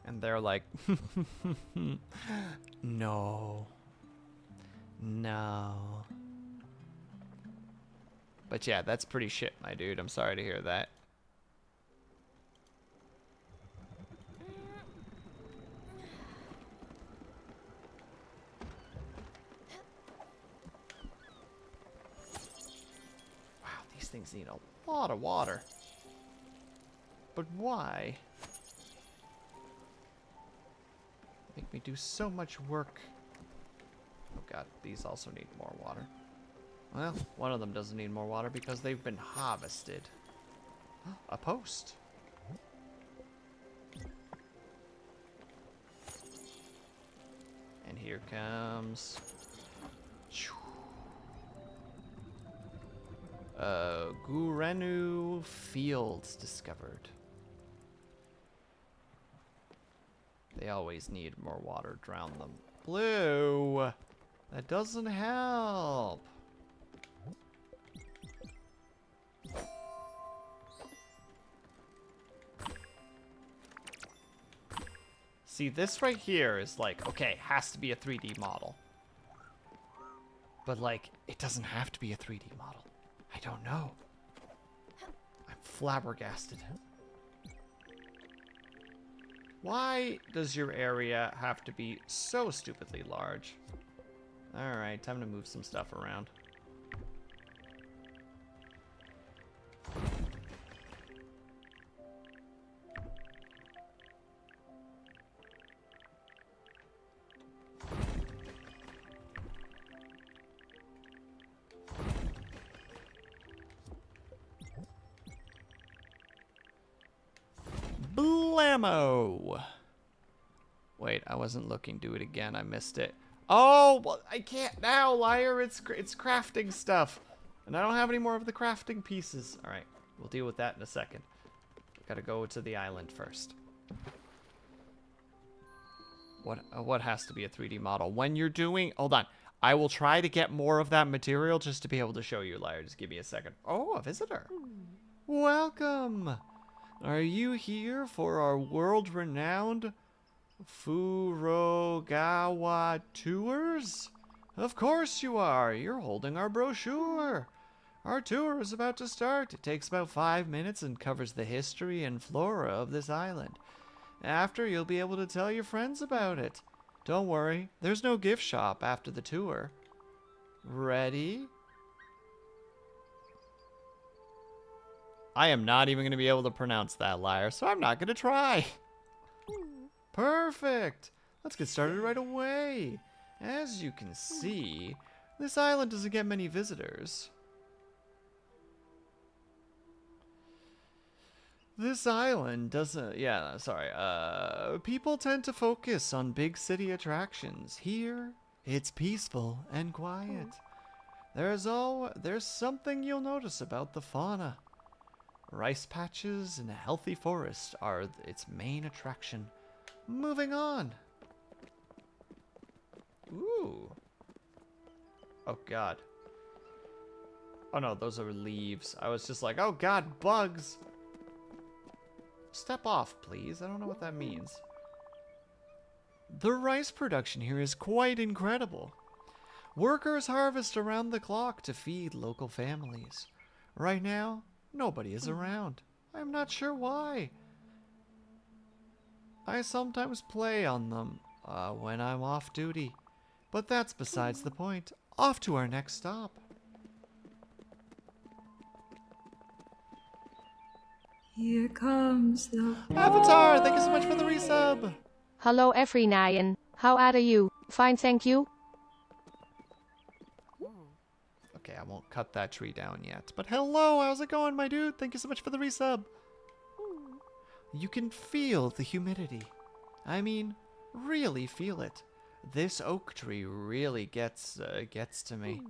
And they're like, no. But yeah, that's pretty shit, my dude. I'm sorry to hear that. Wow, these things need a lot of water. But why? Make me do so much work. Oh god, these also need more water. Well, one of them doesn't need more water because they've been harvested. A post. And here comes... Gurenu Fields discovered. They always need more water. Drown them. Blue! That doesn't help. See, this right here is like, okay, has to be a 3D model. But like, it doesn't have to be a 3D model. I don't know. I'm flabbergasted. Why does your area have to be so stupidly large? Alright, time to move some stuff around. Blammo! Wait, I wasn't looking. Do it again. I missed it. Oh, well, I can't now, liar. It's crafting stuff. And I don't have any more of the crafting pieces. All right, we'll deal with that in a second. Gotta go to the island first. What has to be a 3D model? When you're doing... Hold on. I will try to get more of that material just to be able to show you, liar. Just give me a second. Oh, a visitor. Welcome. Are you here for our world-renowned Furogawa tours? Of course you are. You're holding our brochure. Our tour is about to start. It takes about 5 minutes and covers the history and flora of this island. After, you'll be able to tell your friends about it. Don't worry, there's no gift shop after the tour. Ready? I am not even going to be able to pronounce that, liar, so I'm not going to try. Perfect. Let's get started right away. As you can see, this island doesn't get many visitors. This island doesn't... Yeah, sorry. People tend to focus on big city attractions. Here, it's peaceful and quiet. There's something you'll notice about the fauna. Rice patches and a healthy forest are its main attraction. Moving on. Ooh. Oh, God. Oh, no, those are leaves. I was just like, oh, God, bugs. Step off, please. I don't know what that means. The rice production here is quite incredible. Workers harvest around the clock to feed local families. Right now, nobody is around. I'm not sure why. I sometimes play on them when I'm off duty. But that's besides the point. Off to our next stop. Here comes the Avatar, thank you so much for the resub. Hallo everyone. How are you? Fine, thank you. Okay, I won't cut that tree down yet. But hello, how's it going, my dude? Thank you so much for the resub. You can feel the humidity. I mean, really feel it. This oak tree really gets to me.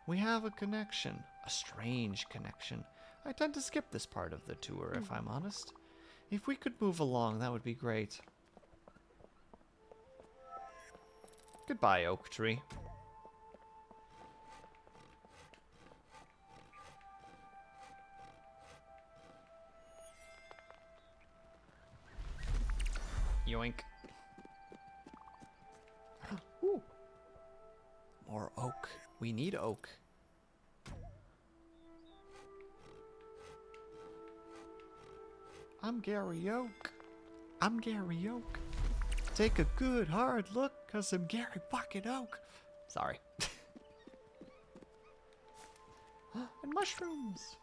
We have a connection, a strange connection. I tend to skip this part of the tour, if I'm honest. If we could move along, that would be great. Goodbye, oak tree. Yoink. Ooh. More oak. We need oak. I'm Gary Oak. I'm Gary Oak. Take a good hard look, cause I'm Gary fucking Oak. Sorry. And mushrooms.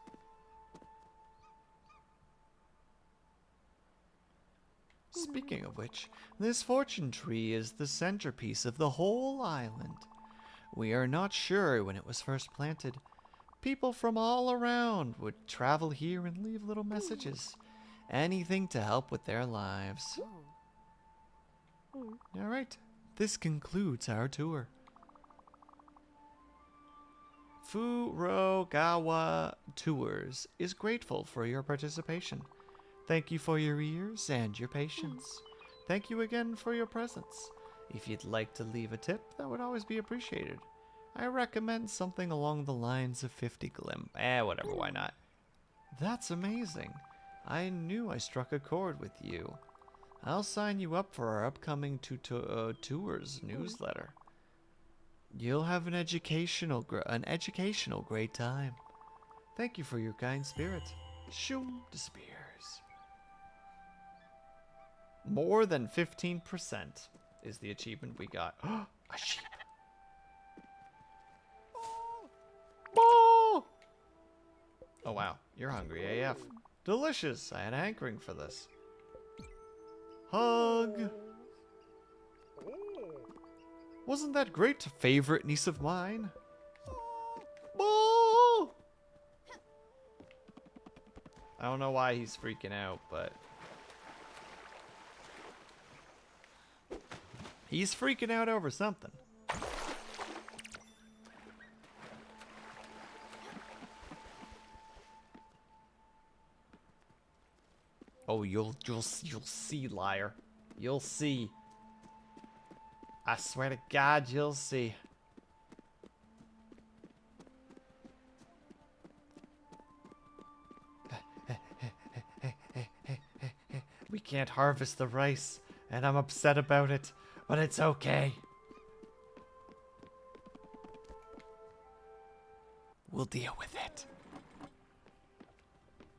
Speaking of which, this fortune tree is the centerpiece of the whole island. We are not sure when it was first planted. People from all around would travel here and leave little messages. Anything to help with their lives. Alright, this concludes our tour. Furogawa Tours is grateful for your participation. Thank you for your ears and your patience. Thank you again for your presence. If you'd like to leave a tip, that would always be appreciated. I recommend something along the lines of 50 glim. Whatever, why not? That's amazing. I knew I struck a chord with you. I'll sign you up for our upcoming tours newsletter. You'll have an educational great time. Thank you for your kind spirit. Shum Despiers. More than 15% is the achievement we got. A sheep. Oh wow, you're hungry AF. Delicious. I had a hankering for this. Hug. Wasn't that great? Favorite niece of mine. Oh! I don't know why he's freaking out, but he's freaking out over something. Oh, you'll see, liar. You'll see. I swear to God, you'll see. We can't harvest the rice, and I'm upset about it, but it's okay. We'll deal with it.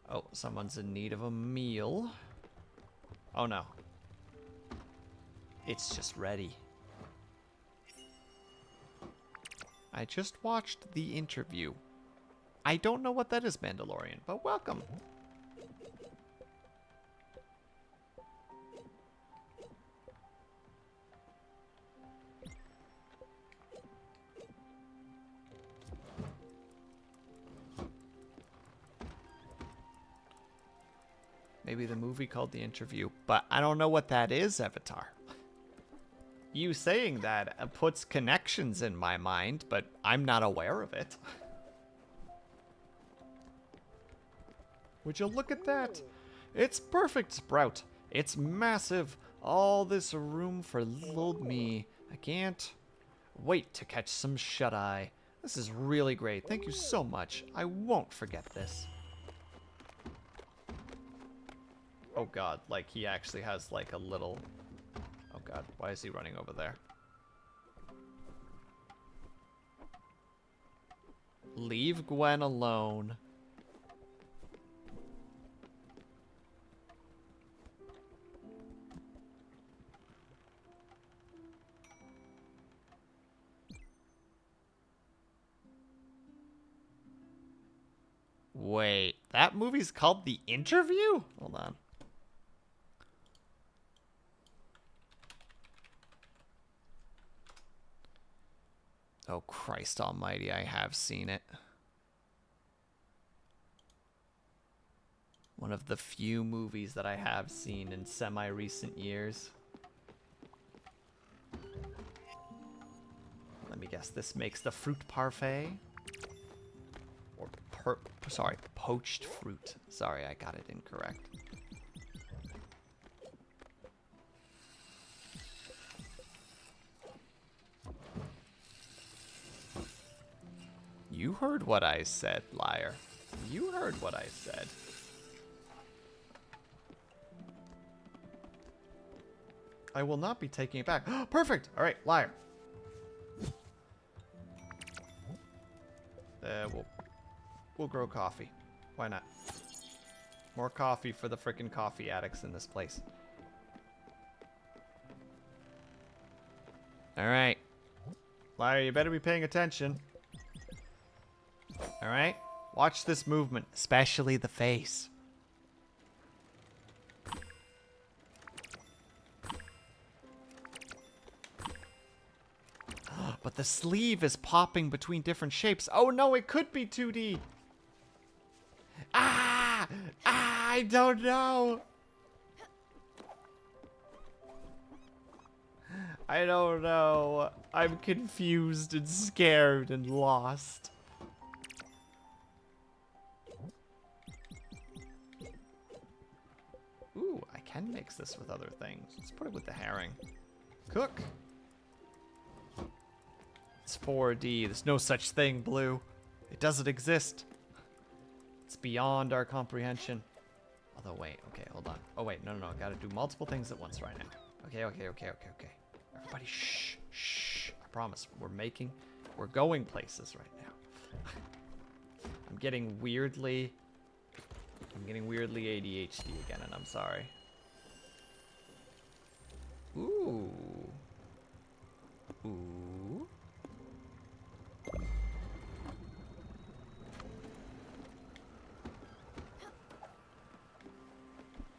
Oh, someone's in need of a meal. Oh no. It's just ready. I just watched the interview. I don't know what that is, Mandalorian, but welcome. Maybe the movie called The Interview, but I don't know what that is, Avatar. You saying that puts connections in my mind, but I'm not aware of it. Would you look at that? It's perfect, Sprout. It's massive. All this room for little me. I can't wait to catch some shut-eye. This is really great. Thank you so much. I won't forget this. Oh god, like he actually has like a little... Oh god, why is he running over there? Leave Gwen alone. Wait, that movie's called The Interview? Hold on. Oh, Christ almighty, I have seen it. One of the few movies that I have seen in semi-recent years. Let me guess, this makes the fruit parfait? Or, sorry, poached fruit. Sorry, I got it incorrect. You heard what I said, liar. You heard what I said. I will not be taking it back. Perfect! Alright, liar. We'll grow coffee. Why not? More coffee for the frickin' coffee addicts in this place. Alright. Liar, you better be paying attention. Alright? Watch this movement, especially the face. But the sleeve is popping between different shapes. Oh no, it could be 2D. Ah! Ah, I don't know. I don't know. I'm confused and scared and lost. Ooh, I can mix this with other things. Let's put it with the herring. Cook. It's 4D. There's no such thing, Blue. It doesn't exist. It's beyond our comprehension. Although, wait. Okay, hold on. Oh, wait. No. I gotta do multiple things at once right now. Okay. Everybody, shh. I promise. We're going places right now. I'm getting weirdly ADHD again, and I'm sorry. Ooh.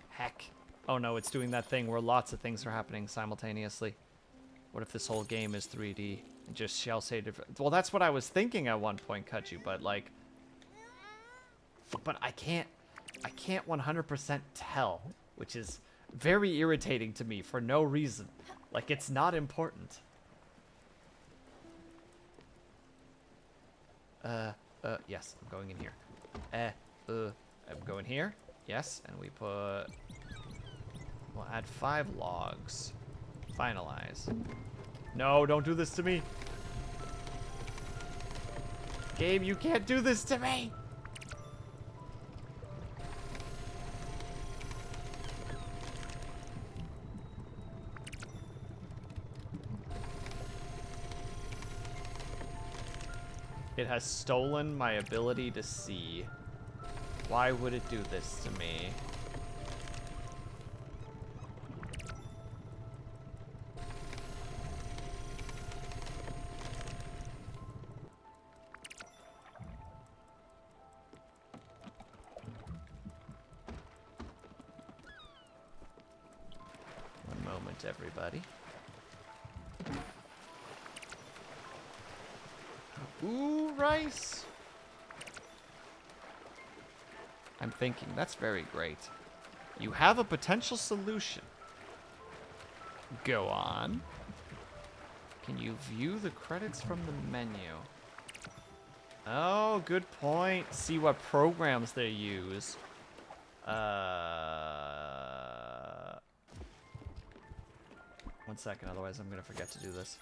Heck. Oh no, it's doing that thing where lots of things are happening simultaneously. What if this whole game is 3D? And just shall say different. Well, that's what I was thinking at one point, Kachu, but like... But I can't 100% tell, which is very irritating to me for no reason. Like, it's not important. Yes, I'm going in here. I'm going here. Yes, and we put... We'll add 5 logs. Finalize. No, don't do this to me. Game, you can't do this to me! It has stolen my ability to see. Why would it do this to me? One moment, everybody. Ooh, rice. I'm thinking, that's very great. You have a potential solution. Go on. Can you view the credits from the menu? Oh, good point. See what programs they use. One second, otherwise I'm gonna forget to do this.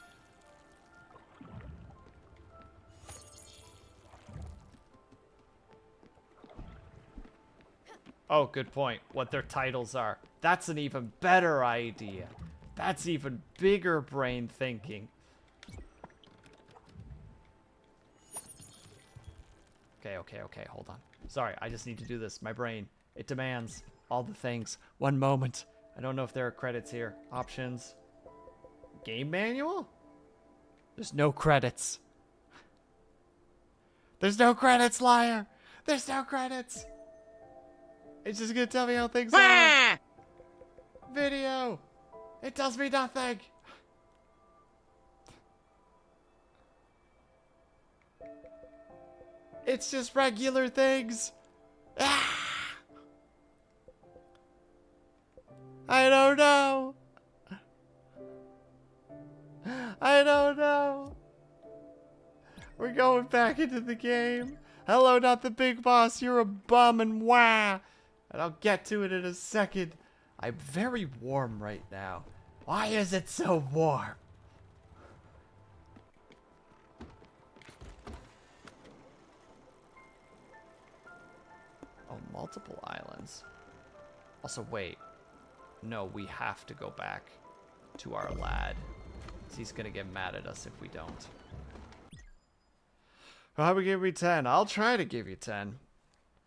Oh, good point. What their titles are. That's an even better idea. That's even bigger brain thinking. Okay, hold on. Sorry, I just need to do this. My brain, it demands all the things. One moment. I don't know if there are credits here. Options. Game manual? There's no credits. There's no credits, liar! There's no credits! It's just gonna tell me how things are. Video! It tells me nothing! It's just regular things! Ah! I don't know! I don't know! We're going back into the game. Hello, not the big boss. You're a bum and wah! And I'll get to it in a second. I'm very warm right now. Why is it so warm? Oh, multiple islands. Also, wait. No, we have to go back to our lad. He's gonna get mad at us if we don't. How we give me 10? I'll try to give you 10.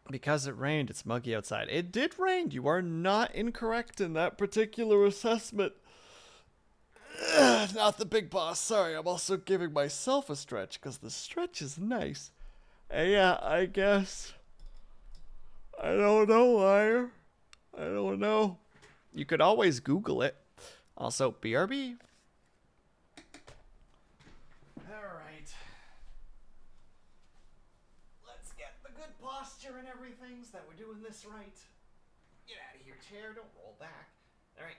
Because it rained, it's muggy outside. It did rain. You are not incorrect in that particular assessment. Not the big boss. Sorry, I'm also giving myself a stretch because the stretch is nice. And yeah, I guess. I don't know, liar. I don't know. You could always Google it. Also, BRB. ensuring everything's that we're doing this right. Get out of here, chair. Don't roll back. All right.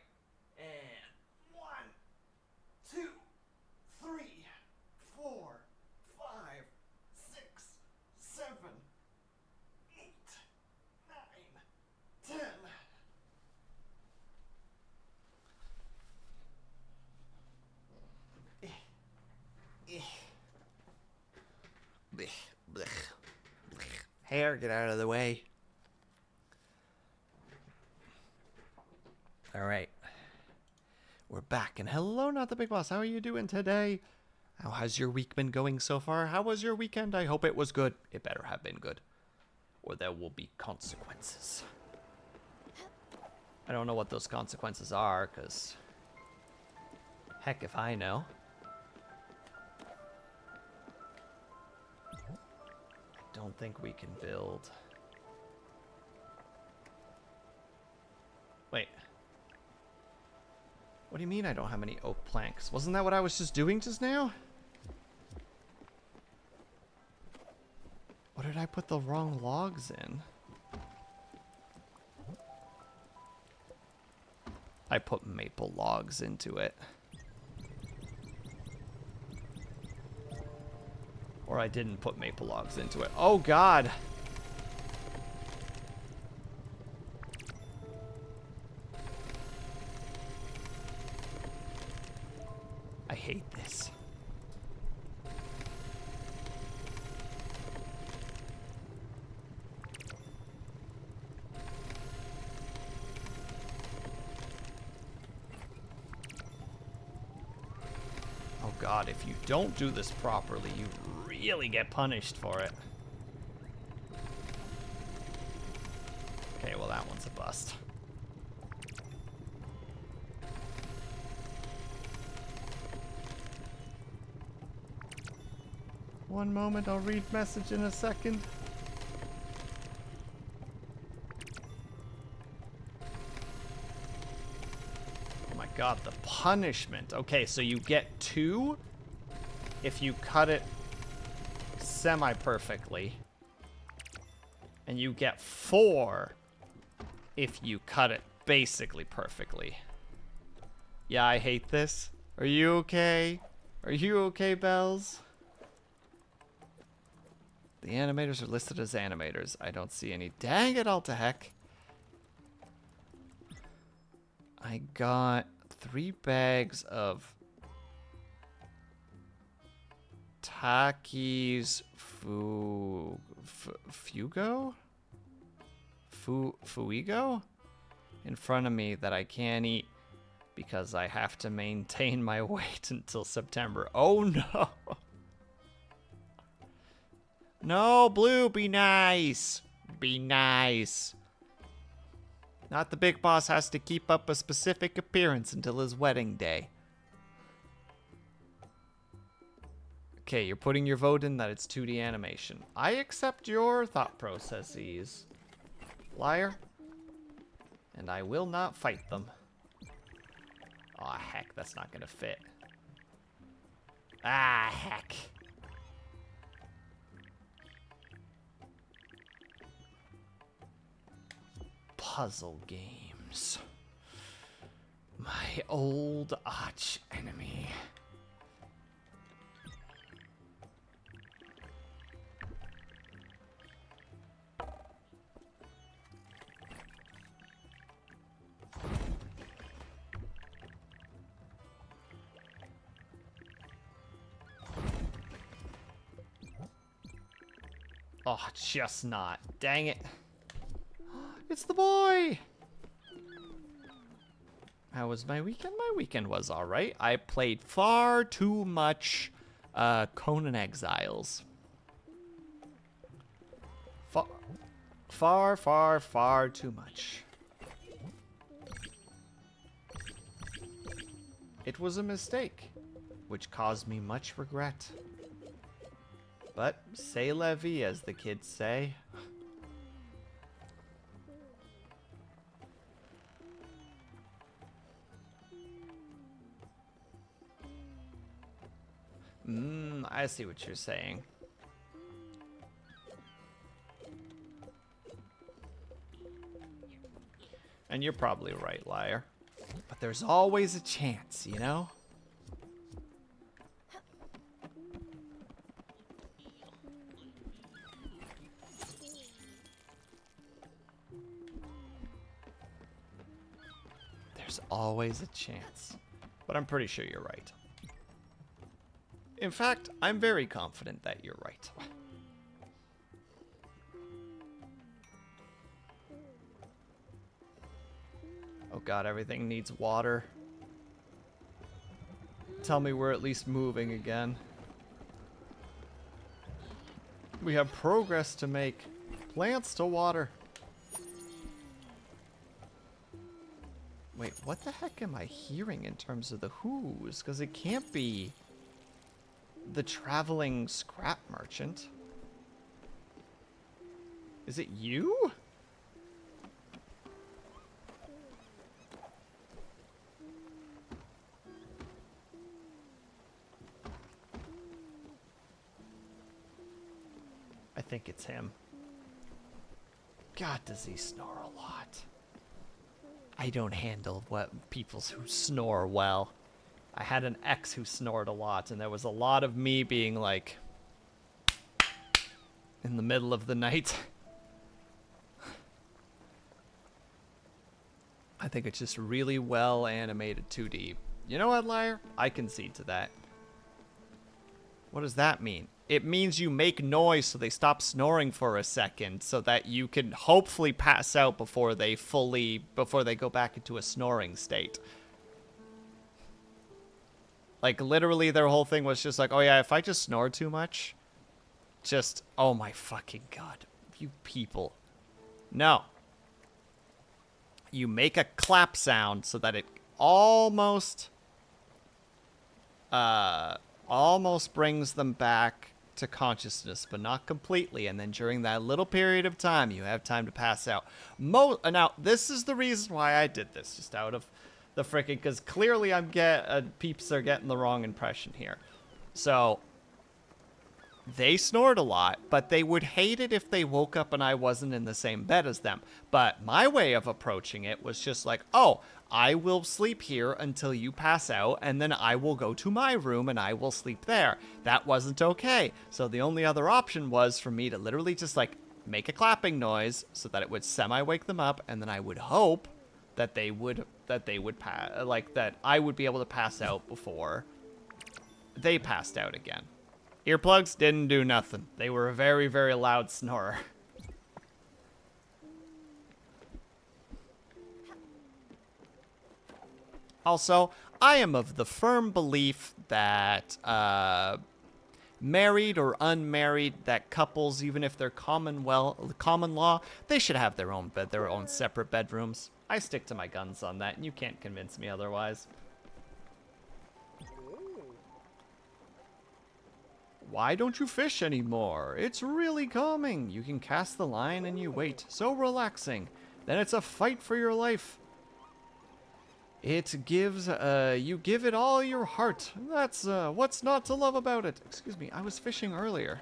And 1, 2, 3, 4, 5, 6, 7, 8, 9, 10. Blech, blech, blech. Hair, get out of the way. All right. We're back. And hello, not the big boss. How are you doing today? How has your week been going so far? How was your weekend? I hope it was good. It better have been good, or there will be consequences. I don't know what those consequences are, because heck if I know. I don't think we can build. Wait. What do you mean I don't have any oak planks? Wasn't that what I was just doing just now? Or did I put the wrong logs in? I put maple logs into it. Or I didn't put maple logs into it. Oh God! I hate this. Oh God, if you don't do this properly, you really get punished for it. Okay, well that one's a bust. One moment, I'll read message in a second. Oh my God, the punishment. Okay, so you get 2 if you cut it semi-perfectly. And you get 4 if you cut it basically perfectly. Yeah, I hate this. Are you okay? Are you okay, Bells? The animators are listed as animators. I don't see any. Dang it all to heck. I got 3 bags of Taki's Fuego in front of me that I can't eat because I have to maintain my weight until September. Oh no. No, Blue, be nice. Be nice. Not the big boss has to keep up a specific appearance until his wedding day. Okay, you're putting your vote in that it's 2D animation. I accept your thought processes, liar. And I will not fight them. Aw, heck, that's not gonna fit. Ah, heck. Puzzle games. My old arch enemy. Oh, just not. Dang it. It's the boy! How was my weekend? My weekend was alright. I played far too much Conan Exiles. Far too much. It was a mistake, which caused me much regret. But c'est la vie, as the kids say. I see what you're saying. And you're probably right, liar. But there's always a chance, you know? There's always a chance. But I'm pretty sure you're right. In fact, I'm very confident that you're right. Oh god, everything needs water. Tell me we're at least moving again. We have progress to make. Plants to water. Wait, what the heck am I hearing in terms of the whoos? Because it can't be the traveling scrap merchant. Is it you? I think it's him. God, does he snore a lot. I don't handle people who snore well. I had an ex who snored a lot, and there was a lot of me being like, in the middle of the night. I think it's just really well animated 2D. You know what, liar? I concede to that. What does that mean? It means you make noise so they stop snoring for a second so that you can hopefully pass out before they go back into a snoring state. Like, literally their whole thing was just like, oh yeah, if I just snore too much, just, oh my fucking god, you people. No. You make a clap sound so that it almost brings them back to consciousness, but not completely. And then during that little period of time, you have time to pass out. Now, this is the reason why I did this, just out of the frickin', because clearly peeps are getting the wrong impression here. So, they snored a lot, but they would hate it if they woke up and I wasn't in the same bed as them. But my way of approaching it was just like, oh, I will sleep here until you pass out, and then I will go to my room and I will sleep there. That wasn't okay. So the only other option was for me to literally just like make a clapping noise so that it would semi-wake them up, and then I would hope that I would be able to pass out before they passed out again. Earplugs didn't do nothing. They were a very, very loud snorer. Also, I am of the firm belief that married or unmarried, that couples, even if they're common law, they should have their own bed, their own separate bedrooms. I stick to my guns on that, and you can't convince me otherwise. Why don't you fish anymore? It's really calming. You can cast the line and you wait. So relaxing. Then it's a fight for your life. It gives, you give it all your heart. That's, what's not to love about it? Excuse me, I was fishing earlier.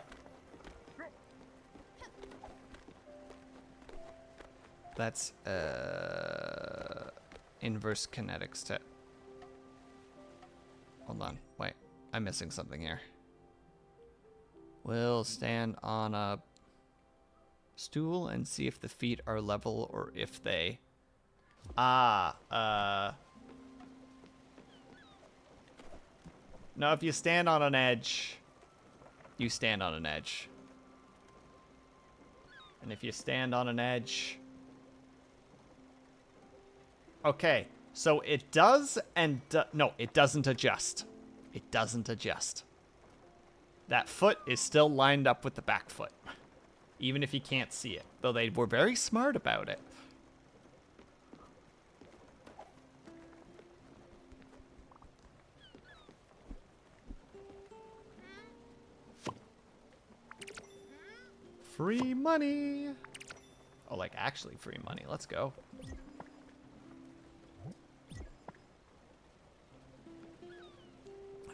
That's, inverse kinetics to... Hold on, wait. I'm missing something here. We'll stand on a stool and see if the feet are level or if they... No, if you stand on an edge, you stand on an edge. And if you stand on an edge... Okay, so it does and... no, it doesn't adjust. It doesn't adjust. That foot is still lined up with the back foot, even if you can't see it, though they were very smart about it. Free money. Oh, like actually free money. Let's go.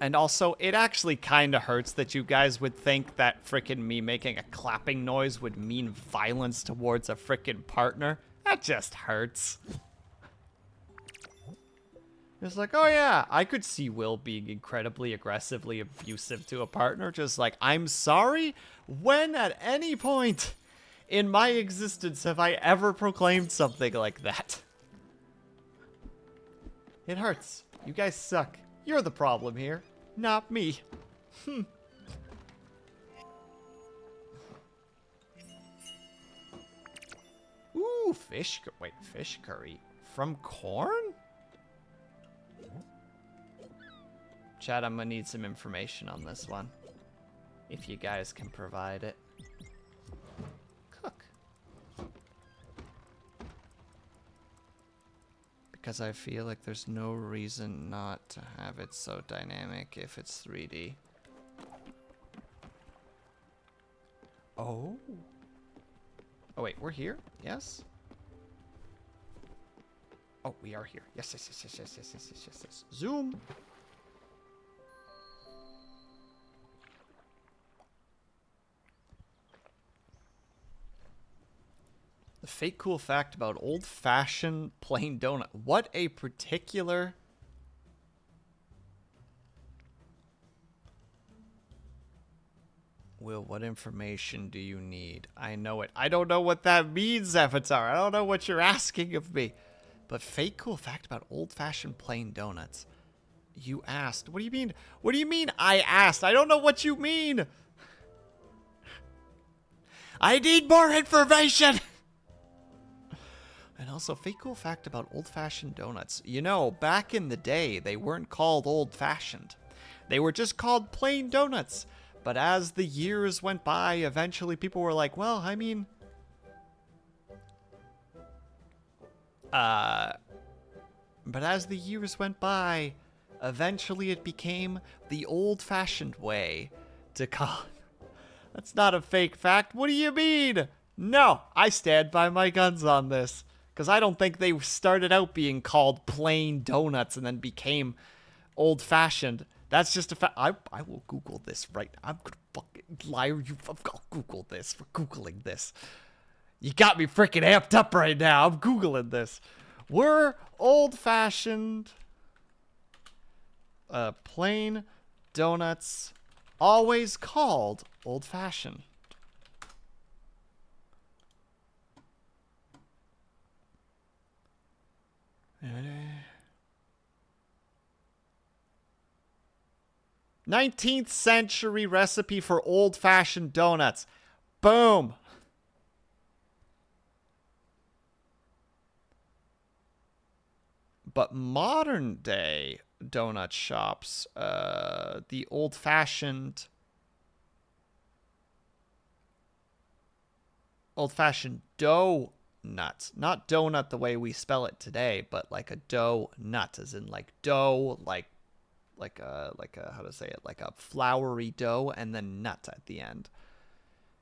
And also, it actually kind of hurts that you guys would think that frickin' me making a clapping noise would mean violence towards a frickin' partner. That just hurts. It's like, oh yeah, I could see Will being incredibly aggressively abusive to a partner. Just like, I'm sorry? When at any point in my existence have I ever proclaimed something like that? It hurts. You guys suck. You're the problem here, not me. Ooh, fish. Wait, fish curry from corn? Chad, I'm gonna need some information on this one. If you guys can provide it. Cook. Because I feel like there's no reason not to have it so dynamic if it's 3D. Oh. Oh wait, we're here? Yes? Oh, we are here. Yes, yes, yes, yes, yes, yes, yes, yes, yes, yes. Zoom. The fake cool fact about old-fashioned plain donut. What a particular... Will, what information do you need? I know it. I don't know what that means, Avatar. I don't know what you're asking of me. But fake cool fact about old-fashioned plain donuts. You asked. What do you mean? What do you mean I asked? I don't know what you mean. I need more information. And also, fake cool fact about old-fashioned donuts. You know, back in the day, they weren't called old-fashioned. They were just called plain donuts. But as the years went by, eventually people were like, well, I mean... But as the years went by, eventually it became the old-fashioned way to call... That's not a fake fact. What do you mean? No, I stand by my guns on this. Because I don't think they started out being called plain donuts and then became old-fashioned. That's just a fact. I will Google this right now. I'm gonna fucking liar. I'll Google this for Googling this. You got me freaking amped up right now. I'm Googling this. Were old-fashioned plain donuts always called old-fashioned? 19th century recipe for old-fashioned donuts. Boom. But modern day donut shops, the old-fashioned dough nut. Not donut the way we spell it today, but like a dough nut, as in like dough, like a how to say it, like a floury dough and then nut at the end,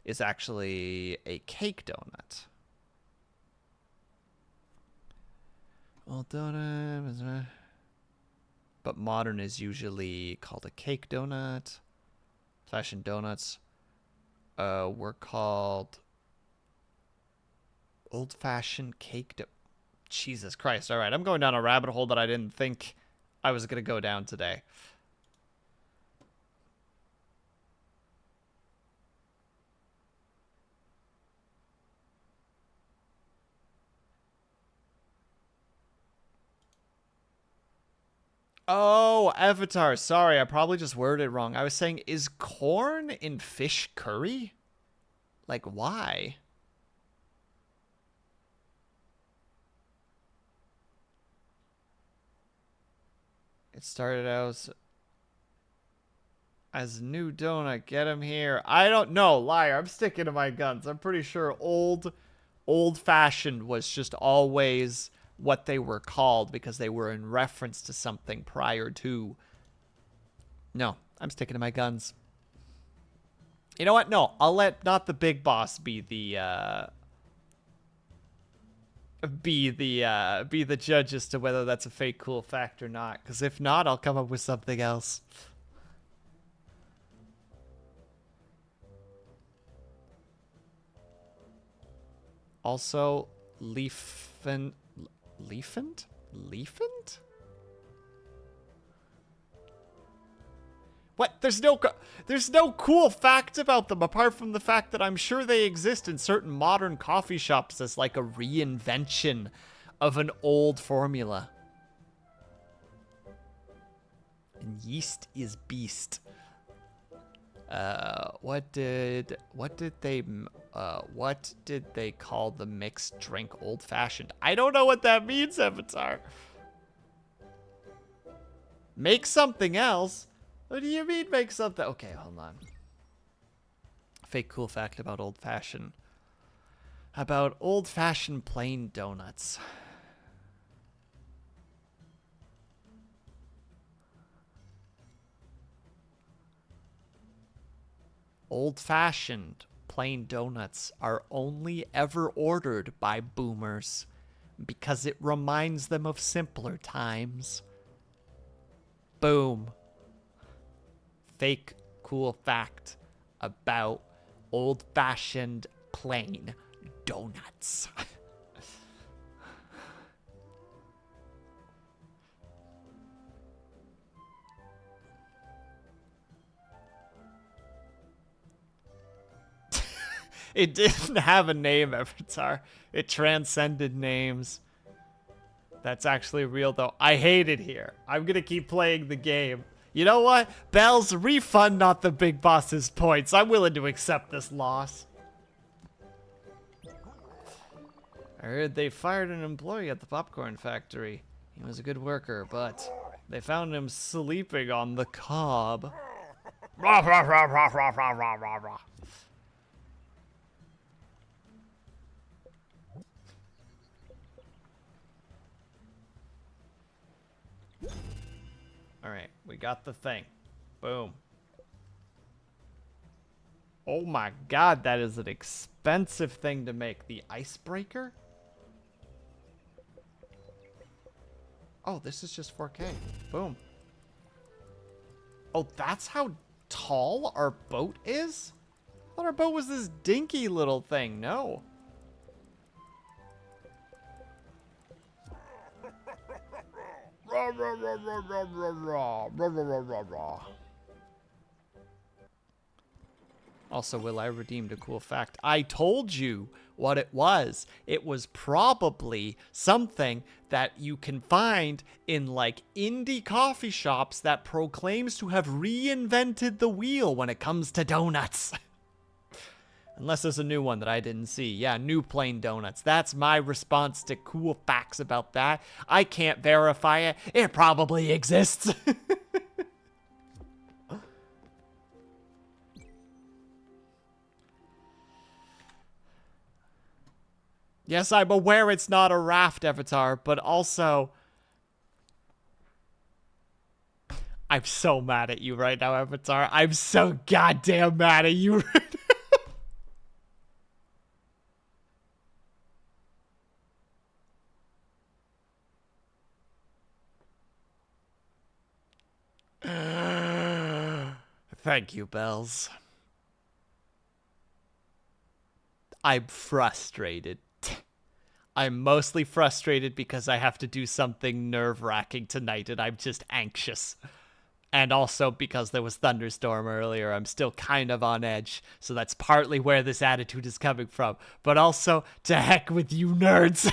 is actually a cake donut. Well, donut, but modern is usually called a cake donut. Fashion donuts were called old-fashioned cake Jesus Christ. All right, I'm going down a rabbit hole that I didn't think I was going to go down today. Oh, Avatar. Sorry, I probably just worded it wrong. I was saying, is corn in fish curry? Like, why? It started out as new donut. Get him here. I don't know. Liar. I'm sticking to my guns. I'm pretty sure old-fashioned was just always what they were called because they were in reference to something prior to. No, I'm sticking to my guns. You know what? No, I'll let not the big boss be the judge as to whether that's a fake cool fact or not. Because if not, I'll come up with something else. Also, Leafant? What? There's no cool fact about them apart from the fact that I'm sure they exist in certain modern coffee shops as like a reinvention of an old formula. And yeast is beast. What did they call the mixed drink? Old fashioned. I don't know what that means, Avatar. Make something else? What do you mean make something? Okay, hold on. Fake cool fact about old fashioned. About old fashioned plain donuts. Old-fashioned plain donuts are only ever ordered by boomers because it reminds them of simpler times. Boom. Fake cool fact about old-fashioned plain donuts. It didn't have a name, Avatar. It transcended names. That's actually real, though. I hate it here. I'm gonna keep playing the game. You know what? Bells, refund not the big boss's points. I'm willing to accept this loss. I heard they fired an employee at the popcorn factory. He was a good worker, but they found him sleeping on the cob. Rah, rah, rah, rah, rah, rah, rah, rah, rah. Alright, we got the thing. Boom. Oh my god, that is an expensive thing to make. The icebreaker? Oh, this is just 4K. Boom. Oh, that's how tall our boat is? I thought our boat was this dinky little thing. No. Also, Will, I redeemed a cool fact. I told you what it was. It was probably something that you can find in, like, indie coffee shops that proclaims to have reinvented the wheel when it comes to donuts. Unless there's a new one that I didn't see. Yeah, new plain donuts. That's my response to cool facts about that. I can't verify it. It probably exists. Yes, I'm aware it's not a raft, Avatar, but also... I'm so mad at you right now, Avatar. I'm so goddamn mad at you right now. Thank you, Bells. I'm frustrated. I'm mostly frustrated because I have to do something nerve-wracking tonight and I'm just anxious. And also because there was thunderstorm earlier, I'm still kind of on edge. So that's partly where this attitude is coming from. But also, to heck with you nerds.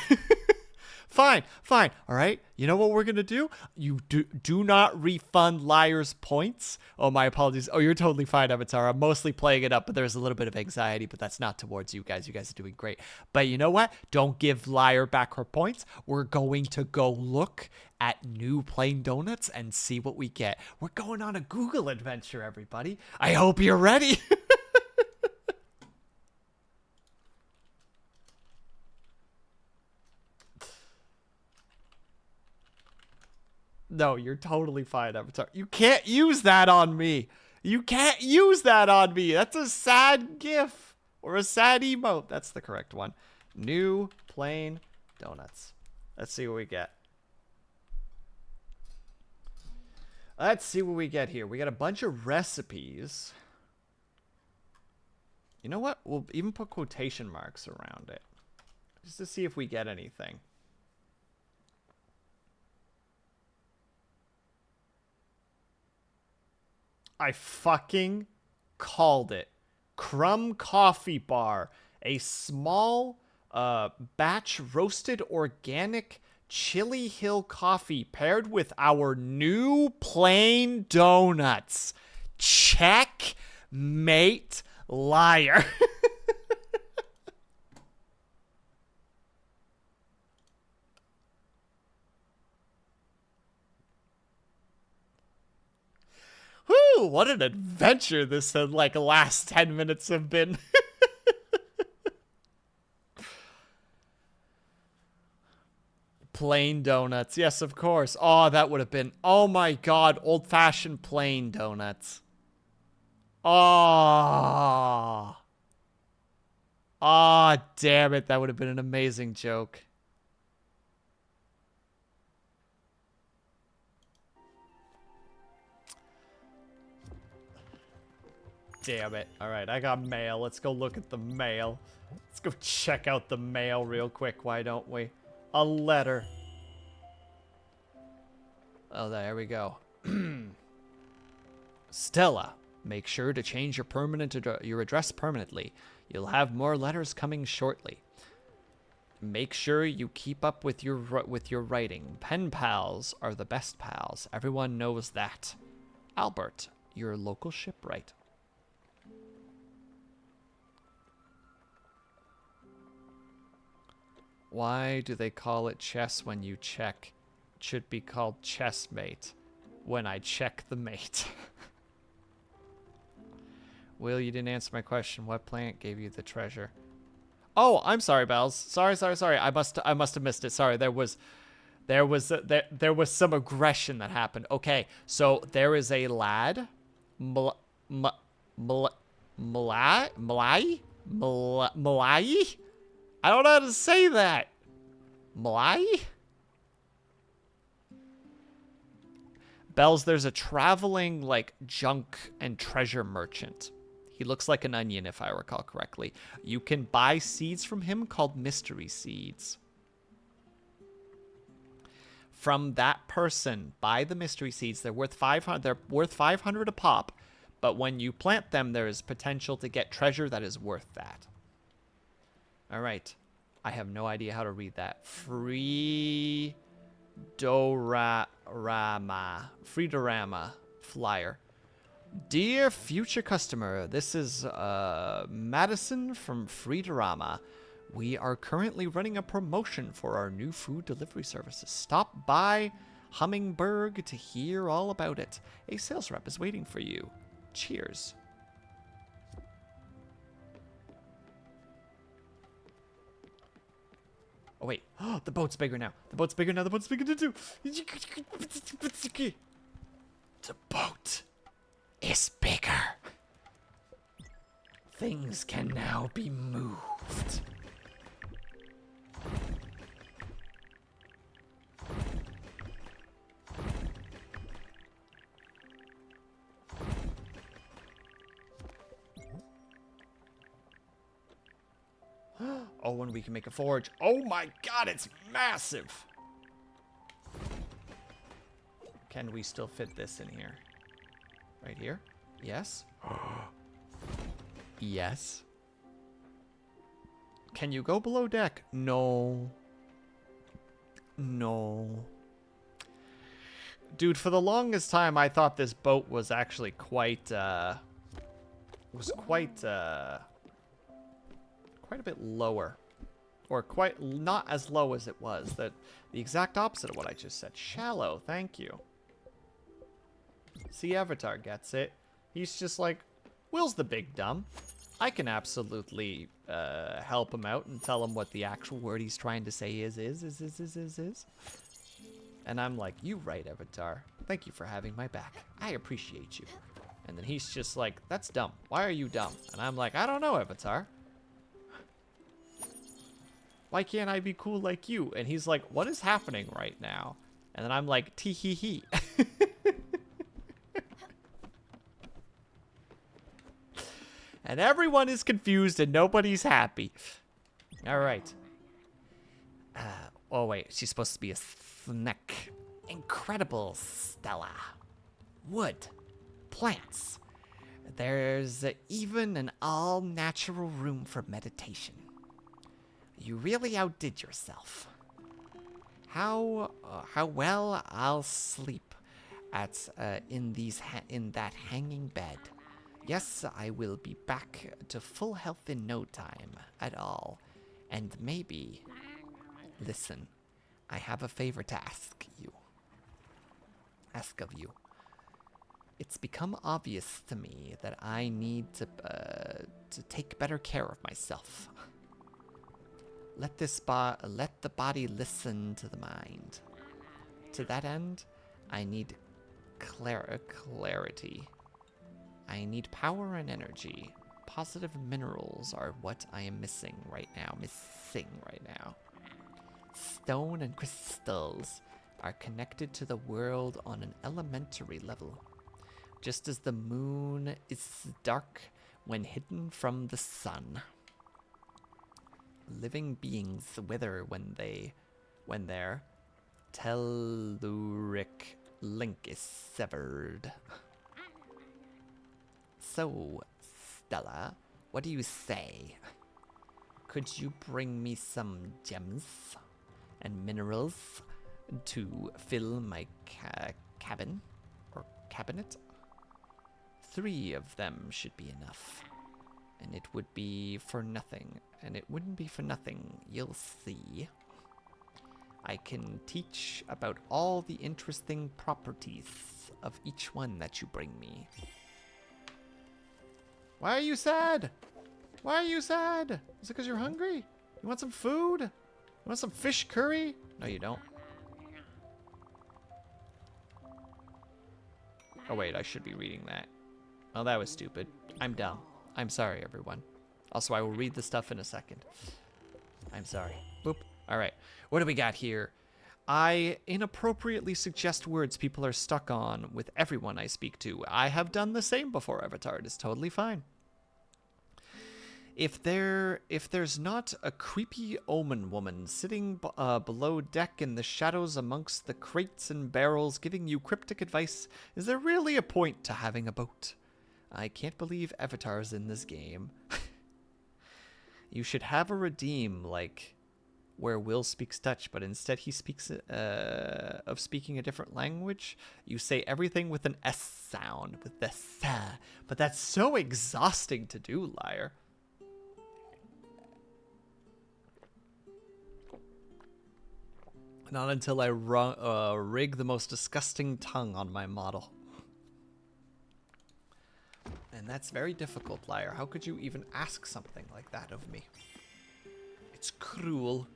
Fine, fine, all right? You know what we're going to do? You do not refund liars points. Oh, my apologies. Oh, you're totally fine, Avatar. I'm mostly playing it up, but there's a little bit of anxiety, but that's not towards you guys. You guys are doing great. But you know what? Don't give liar back her points. We're going to go look at new plain donuts and see what we get. We're going on a Google adventure, everybody. I hope you're ready. No, you're totally fine, Avatar. You can't use that on me. You can't use that on me. That's a sad gif. Or a sad emote. That's the correct one. New plain donuts. Let's see what we get. Let's see what we get here. We got a bunch of recipes. You know what? We'll even put quotation marks around it. Just to see if we get anything. I fucking called it. Crumb Coffee Bar. A small batch roasted organic Chili Hill coffee paired with our new plain donuts. Check, mate, liar. Whew, what an adventure this last 10 minutes have been. Plain donuts. Yes, of course. Oh, that would have been... Oh my god, old-fashioned plain donuts. Oh. Oh, damn it. That would have been an amazing joke. Damn it. All right, I got mail. Let's go look at the mail. Let's go check out the mail real quick. Why don't we? A letter. Oh, there we go. Stella, make sure to change your address permanently. You'll have more letters coming shortly. Make sure you keep up with your writing. Pen pals are the best pals. Everyone knows that. Albert, your local shipwright. Why do they call it chess when you check? It should be called chessmate when I check the mate. Will, you didn't answer my question. What plant gave you the treasure? Oh, I'm sorry, Bells. Sorry. I must have missed it. Sorry. There was some aggression that happened. Okay, so there is a lad, Malai. I don't know how to say that. Malai? Bells, there's a traveling, junk and treasure merchant. He looks like an onion, if I recall correctly. You can buy seeds from him called mystery seeds. From that person, buy the mystery seeds. They're worth 500. They're worth 500 a pop. But when you plant them, there is potential to get treasure that is worth that. All right. I have no idea how to read that. Freedorama flyer. Dear future customer, this is Madison from Freedorama. We are currently running a promotion for our new food delivery services. Stop by Hummingberg to hear all about it. A sales rep is waiting for you. Cheers. Oh, wait. Oh, the boat's bigger now. The boat's bigger now. The boat's bigger too. The boat is bigger. Things can now be moved. Oh, and we can make a forge. Oh my god, it's massive. Can we still fit this in here? Right here? Yes. Yes. Can you go below deck? No. No. Dude, for the longest time, I thought this boat was actually quite a bit lower. Or quite not as low as it was. The exact opposite of what I just said. Shallow, thank you. See, Avatar gets it. He's just like, Will's the big dumb. I can absolutely help him out and tell him what the actual word he's trying to say is. And I'm like, you right, Avatar. Thank you for having my back. I appreciate you. And then he's just like, that's dumb. Why are you dumb? And I'm like, I don't know, Avatar. Why can't I be cool like you? And he's like, what is happening right now? And then I'm like, tee-hee-hee. And everyone is confused and nobody's happy. All right. Oh, wait. She's supposed to be a snack. Incredible, Stella. Wood. plants. There's even an all-natural room for meditation. You really outdid yourself. How well I'll sleep in that hanging bed. Yes, I will be back to full health in no time at all. And maybe, listen, I have a favor to ask of you. It's become obvious to me that I need to take better care of myself. Let the body listen to the mind. To that end, I need clarity. I need power and energy. Positive minerals are what I am missing right now. Stone and crystals are connected to the world on an elementary level. Just as the moon is dark when hidden from the sun. Living beings wither when their telluric link is severed. So, Stella, what do you say? Could you bring me some gems and minerals to fill my cabin or cabinet? 3 of them should be enough. And it would be for nothing. And it wouldn't be for nothing, you'll see. I can teach about all the interesting properties of each one that you bring me. Why are you sad? Why are you sad? Is it because you're hungry? You want some food? You want some fish curry? No, you don't. Oh, wait, I should be reading that. Oh, that was stupid. I'm dumb. I'm sorry, everyone. Also, I will read the stuff in a second. I'm sorry. Boop. All right. What do we got here? I inappropriately suggest words people are stuck on with everyone I speak to. I have done the same before, Avatar. It is totally fine. If there's not a creepy omen woman sitting below deck in the shadows amongst the crates and barrels giving you cryptic advice, is there really a point to having a boat? I can't believe Avatar's in this game. You should have a redeem like where Will speaks Dutch, but instead he speaks of speaking a different language. You say everything with an S sound, with the sa. But that's so exhausting to do, liar. Not until I rig the most disgusting tongue on my model. And that's very difficult, liar. How could you even ask something like that of me? It's cruel.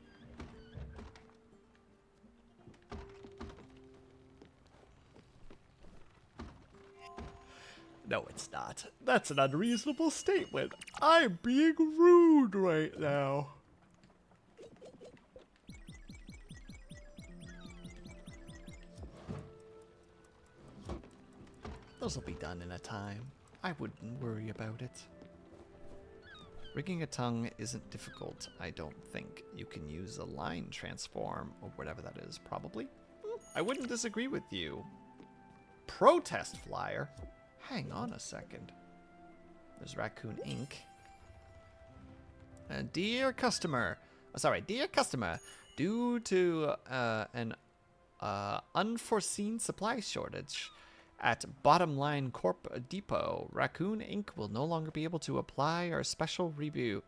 No, it's not. That's an unreasonable statement. I'm being rude right now. Those will be done in a time. I wouldn't worry about it. Rigging a tongue isn't difficult, I don't think. You can use a line transform, or whatever that is, probably. I wouldn't disagree with you. Protest flyer? Hang on a second. There's Raccoon Inc. Dear customer, due to an unforeseen supply shortage at Bottom Line Corp Depot, Raccoon Inc. will no longer be able to apply our special rebate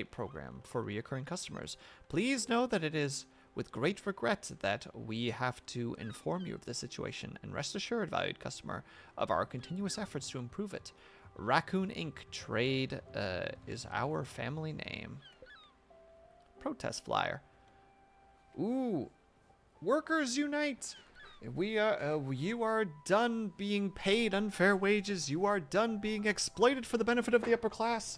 program for reoccurring customers. Please know that it is with great regret that we have to inform you of this situation, and rest assured, valued customer, of our continuous efforts to improve it. Raccoon Inc. Trade is our family name. Protest flyer. Ooh. Workers unite! You are done being paid unfair wages. You are done being exploited for the benefit of the upper class.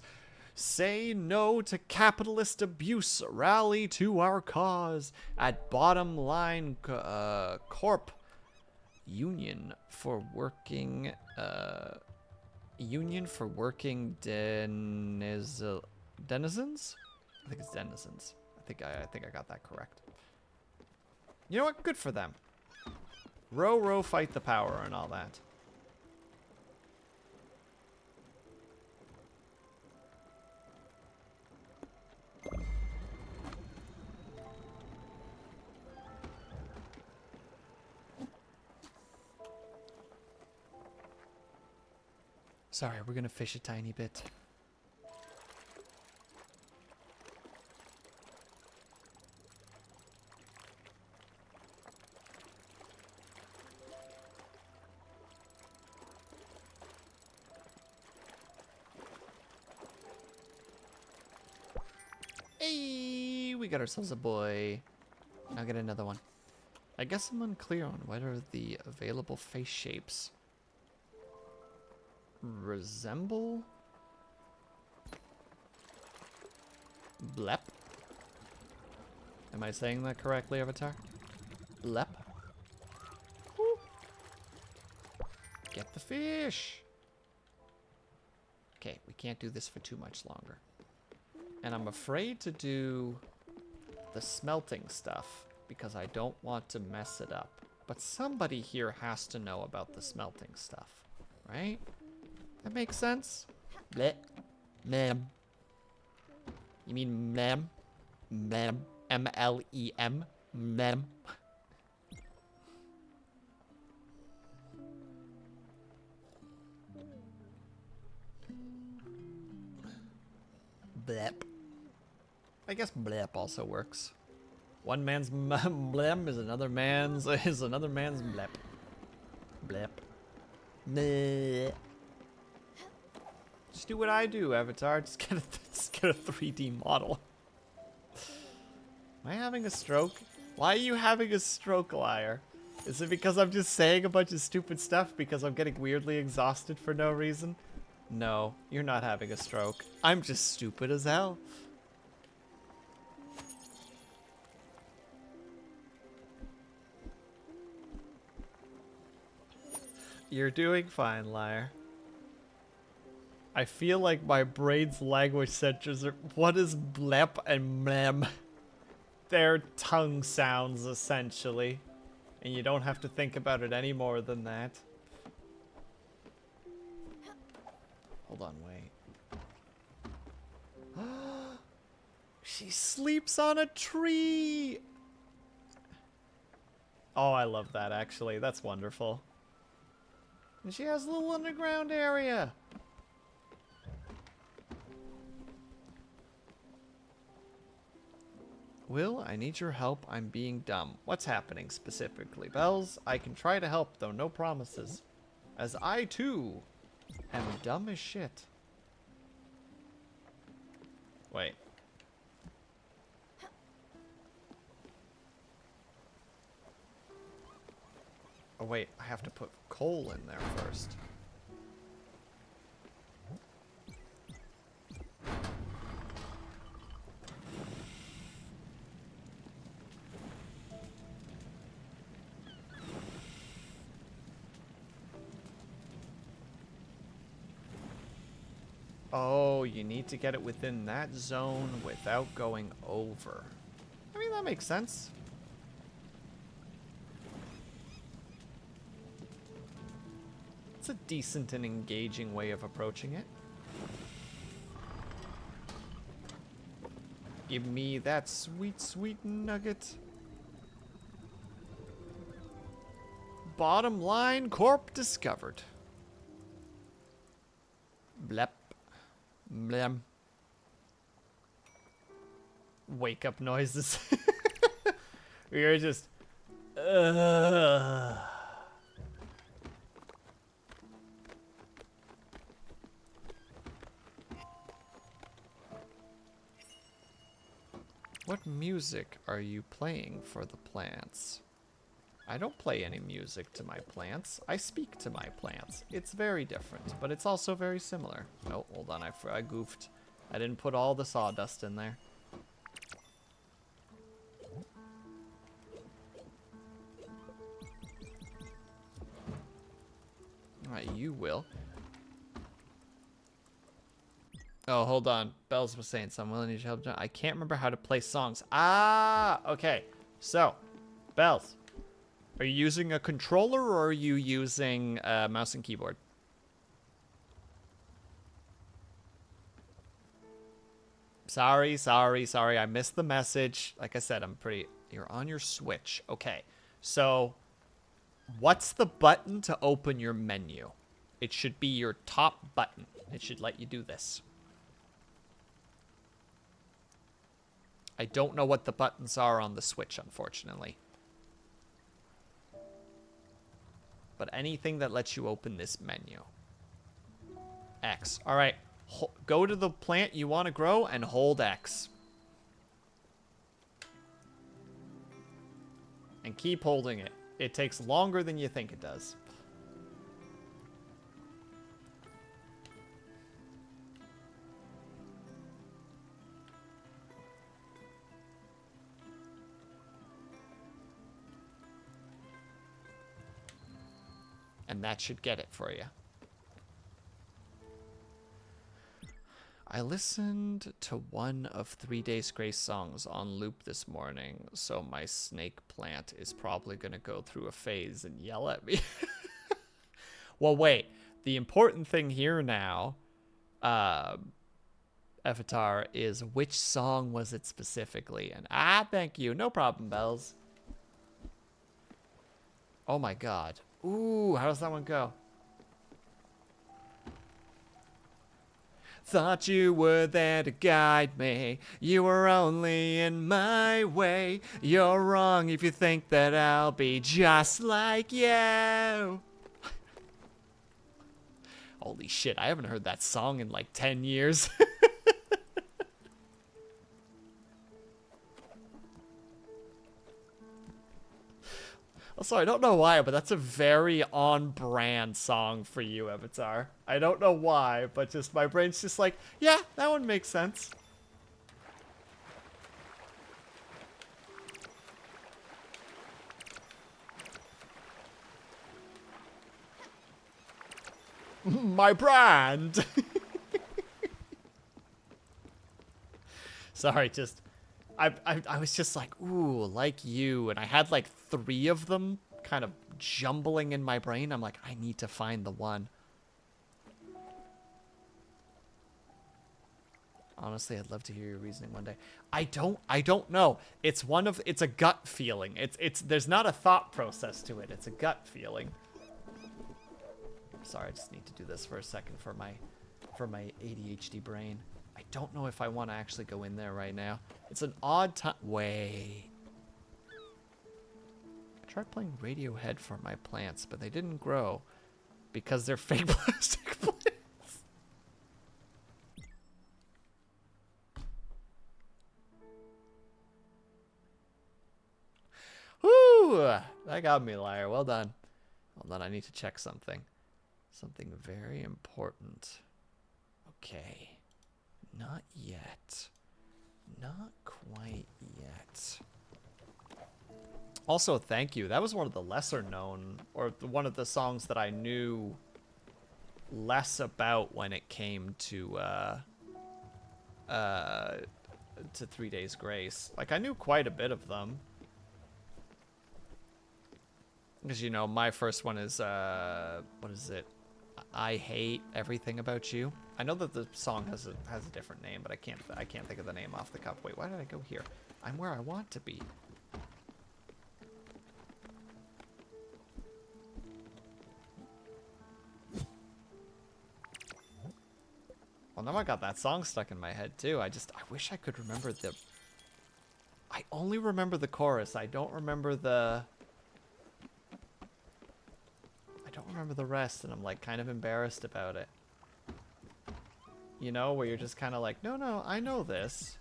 Say no to capitalist abuse. Rally to our cause at Bottom Line Corp. Union for working denizens? I think it's denizens. I think I got that correct. You know what? Good for them. Row, row, fight the power and all that. Sorry, we're gonna fish a tiny bit. Hey, we got ourselves a boy. I'll get another one. I guess I'm unclear on what are the available face shapes. Resemble? Blep? Am I saying that correctly, Avatar? Blep? Woo. Get the fish! Okay, we can't do this for too much longer. And I'm afraid to do the smelting stuff because I don't want to mess it up. But somebody here has to know about the smelting stuff, right? That makes sense? Bleh. Mem. You mean mem? Mem. M-L-E-M? Mem. Blep. I guess blep also works. One man's blem is another man's blep. Blep. Bleh. Just do what I do, Avatar. Just get a 3D model. Am I having a stroke? Why are you having a stroke, liar? Is it because I'm just saying a bunch of stupid stuff because I'm getting weirdly exhausted for no reason? No, you're not having a stroke. I'm just stupid as hell. You're doing fine, liar. I feel like my brain's language centers are... What is blep and mem? They're tongue sounds, essentially. And you don't have to think about it any more than that. Hold on, wait. She sleeps on a tree! Oh, I love that, actually. That's wonderful. And she has a little underground area. Will, I need your help. I'm being dumb. What's happening specifically? Bells, I can try to help, though no promises. As I, too, am dumb as shit. Wait. Oh, wait. I have to put coal in there first. Oh, you need to get it within that zone without going over. I mean, that makes sense. It's a decent and engaging way of approaching it. Give me that sweet, sweet nugget. Bottom line, corp discovered. Blep. Blem. Wake up noises. We are just... What music are you playing for the plants? I don't play any music to my plants. I speak to my plants. It's very different, but it's also very similar. Oh, hold on, I goofed. I didn't put all the sawdust in there. Alright, you will. Oh, hold on. Bells was saying something. Will, I need your help. I can't remember how to play songs. Ah, okay. So, Bells. Are you using a controller or are you using a mouse and keyboard? Sorry. I missed the message. Like I said, you're on your Switch. Okay. So, what's the button to open your menu? It should be your top button. It should let you do this. I don't know what the buttons are on the Switch, unfortunately. But anything that lets you open this menu. X. All right. Go to the plant you want to grow and hold X. And keep holding it. It takes longer than you think it does. And that should get it for you. I listened to one of 3 Days Grace songs on loop this morning, so my snake plant is probably going to go through a phase and yell at me. Well, wait. The important thing here now, Avatar, is which song was it specifically? And thank you. No problem, Bells. Oh my god. Ooh, how does that one go? Thought you were there to guide me. You were only in my way. You're wrong if you think that I'll be just like you. Holy shit, I haven't heard that song in like 10 years. Also, I don't know why, but that's a very on-brand song for you, Avatar. I don't know why, but just my brain's just like, yeah, that one makes sense. My brand! Sorry, just... I was just like, ooh, like you. And I had like 3 of them kind of jumbling in my brain. I'm like, I need to find the one. Honestly, I'd love to hear your reasoning one day. I don't know. It's a gut feeling. There's not a thought process to it. It's a gut feeling. Sorry, I just need to do this for a second for my ADHD brain. I don't know if I want to actually go in there right now. It's an odd time. Wait. I tried playing Radiohead for my plants, but they didn't grow because they're fake plastic plants. Whoo! That got me, liar. Well done. Hold on, I need to check something. Something very important. Okay. Not yet. Not quite yet. Also, thank you. That was one of the lesser known, or one of the songs that I knew less about when it came to 3 Days Grace. Like, I knew quite a bit of them. Because, you know, my first one is, what is it? I Hate Everything About You. I know that the song has a different name, but I can't think of the name off the cuff. Wait, why did I go here? I'm where I want to be. Well, now I got that song stuck in my head too. I wish I could remember the... I only remember the chorus. I don't remember the rest, and I'm like kind of embarrassed about it. You know, where you're just kind of like, no, I know this.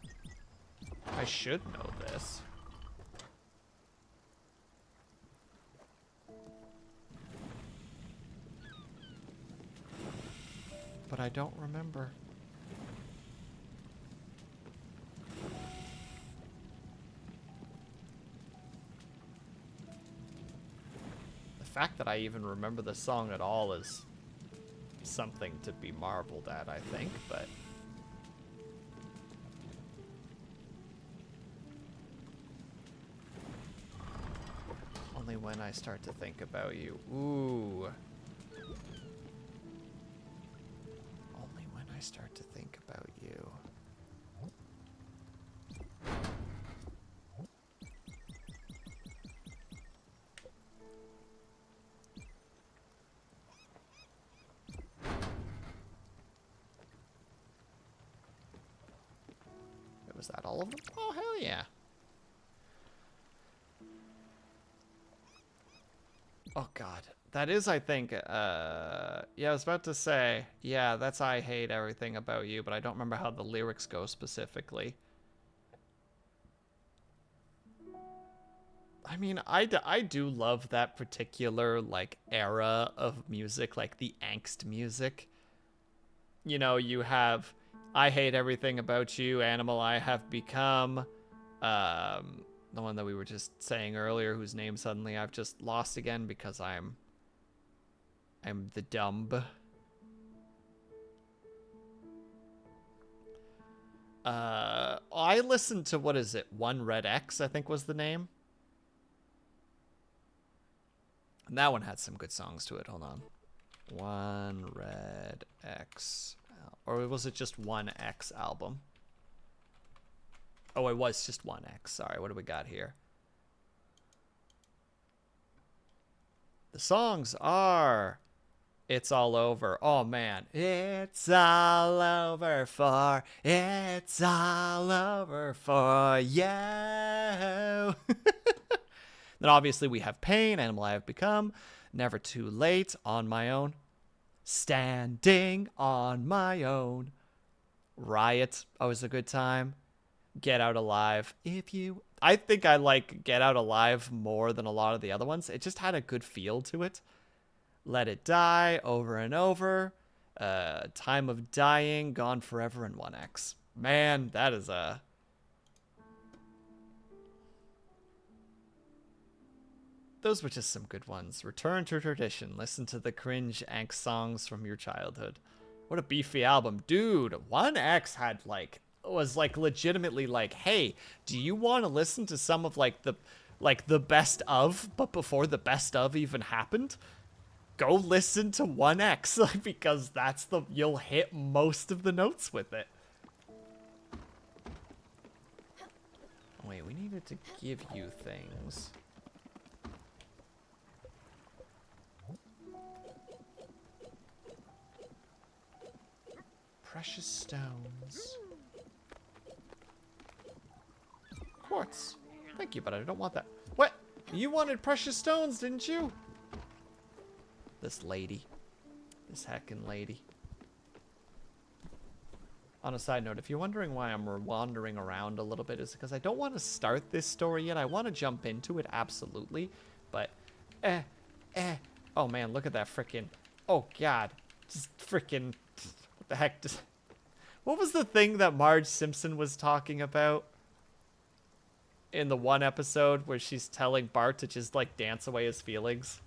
I should know this. But I don't remember. The fact that I even remember the song at all is something to be marveled at, I think, but... Only when I start to think about you. Ooh. Only when I start to think about you. Was that all of them? Oh, hell yeah. Oh, God. That is, I think, yeah, I was about to say, yeah, that's I Hate Everything About You, but I don't remember how the lyrics go specifically. I mean, I do love that particular, like, era of music, like the angst music. You know, you have I Hate Everything About You, Animal I Have Become, the one that we were just saying earlier, whose name suddenly I've just lost again because I'm the dumb. I listened to, what is it, One Red X, I think was the name. And that one had some good songs to it. Hold on. One Red X. Or was it just One X album? Oh, it was just One X. Sorry, what do we got here? The songs are It's All Over. Oh, man. It's all over for, it's all over for you. Then obviously we have Pain, Animal I Have Become, Never Too Late, On My Own, Standing on My Own, Riot, always a good time, Get Out Alive. I think I like Get Out Alive more than a lot of the other ones. It just had a good feel to it. Let It Die, Over and Over, Time of Dying, Gone Forever, and 1X. Man, that is a... Those were just some good ones. Return to Tradition. Listen to the cringe angst songs from your childhood. What a beefy album. Dude, 1X had was legitimately like, hey, do you want to listen to some of the best of, but before the best of even happened? Go listen to 1X, because you'll hit most of the notes with it. Wait, we needed to give you things. Precious stones. Quartz. Thank you, but I don't want that. What? You wanted precious stones, didn't you? This lady. This heckin' lady. On a side note, if you're wondering why I'm wandering around a little bit, it's because I don't want to start this story yet. I want to jump into it, absolutely. But, oh man, look at that frickin'. Oh god. Just frickin'. What the heck? What was the thing that Marge Simpson was talking about in the one episode where she's telling Bart to just dance away his feelings?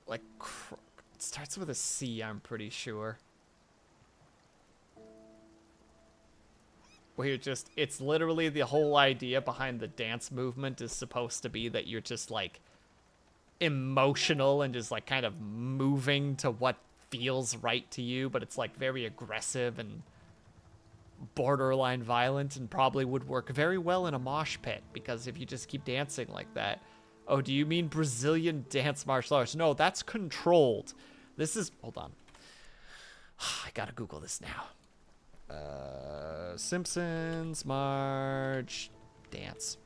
It starts with a C, I'm pretty sure. Where it's literally the whole idea behind the dance movement is supposed to be that you're just emotional and just kind of moving to what feels right to you, but it's very aggressive and borderline violent and probably would work very well in a mosh pit, because if you just keep dancing like that. Oh, do you mean Brazilian dance martial arts? No, that's controlled. This is, hold on. I gotta Google this now. Simpsons Marge dance.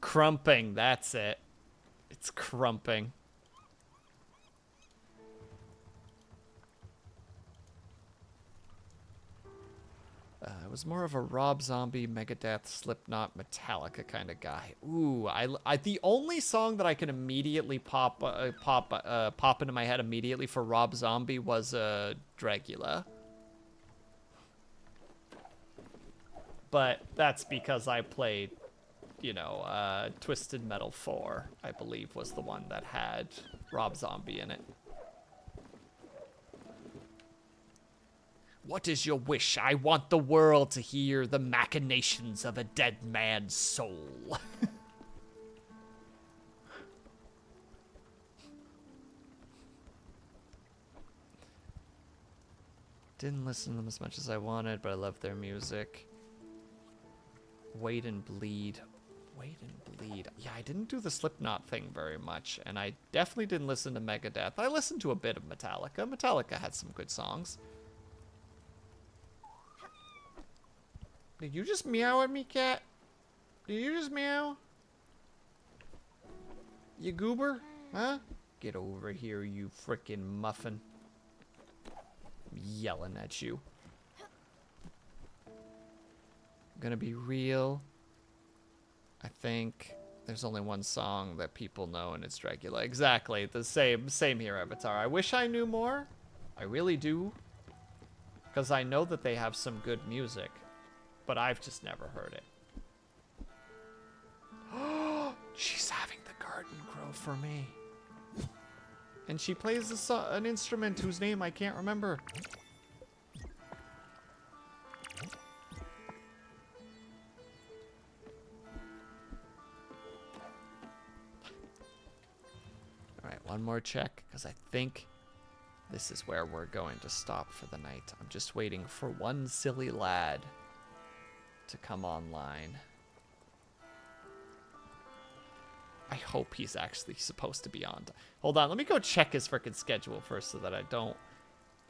Crumping, that's it. It's crumping. I was more of a Rob Zombie, Megadeth, Slipknot, Metallica kind of guy. Ooh, I the only song that I can immediately pop into my head immediately for Rob Zombie was Dragula. But that's because I played, Twisted Metal 4, I believe, was the one that had Rob Zombie in it. What is your wish? I want the world to hear the machinations of a dead man's soul. Didn't listen to them as much as I wanted, but I love their music. Wait and Bleed. Wait and Bleed. Yeah, I didn't do the Slipknot thing very much, and I definitely didn't listen to Megadeth. I listened to a bit of Metallica. Metallica had some good songs. Did you just meow at me, cat? Did you just meow? You goober? Huh? Get over here, you frickin' muffin. I'm yelling at you. I'm gonna be real. I think there's only one song that people know, and it's Dracula. Exactly, the same here, Avatar. I wish I knew more. I really do. Because I know that they have some good music. But I've just never heard it. She's having the garden grow for me. And she plays an instrument whose name I can't remember. Alright, one more check, because I think this is where we're going to stop for the night. I'm just waiting for one silly lad to come online. I hope he's actually supposed to be on. Hold on, let me go check his frickin' schedule first so that I don't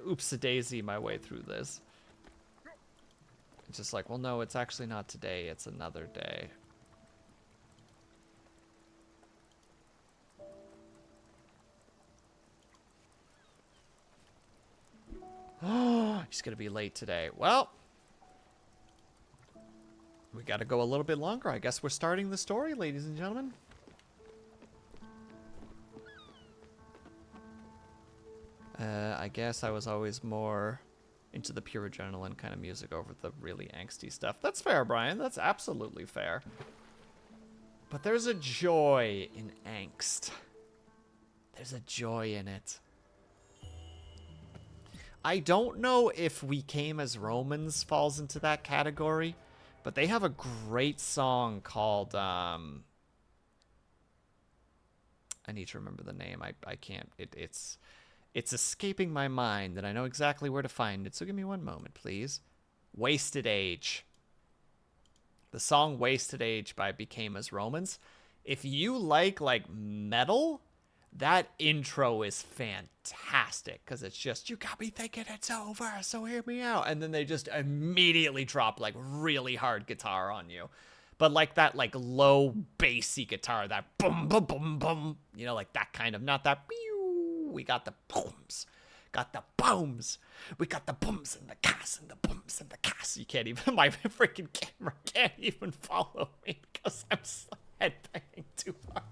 oops-a-daisy my way through this. It's just like, well, no, it's actually not today, it's another day. Oh, he's gonna be late today. Well, we gotta go a little bit longer. I guess we're starting the story, ladies and gentlemen. I guess I was always more into the pure adrenaline kind of music over the really angsty stuff. That's fair, Brian. That's absolutely fair. But there's a joy in angst. There's a joy in it. I don't know if We Came as Romans falls into that category, but they have a great song called, I need to remember the name. I can't, it's escaping my mind, and I know exactly where to find it, so give me one moment, please. Wasted Age. The song Wasted Age by Became as Romans. If you like metal, that intro is fantastic, because it's just, you got me thinking it's over, so hear me out. And then they just immediately drop really hard guitar on you. But that low bassy guitar, that boom, boom, boom, boom. You know, that kind of, not that pew. We got the booms. Got the booms. We got the booms and the cass and the booms and the cass. You can't even, my freaking camera can't even follow me because I'm headbanging too hard.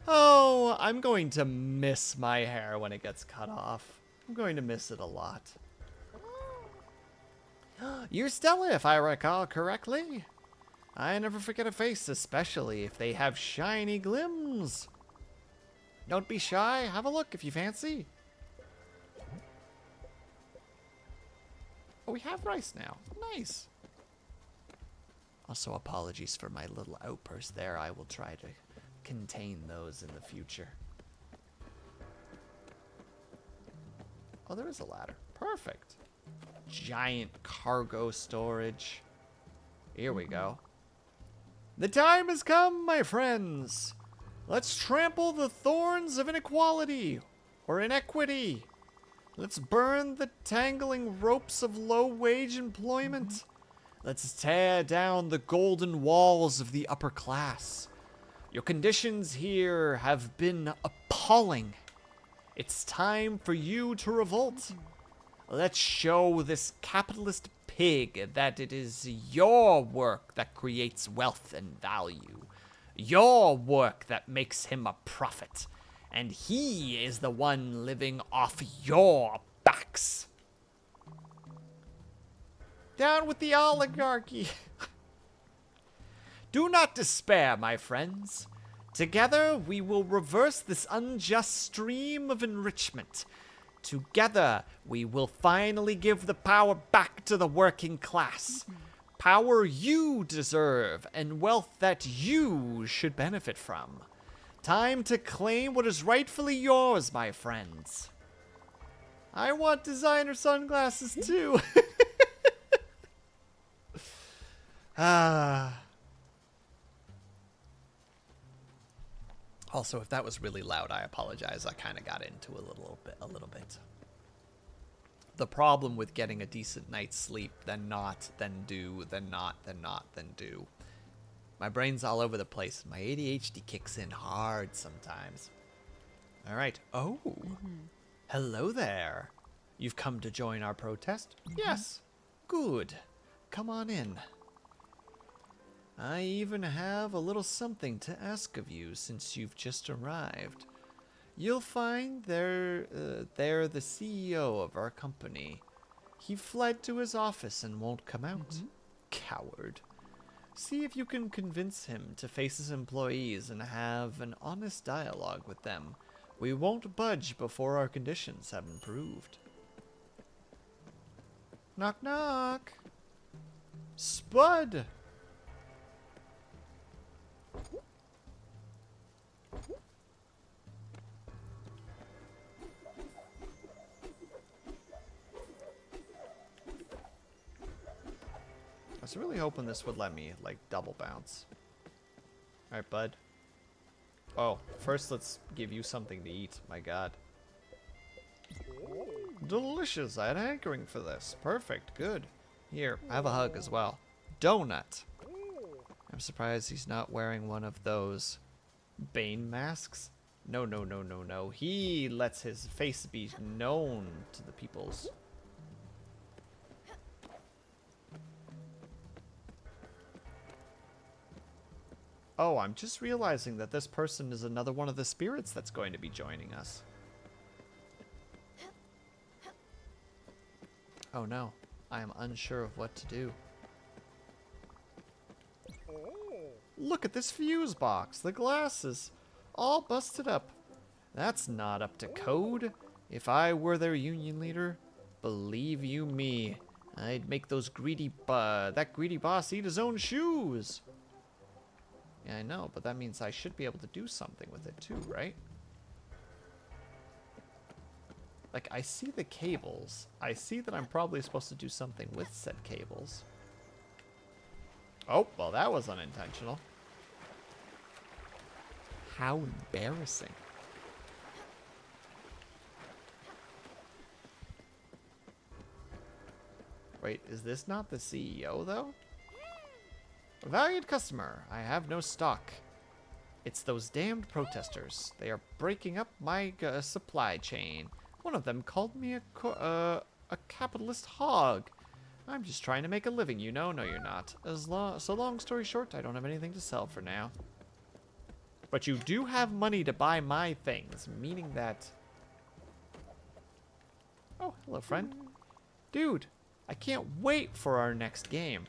Oh, I'm going to miss my hair when it gets cut off. I'm going to miss it a lot. You're Stella, if I recall correctly. I never forget a face, especially if they have shiny glims. Don't be shy. Have a look if you fancy. Oh, we have rice now. Nice. Also, apologies for my little outburst there. I will try to contain those in the future. Oh, there is a ladder. Perfect. Giant cargo storage. Here we go. The time has come, my friends. Let's trample the thorns of inequality or inequity. Let's burn the tangling ropes of low-wage employment. Let's tear down the golden walls of the upper class. Your conditions here have been appalling. It's time for you to revolt. Let's show this capitalist pig that it is your work that creates wealth and value. Your work that makes him a profit. And he is the one living off your backs. Down with the oligarchy. Do not despair, my friends. Together, we will reverse this unjust stream of enrichment. Together, we will finally give the power back to the working class. Power you deserve and wealth that you should benefit from. Time to claim what is rightfully yours, my friends. I want designer sunglasses too. Also, if that was really loud, I apologize. I kind of got into a little bit. The problem with getting a decent night's sleep, then not, then do, then not, then not, then do. My brain's all over the place. My ADHD kicks in hard sometimes. All right. Oh, hello there. You've come to join our protest? Yes. Good. Come on in. I even have a little something to ask of you since you've just arrived. You'll find they're the CEO of our company. He fled to his office and won't come out. Coward. See if you can convince him to face his employees and have an honest dialogue with them. We won't budge before our conditions have improved. Knock knock. Spud. I was really hoping this would let me, like, double bounce. Alright, bud. Oh, first let's give you something to eat. My god. Delicious. I had a hankering for this. Perfect. Good. Here, have a hug as well. Donut. I'm surprised he's not wearing one of those Bane masks. No, no, no, no, no. He lets his face be known to the peoples. Oh, I'm just realizing that this person is another one of the spirits that's going to be joining us. Oh no, I am unsure of what to do. Look at this fuse box. The glass is all busted up. That's not up to code. If I were their union leader, believe you me, I'd make those that greedy boss eat his own shoes. Yeah, I know, but that means I should be able to do something with it too, right? Like, I see the cables. I see that I'm probably supposed to do something with said cables. Oh, well, that was unintentional. How embarrassing. Wait, is this not the CEO, though? Valued customer, I have no stock. It's those damned protesters. They are breaking up my supply chain. One of them called me a capitalist hog. I'm just trying to make a living, you know. No, you're not. So long story short, I don't have anything to sell for now. But you do have money to buy my things, meaning that... Oh, hello, friend. Dude, I can't wait for our next game.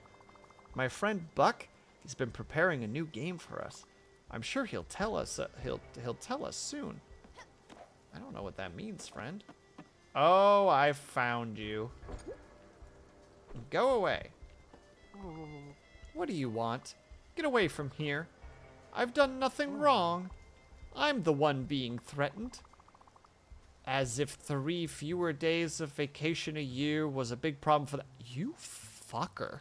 My friend Buck, he's been preparing a new game for us. I'm sure he'll tell us. He'll tell us soon. I don't know what that means, friend. Oh, I found you. Go away. What do you want? Get away from here. I've done nothing wrong. I'm the one being threatened. As if 3 fewer days of vacation a year was a big problem for that. You fucker.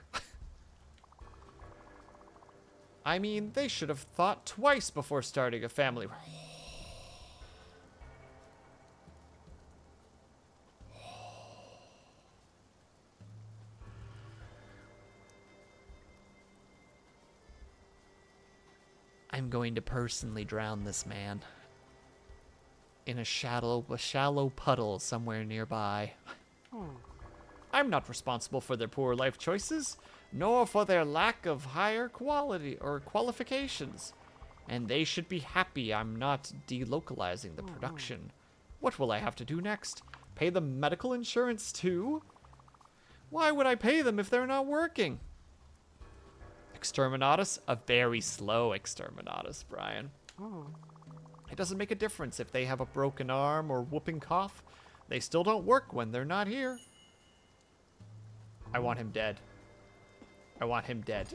I mean, they should have thought twice before starting a family. I'm going to personally drown this man in a shallow puddle somewhere nearby. I'm not responsible for their poor life choices, nor for their lack of higher quality or qualifications. And they should be happy I'm not delocalizing the production. What will I have to do next? Pay them medical insurance too? Why would I pay them if they're not working? Exterminatus? A very slow exterminatus, Brian. It doesn't make a difference if they have a broken arm or whooping cough. They still don't work when they're not here. I want him dead. I want him dead.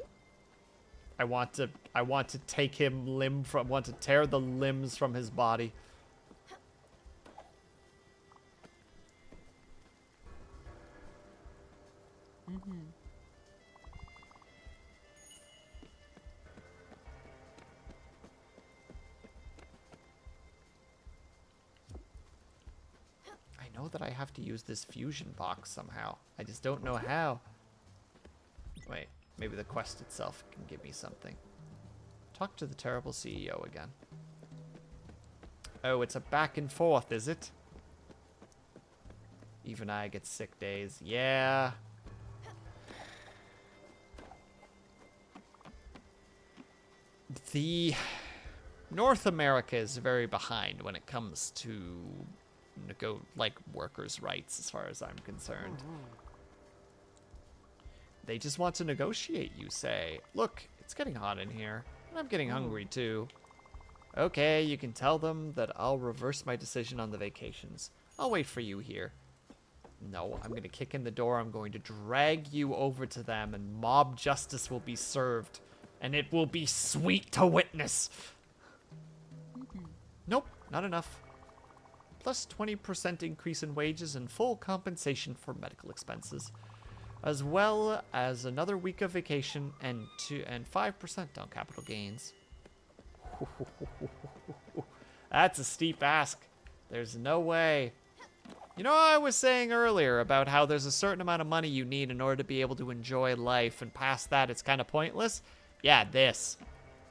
I want to take him want to tear the limbs from his body. that I have to use this fusion box somehow. I just don't know how. Wait, maybe the quest itself can give me something. Talk to the terrible CEO again. Oh, it's a back and forth, is it? Even I get sick days. Yeah. The North America is very behind when it comes to workers' rights, as far as I'm concerned. They just want to negotiate, you say. Look, it's getting hot in here, and I'm getting hungry too. Okay, you can tell them that I'll reverse my decision on the vacations. I'll wait for you here. No, I'm going to kick in the door. I'm going to drag you over to them, and mob justice will be served. And it will be sweet to witness. Nope, not enough. Plus 20% increase in wages and full compensation for medical expenses. As well as another week of vacation and 5% on capital gains. That's a steep ask. There's no way. You know, I was saying earlier about how there's a certain amount of money you need in order to be able to enjoy life, and past that it's kind of pointless? Yeah, this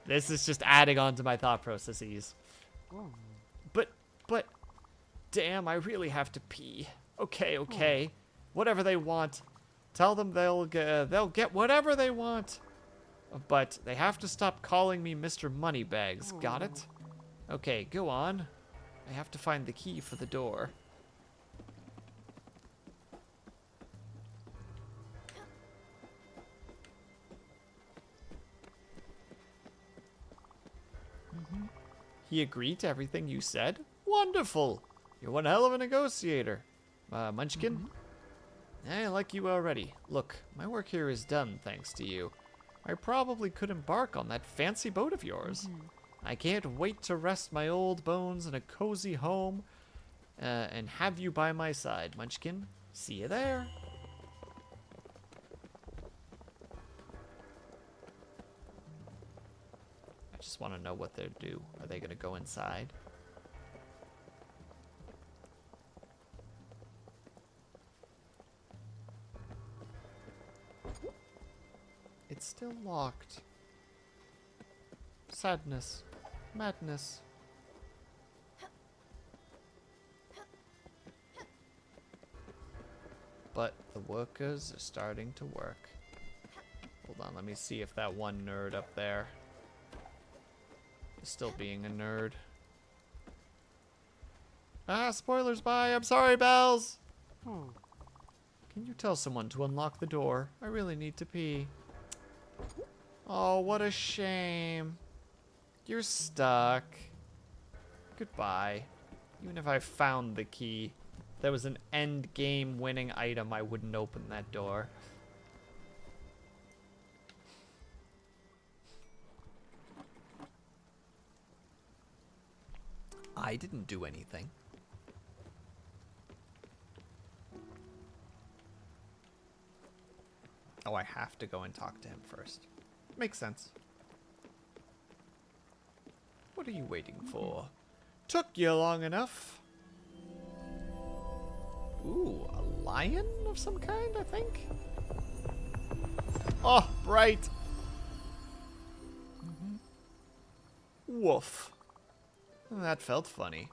is just adding on to my thought processes. But, damn, I really have to pee. Okay. Whatever they want. Tell them they'll get whatever they want. But they have to stop calling me Mr. Moneybags. Got it? Okay, go on. I have to find the key for the door. He agreed to everything you said? Wonderful! You're one hell of a negotiator. Munchkin? I like you already. Look, my work here is done thanks to you. I probably could embark on that fancy boat of yours. I can't wait to rest my old bones in a cozy home and have you by my side, Munchkin. See you there. I just want to know what they'll do. Are they going to go inside? It's still locked. Sadness. Madness. But the workers are starting to work. Hold on, let me see if that one nerd up there is still being a nerd. Ah, spoilers, bye. I'm sorry, Bells. Can you tell someone to unlock the door? I really need to pee. Oh, what a shame. You're stuck. Goodbye. Even if I found the key, if there was an end game winning item, I wouldn't open that door. I didn't do anything. Oh, I have to go and talk to him first. Makes sense. What are you waiting for? Took you long enough. Ooh, a lion of some kind, I think? Oh, bright. Woof. That felt funny.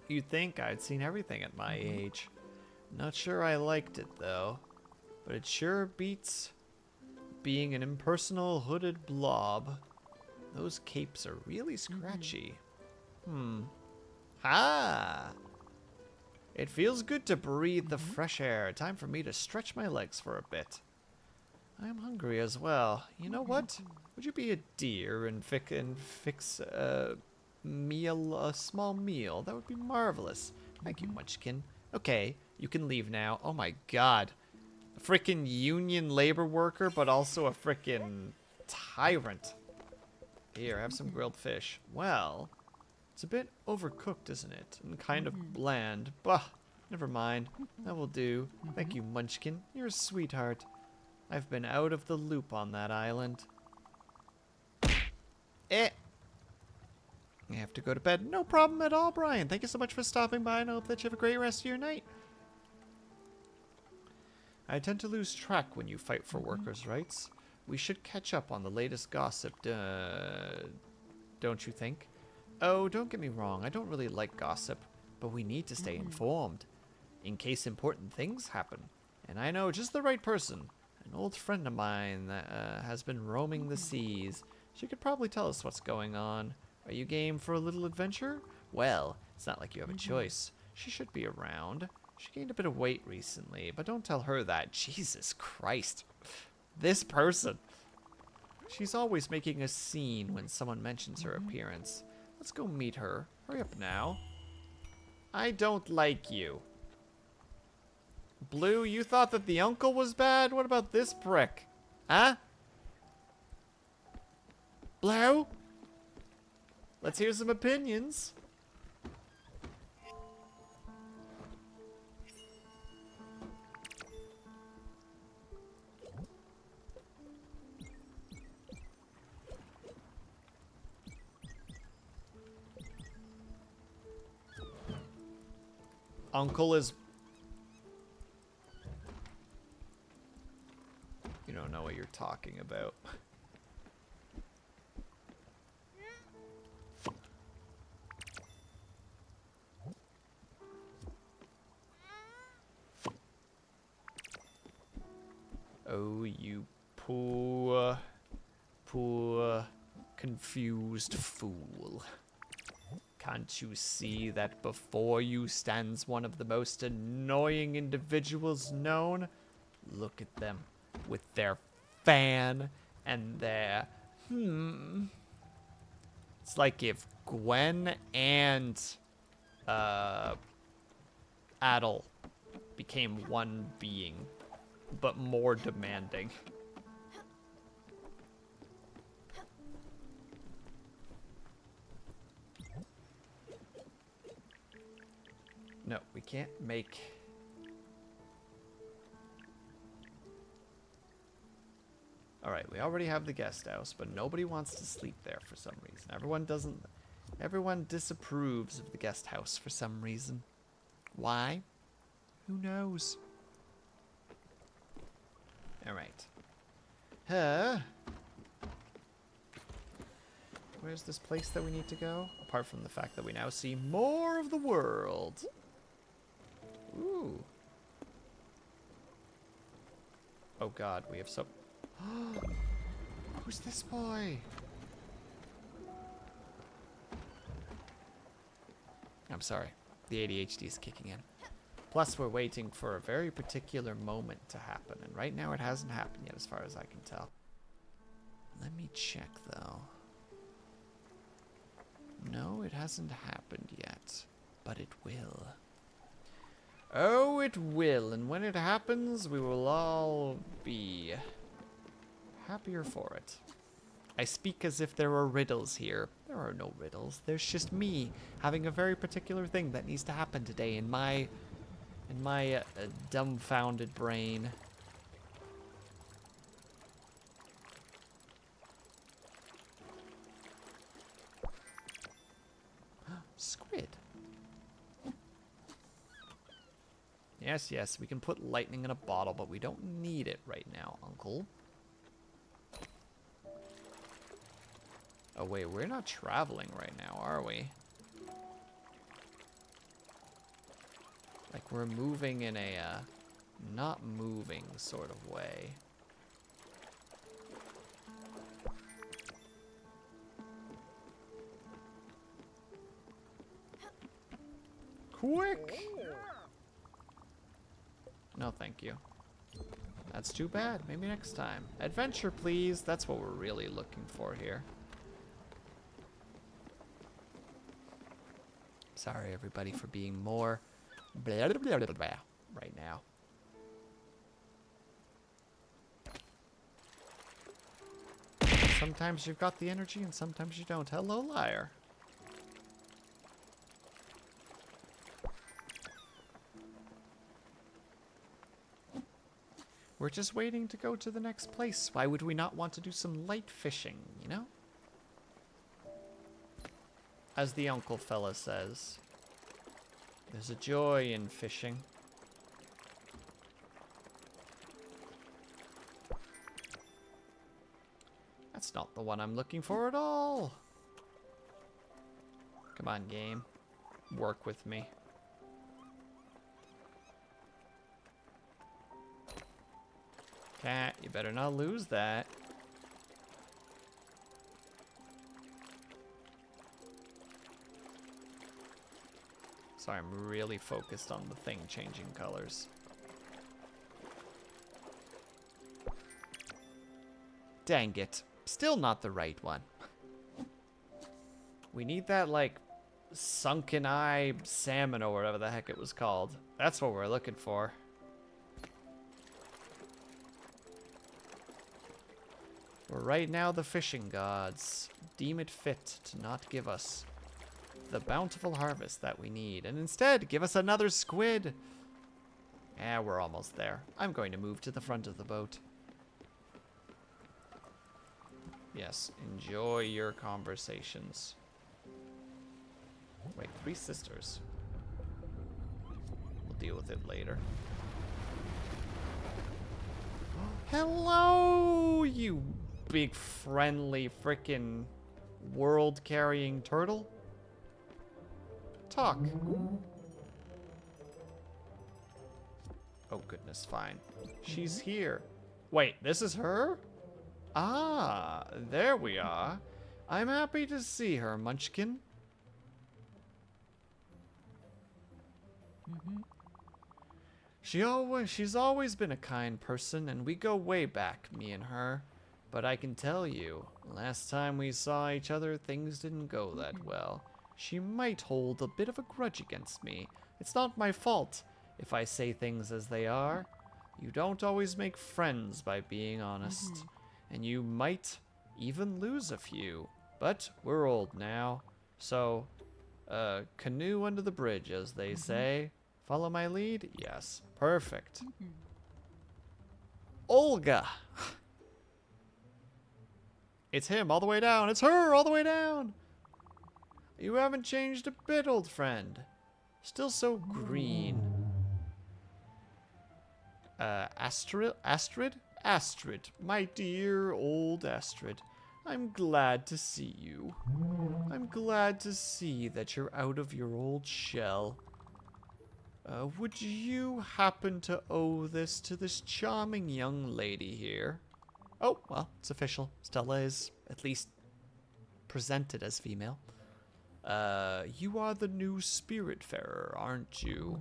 You'd think I'd seen everything at my age. Not sure I liked it, though. But it sure beats being an impersonal hooded blob. Those capes are really scratchy. Ha! It feels good to breathe the fresh air. Time for me to stretch my legs for a bit. I'm hungry as well. You know what? Would you be a dear and fix a small meal? That would be marvelous. Thank you, Munchkin. Okay, you can leave now. Oh my god. A frickin' union labor worker, but also a frickin' tyrant. Here, have some grilled fish. Well, it's a bit overcooked, isn't it? And kind of bland. Bah, never mind. That will do. Thank you, Munchkin. You're a sweetheart. I've been out of the loop on that island. I have to go to bed. No problem at all, Brian. Thank you so much for stopping by, and I hope that you have a great rest of your night. I tend to lose track when you fight for workers' rights. We should catch up on the latest gossip, don't you think? Oh, don't get me wrong. I don't really like gossip, but we need to stay informed in case important things happen. And I know just the right person. An old friend of mine that has been roaming the seas. She could probably tell us what's going on. Are you game for a little adventure? Well, it's not like you have a choice. She should be around. She gained a bit of weight recently, but don't tell her that. Jesus Christ. This person. She's always making a scene when someone mentions her appearance. Let's go meet her. Hurry up now. I don't like you. Blue, you thought that the uncle was bad? What about this prick? Huh? Blue? Let's hear some opinions. Uncle is... You don't know what you're talking about. Oh, you poor, confused fool. Can't you see that before you stands one of the most annoying individuals known? Look at them with their fan and their It's like if Gwen and Adel became one being, but more demanding. No, we can't make... Alright, we already have the guest house, but nobody wants to sleep there for some reason. Everyone disapproves of the guest house for some reason. Why? Who knows? Alright. Where's this place that we need to go? Apart from the fact that we now see more of the world. Ooh. Oh god, we have some... Who's this boy? I'm sorry. The ADHD is kicking in. Plus, we're waiting for a very particular moment to happen. And right now, it hasn't happened yet, as far as I can tell. Let me check, though. No, it hasn't happened yet. But it will. Oh, it will. And when it happens, we will all be... happier for it. I speak as if there were riddles here. There are no riddles. There's just me having a very particular thing that needs to happen today in my dumbfounded brain. Squid. Yes, yes, we can put lightning in a bottle, but we don't need it right now, Uncle. Oh wait, we're not traveling right now, are we? Like we're moving in a not moving sort of way. Quick! No, thank you. That's too bad. Maybe next time. Adventure, please. That's what we're really looking for here. Sorry, everybody, for being more blah, blah, blah, blah, blah, right now. Sometimes you've got the energy and sometimes you don't. Hello, liar. We're just waiting to go to the next place. Why would we not want to do some light fishing, you know? as the uncle fella says. There's a joy in fishing. That's not the one I'm looking for at all. Come on, game. Work with me. Cat, you better not lose that. Sorry, I'm really focused on the thing changing colors. Dang it. Still not the right one. We need that, like, sunken eye salmon or whatever the heck it was called. That's what we're looking for. For right now, the fishing gods deem it fit to not give us the bountiful harvest that we need, and instead give us another squid. We're almost there. I'm going to move to the front of the boat. Yes, enjoy your conversations. Wait, 3 sisters. We'll deal with it later. Hello, you big friendly frickin' world-carrying turtle. Talk. Oh, goodness, fine. She's here. Wait, this is her? Ah, there we are. I'm happy to see her, Munchkin. She's always been a kind person, and we go way back, me and her. But I can tell you, last time we saw each other, things didn't go that well. She might hold a bit of a grudge against me. It's not my fault if I say things as they are. You don't always make friends by being honest. And you might even lose a few. But we're old now. So, canoe under the bridge, as they say. Follow my lead? Yes. Perfect. Olga! It's him all the way down. It's her all the way down. You haven't changed a bit, old friend. Still so green. Astrid? Astrid, my dear old Astrid. I'm glad to see you. I'm glad to see that you're out of your old shell. Would you happen to owe this to this charming young lady here? Oh, well, it's official. Stella is at least presented as female. You are the new Spiritfarer, aren't you?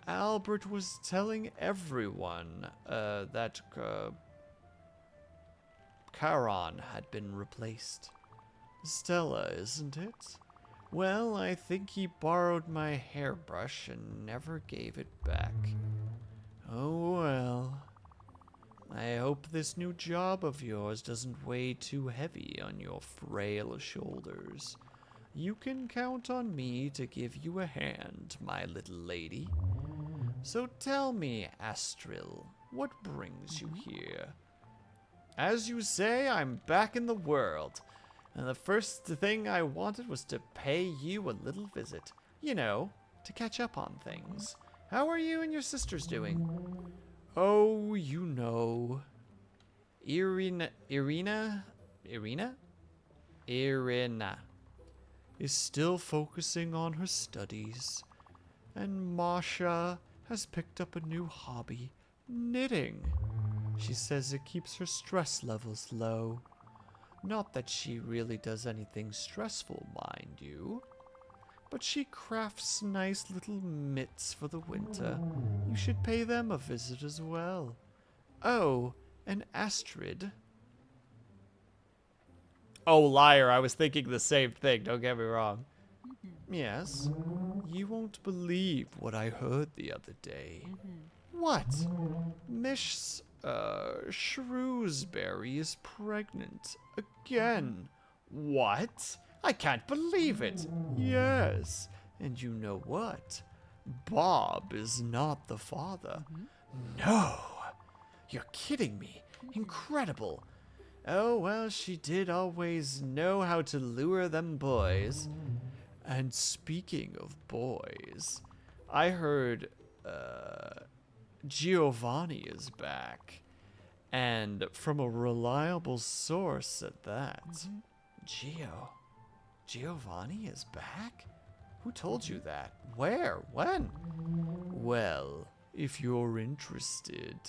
Albert was telling everyone that Charon had been replaced. Stella, isn't it? Well, I think he borrowed my hairbrush and never gave it back. Oh well. I hope this new job of yours doesn't weigh too heavy on your frail shoulders. You can count on me to give you a hand, my little lady. So tell me, Astril, what brings you here? As you say, I'm back in the world, and the first thing I wanted was to pay you a little visit. You know, to catch up on things. How are you and your sisters doing? Oh, you know. Irina is still focusing on her studies. And Masha has picked up a new hobby, knitting. She says it keeps her stress levels low. Not that she really does anything stressful, mind you. But she crafts nice little mitts for the winter. You should pay them a visit as well. Oh, and Astrid. Oh, liar, I was thinking the same thing, don't get me wrong. Yes, you won't believe what I heard the other day. What? Miss Shrewsbury is pregnant. Again. What? I can't believe it. Yes. And you know what? Bob is not the father. No. You're kidding me. Incredible. Oh, well, she did always know how to lure them boys. And speaking of boys, I heard Giovanni is back. And from a reliable source at that. Giovanni is back? Who told you that? Where? When? Well, if you're interested,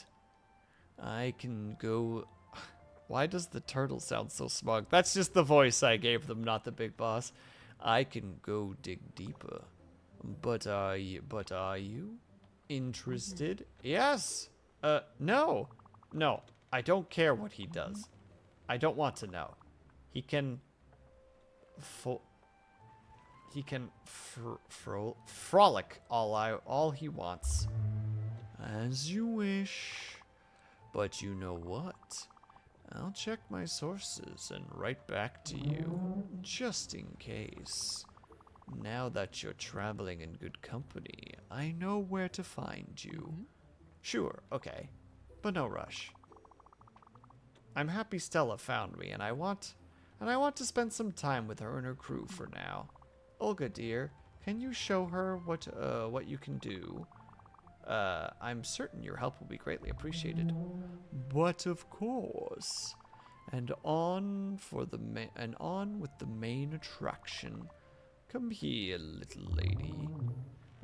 I can go... Why does the turtle sound so smug? That's just the voice I gave them, not the big boss. I can go dig deeper. But are you interested? Yes. No. No. I don't care what he does. I don't want to know. He can frolic all he wants. As you wish. But you know what? I'll check my sources and write back to you, just in case. Now that you're traveling in good company, I know where to find you. Sure, okay, but no rush. I'm happy Stella found me, and I want to spend some time with her and her crew for now. Olga, dear, can you show her what you can do? I'm certain your help will be greatly appreciated. But of course. And on with the main attraction. Come here, little lady.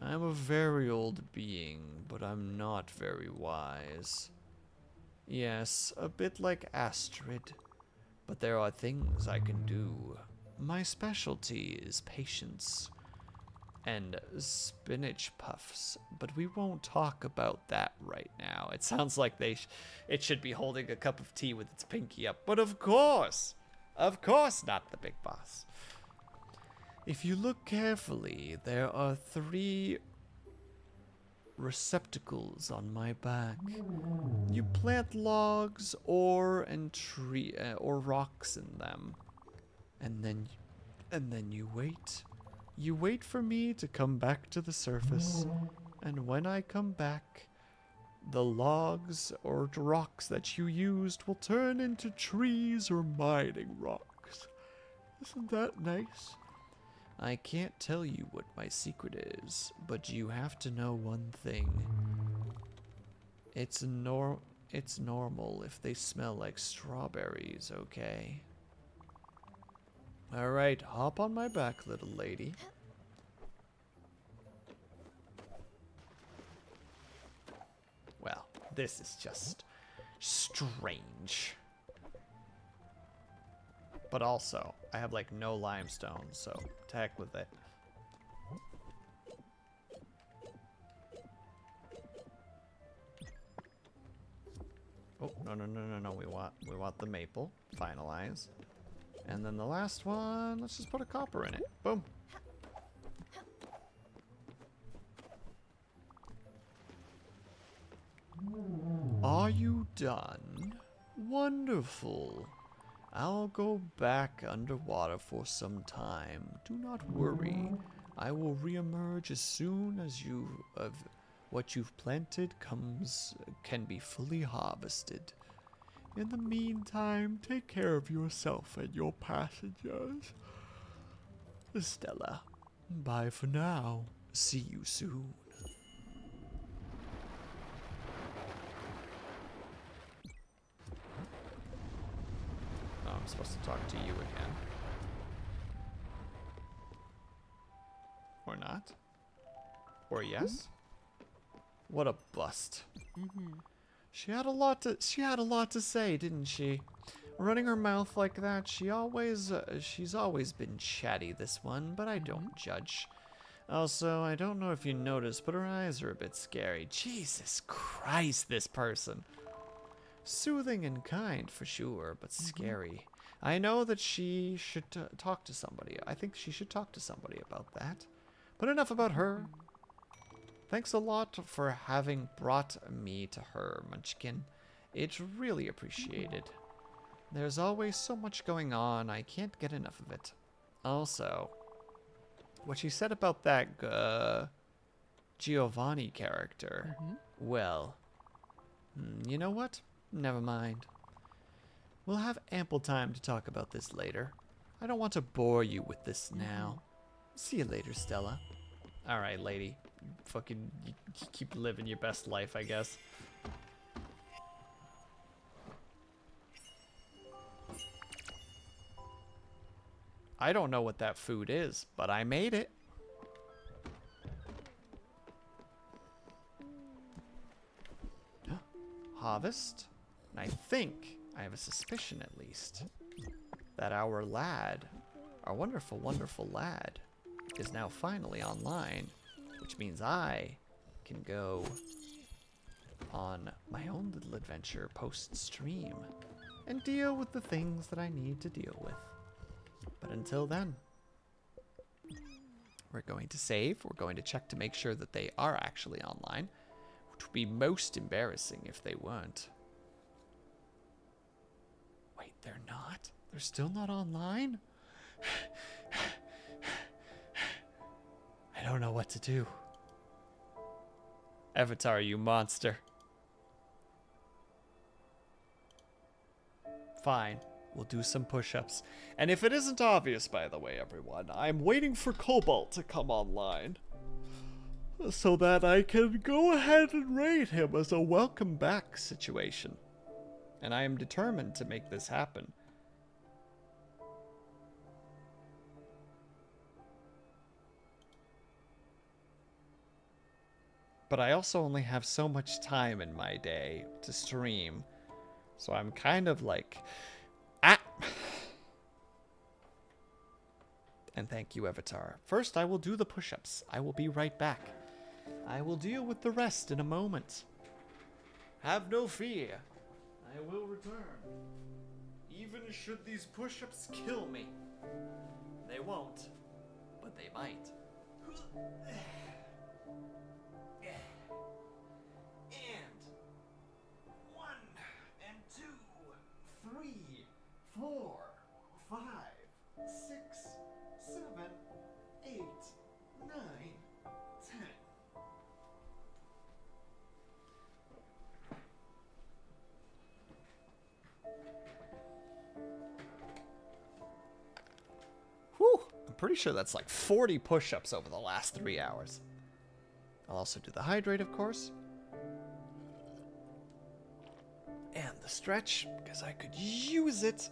I'm a very old being, but I'm not very wise. Yes, a bit like Astrid. But there are things I can do. My specialty is patience. And spinach puffs, but we won't talk about that right now. It sounds like it should be holding a cup of tea with its pinky up, but of course not the big boss. If you look carefully, there are 3 receptacles on my back. You plant logs, ore, and or rocks in them, and then you wait. You wait for me to come back to the surface, and when I come back, the logs or rocks that you used will turn into trees or mining rocks. Isn't that nice? I can't tell you what my secret is, but you have to know one thing. It's normal if they smell like strawberries, okay? Alright, hop on my back, little lady. Well, this is just strange. But also, I have like no limestone, so to heck with it. Oh, no. We want the maple. Finalize. And then the last one, let's just put a copper in it. Boom. Are you done? Wonderful. I'll go back underwater for some time. Do not worry. I will reemerge as soon as what you've planted can be fully harvested. In the meantime, take care of yourself and your passengers. Stella, bye for now. See you soon. Oh, I'm supposed to talk to you again. Or not? Or yes? What a bust. She had a lot to say, didn't she? Running her mouth like that, she's always been chatty, this one, but I don't judge. Also, I don't know if you noticed, but her eyes are a bit scary. Jesus Christ, this person. Soothing and kind, for sure, but scary. I know that she should talk to somebody. I think she should talk to somebody about that. But enough about her. Thanks a lot for having brought me to her, Munchkin. It's really appreciated. There's always so much going on, I can't get enough of it. Also, what she said about that Giovanni character, well, you know what? Never mind. We'll have ample time to talk about this later. I don't want to bore you with this now. See you later, Stella. Alright, lady. You keep living your best life, I guess. I don't know what that food is, but I made it. Harvest. And I think, I have a suspicion at least, that our lad, our wonderful, wonderful lad, is now finally online, which means I can go on my own little adventure post-stream and deal with the things that I need to deal with. But until then, we're going to save. We're going to check to make sure that they are actually online, which would be most embarrassing if they weren't. Wait, they're not? They're still not online? I don't know what to do. Avatar, you monster. Fine. We'll do some push-ups. And if it isn't obvious, by the way, everyone, I'm waiting for Cobalt to come online so that I can go ahead and rate him as a welcome back situation. And I am determined to make this happen. But I also only have so much time in my day to stream. So I'm kind of like... And thank you, Avatar. First, I will do the push-ups. I will be right back. I will deal with the rest in a moment. Have no fear. I will return. Even should these push-ups kill me. They won't, but they might. And 1 and 2, 3, 4, 5, 6, 7, 8, 9, 10. Whew, I'm pretty sure that's like 40 push-ups over the last 3 hours. I'll also do the hydrate, of course. And the stretch, because I could use it.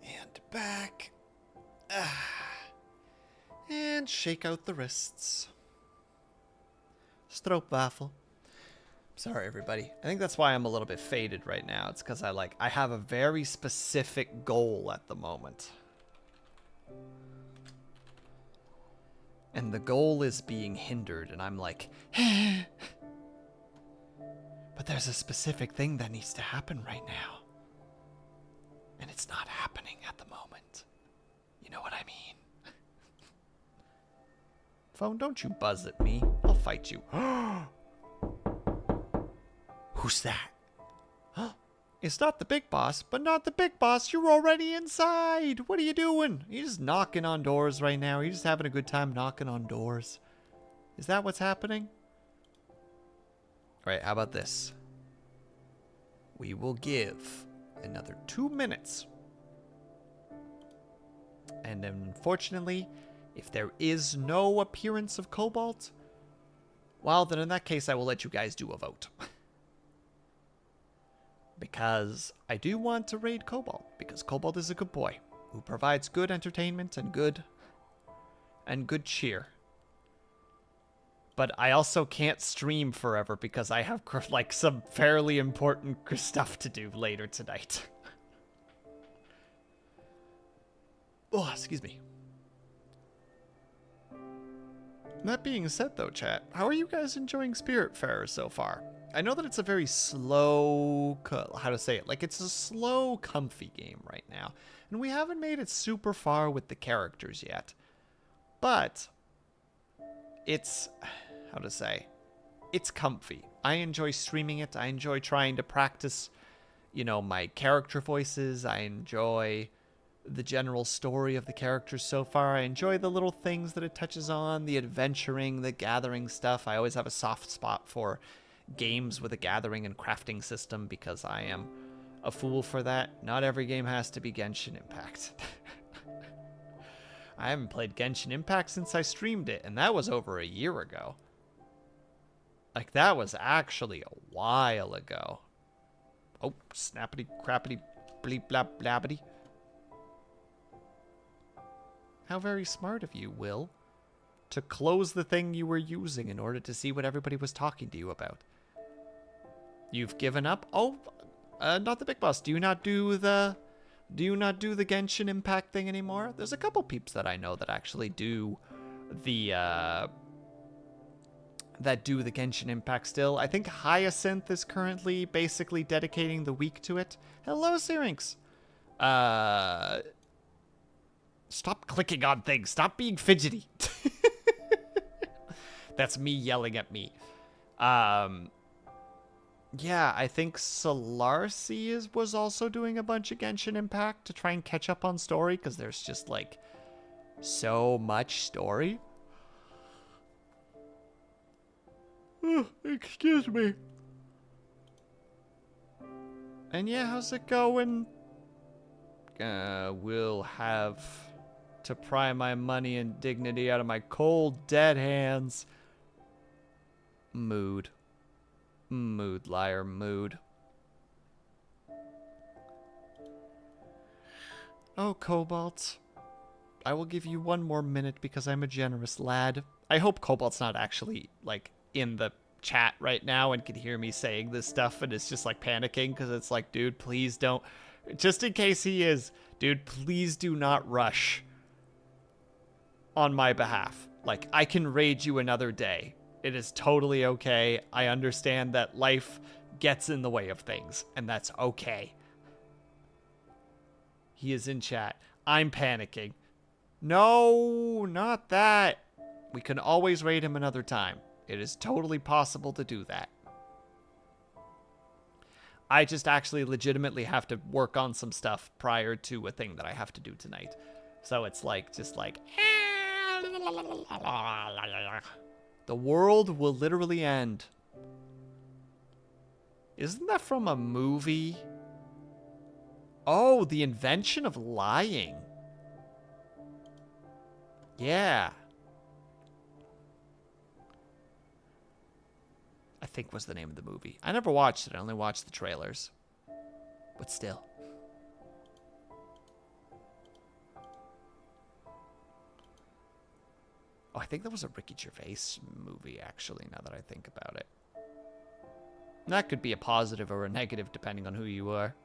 And back. And shake out the wrists. Stroopwafel. Sorry, everybody. I think that's why I'm a little bit faded right now. It's because I have a very specific goal at the moment. And the goal is being hindered, and I'm like, but there's a specific thing that needs to happen right now. And it's not happening at the moment. You know what I mean? Phone, don't you buzz at me. I'll fight you. Who's that? It's not the big boss, but not the big boss. You're already inside. What are you doing? You're just knocking on doors right now. You're just having a good time knocking on doors. Is that what's happening? All right, how about this? We will give another 2 minutes. And unfortunately, if there is no appearance of Cobalt, well, then in that case, I will let you guys do a vote. Because I do want to raid Cobalt, because Cobalt is a good boy who provides good entertainment and good cheer. But I also can't stream forever because I have like some fairly important stuff to do later tonight. Oh, excuse me. That being said though, chat, how are you guys enjoying Spiritfarer so far? I know that it's a very slow, how to say it, like it's a slow, comfy game right now. And we haven't made it super far with the characters yet. But it's, how to say, it's comfy. I enjoy streaming it. I enjoy trying to practice, you know, my character voices. I enjoy the general story of the characters so far. I enjoy the little things that it touches on, the adventuring, the gathering stuff. I always have a soft spot for games with a gathering and crafting system because I am a fool for that. Not every game has to be Genshin Impact. I haven't played Genshin Impact since I streamed it, and that was over a year ago. Like, that was actually a while ago. Oh, snappity crappity bleep blap blabbity. How very smart of you, Will, to close the thing you were using in order to see what everybody was talking to you about. You've given up? Oh, not the big boss. Do you not do the Genshin Impact thing anymore? There's a couple peeps that I know that actually do the Genshin Impact still. I think Hyacinth is currently basically dedicating the week to it. Hello, Syrinx. Stop clicking on things. Stop being fidgety. That's me yelling at me. Yeah, I think Solarcy was also doing a bunch of Genshin Impact to try and catch up on story, because there's just, like, so much story. Excuse me. And yeah, how's it going? We'll have to pry my money and dignity out of my cold, dead hands. Mood. Mood, liar, mood. Oh, Cobalt. I will give you one more minute because I'm a generous lad. I hope Cobalt's not actually, like, in the chat right now and can hear me saying this stuff and is just, like, panicking because it's like, dude, please don't. Just in case he is, dude, please do not rush on my behalf. Like, I can raid you another day. It is totally okay. I understand that life gets in the way of things, and that's okay. He is in chat. I'm panicking. No, not that. We can always raid him another time. It is totally possible to do that. I just actually legitimately have to work on some stuff prior to a thing that I have to do tonight. So it's like, just like... The world will literally end. Isn't that from a movie? Oh, The Invention of Lying. Yeah. I think was the name of the movie. I never watched it. I only watched the trailers. But still. Oh, I think that was a Ricky Gervais movie, actually, now that I think about it. That could be a positive or a negative, depending on who you are.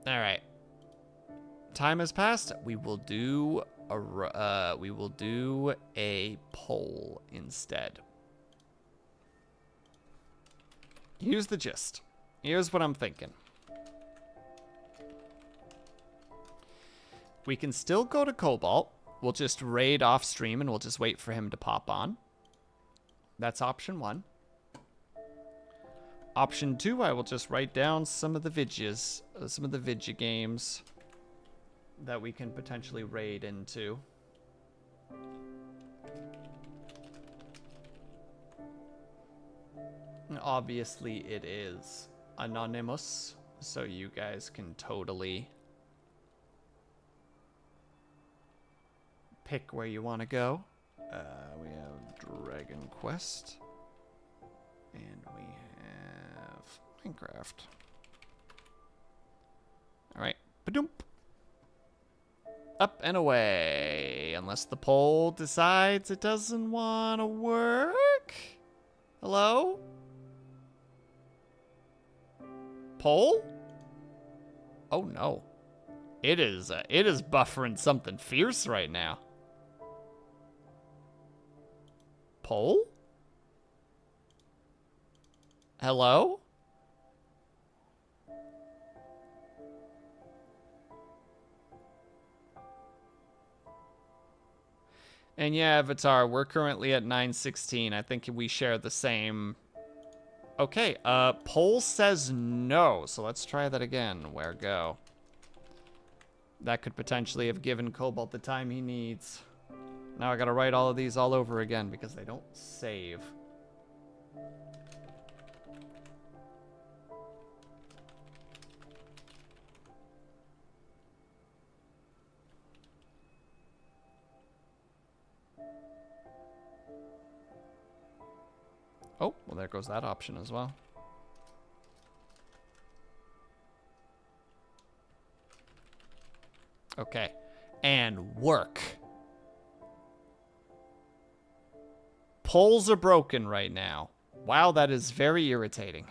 All right. Time has passed. We will do a poll instead. Here's the gist. Here's what I'm thinking. We can still go to Cobalt. We'll just raid off stream and we'll just wait for him to pop on. That's option 1. Option 2, I will just write down some of the vidges, some of the vidya games that we can potentially raid into. And obviously it is anonymous, so you guys can totally pick where you want to go. We have Dragon Quest. And we have Minecraft. Alright. Ba-doomp. Up and away. Unless the poll decides it doesn't want to work. Hello? Poll? Oh no. It is buffering something fierce right now. Poll? Hello? And yeah, Avatar, we're currently at 916. I think we share the same Okay, poll says no, so let's try that again. Where go? That could potentially have given Cobalt the time he needs. Now I gotta write all of these all over again because they don't save. Oh, well there goes that option as well. Okay, and work. Polls are broken right now. Wow, that is very irritating.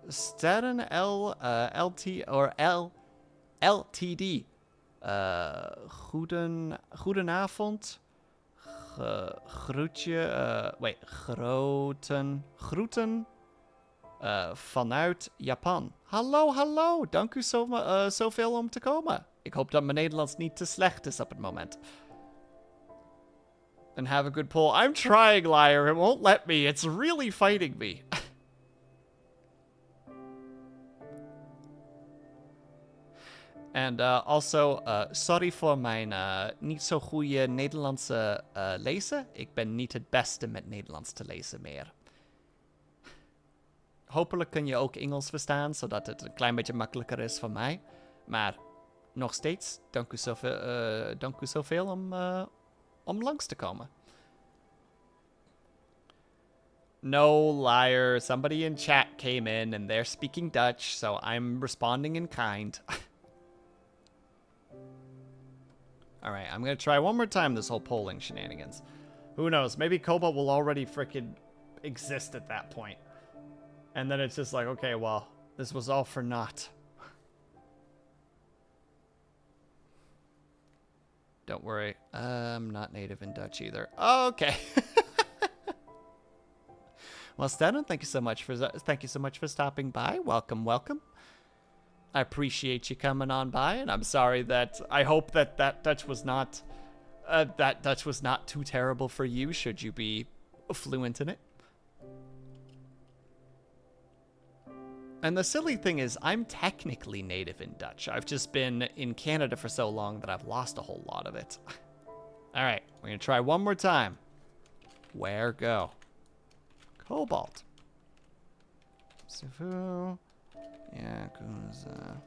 Staten LT or LTD. Goedenavond. Groetje. Wait, groeten. Vanuit Japan. Hallo, hallo. Dank u zoveel om te komen. Ik hoop dat mijn Nederlands niet te slecht is op het moment. And have a good pull. I'm trying, liar. It won't let me. It's really fighting me. And also, sorry voor mijn niet zo goede Nederlandse lezen. Ik ben niet het beste met Nederlands te lezen meer. Hopelijk kun je ook Engels verstaan, zodat het een klein beetje makkelijker is voor mij. Maar nog steeds, dank u zoveel om langs te komen. No, liar. Somebody in chat came in and they're speaking Dutch, so I'm responding in kind. Alright, I'm gonna try one more time this whole polling shenanigans. Who knows? Maybe Cobalt will already frickin' exist at that point. And then it's just like, okay, well, this was all for naught. Don't worry, I'm not native in Dutch either. Oh, okay. Well, Staten, thank you so much for stopping by. Welcome, welcome. I appreciate you coming on by, and I'm sorry that I hope that Dutch was not too terrible for you. Should you be fluent in it? And the silly thing is, I'm technically native in Dutch. I've just been in Canada for so long that I've lost a whole lot of it. All right, we're gonna try one more time. Where go? Cobalt. Sifu. Yakuza.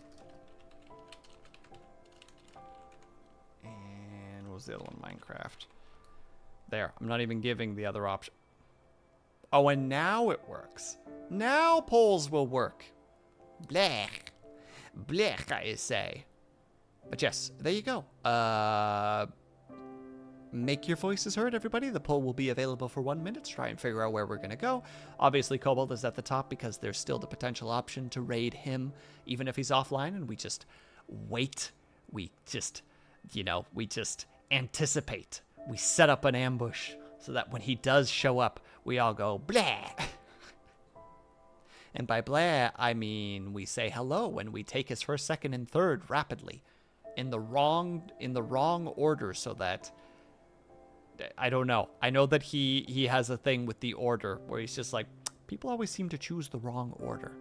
And what was the other one? Minecraft. There. I'm not even giving the other option. Oh, and now it works. Now polls will work. Blech. Blech, I say. But yes, there you go. Make your voices heard, everybody. The poll will be available for 1 minute to try and figure out where we're going to go. Obviously, Cobalt is at the top because there's still the potential option to raid him, even if he's offline, and we just wait. We just, we just anticipate. We set up an ambush so that when he does show up, we all go, blah. And by blah, I mean we say hello and we take his first, second, and third rapidly in the wrong order so that... I don't know. I know that he has a thing with the order where he's just like, people always seem to choose the wrong order.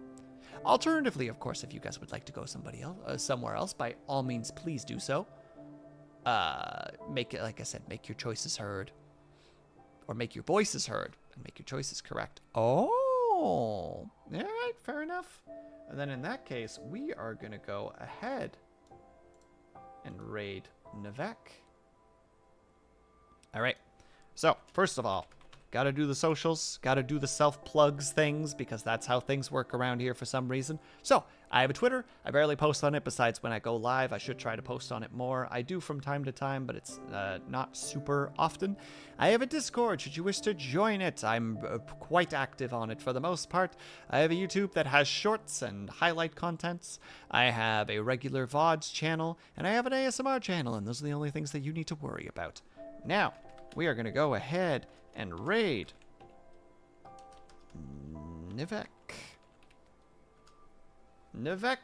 Alternatively, of course, if you guys would like to go somewhere else, by all means, please do so. Make it, like I said, make your choices heard. Or make your voices heard and make your choices correct. Oh, all right, fair enough. And then in that case, we are going to go ahead and raid Nivek. All right, so first of all, gotta do the socials, gotta do the self-plugs things, because that's how things work around here for some reason. So, I have a Twitter. I barely post on it besides when I go live. I should try to post on it more. I do from time to time, but it's not super often. I have a Discord, should you wish to join it. I'm quite active on it for the most part. I have a YouTube that has shorts and highlight contents. I have a regular VODs channel, and I have an ASMR channel, and those are the only things that you need to worry about. Now, we are going to go ahead and raid Nivek. Nivek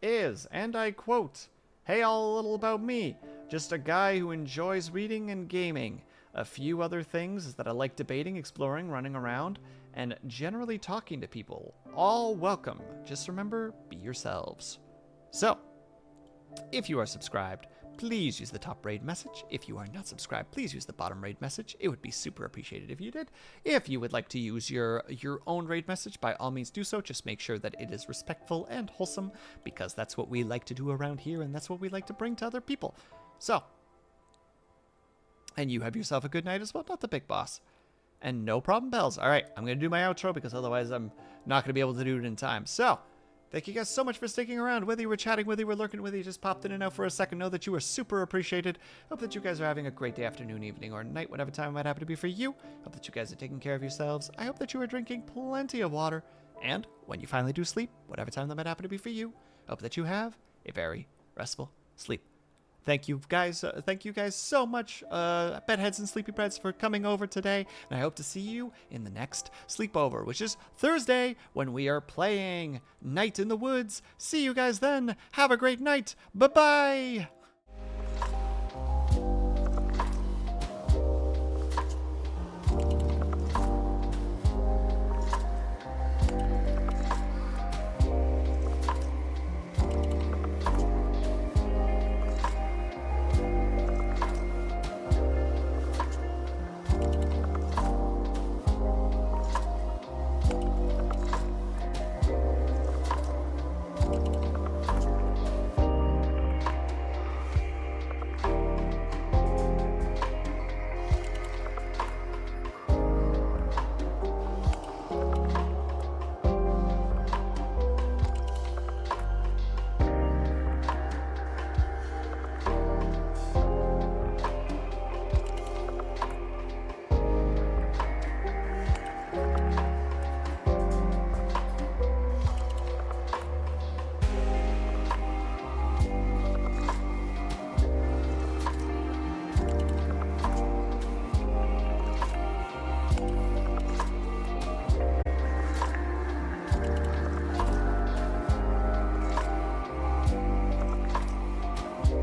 is, and I quote, "Hey all, a little about me. just a guy who enjoys reading and gaming. A few other things is that I like debating, exploring, running around, and generally talking to people. All welcome. Just remember, be yourselves. So, if you are subscribed, please use the top raid message. If you are not subscribed, please use the bottom raid message. It would be super appreciated if you did. If you would like to use your own raid message, by all means do so. Just make sure that it is respectful and wholesome, because that's what we like to do around here, and that's what we like to bring to other people. So, and you have yourself a good night as well, not the big boss. And no problem, bells. All right, I'm going to do my outro because otherwise I'm not going to be able to do it in time. So, thank you guys so much for sticking around. Whether you were chatting, whether you were lurking, whether you just popped in and out for a second, know that you are super appreciated. Hope that you guys are having a great day, afternoon, evening, or night, whatever time it might happen to be for you. Hope that you guys are taking care of yourselves. I hope that you are drinking plenty of water. And when you finally do sleep, whatever time that might happen to be for you, hope that you have a very restful sleep. Thank you guys so much, bedheads and sleepybreds, for coming over today, and I hope to see you in the next sleepover, which is Thursday, when we are playing Night in the Woods. See you guys then. Have a great night. Bye-bye.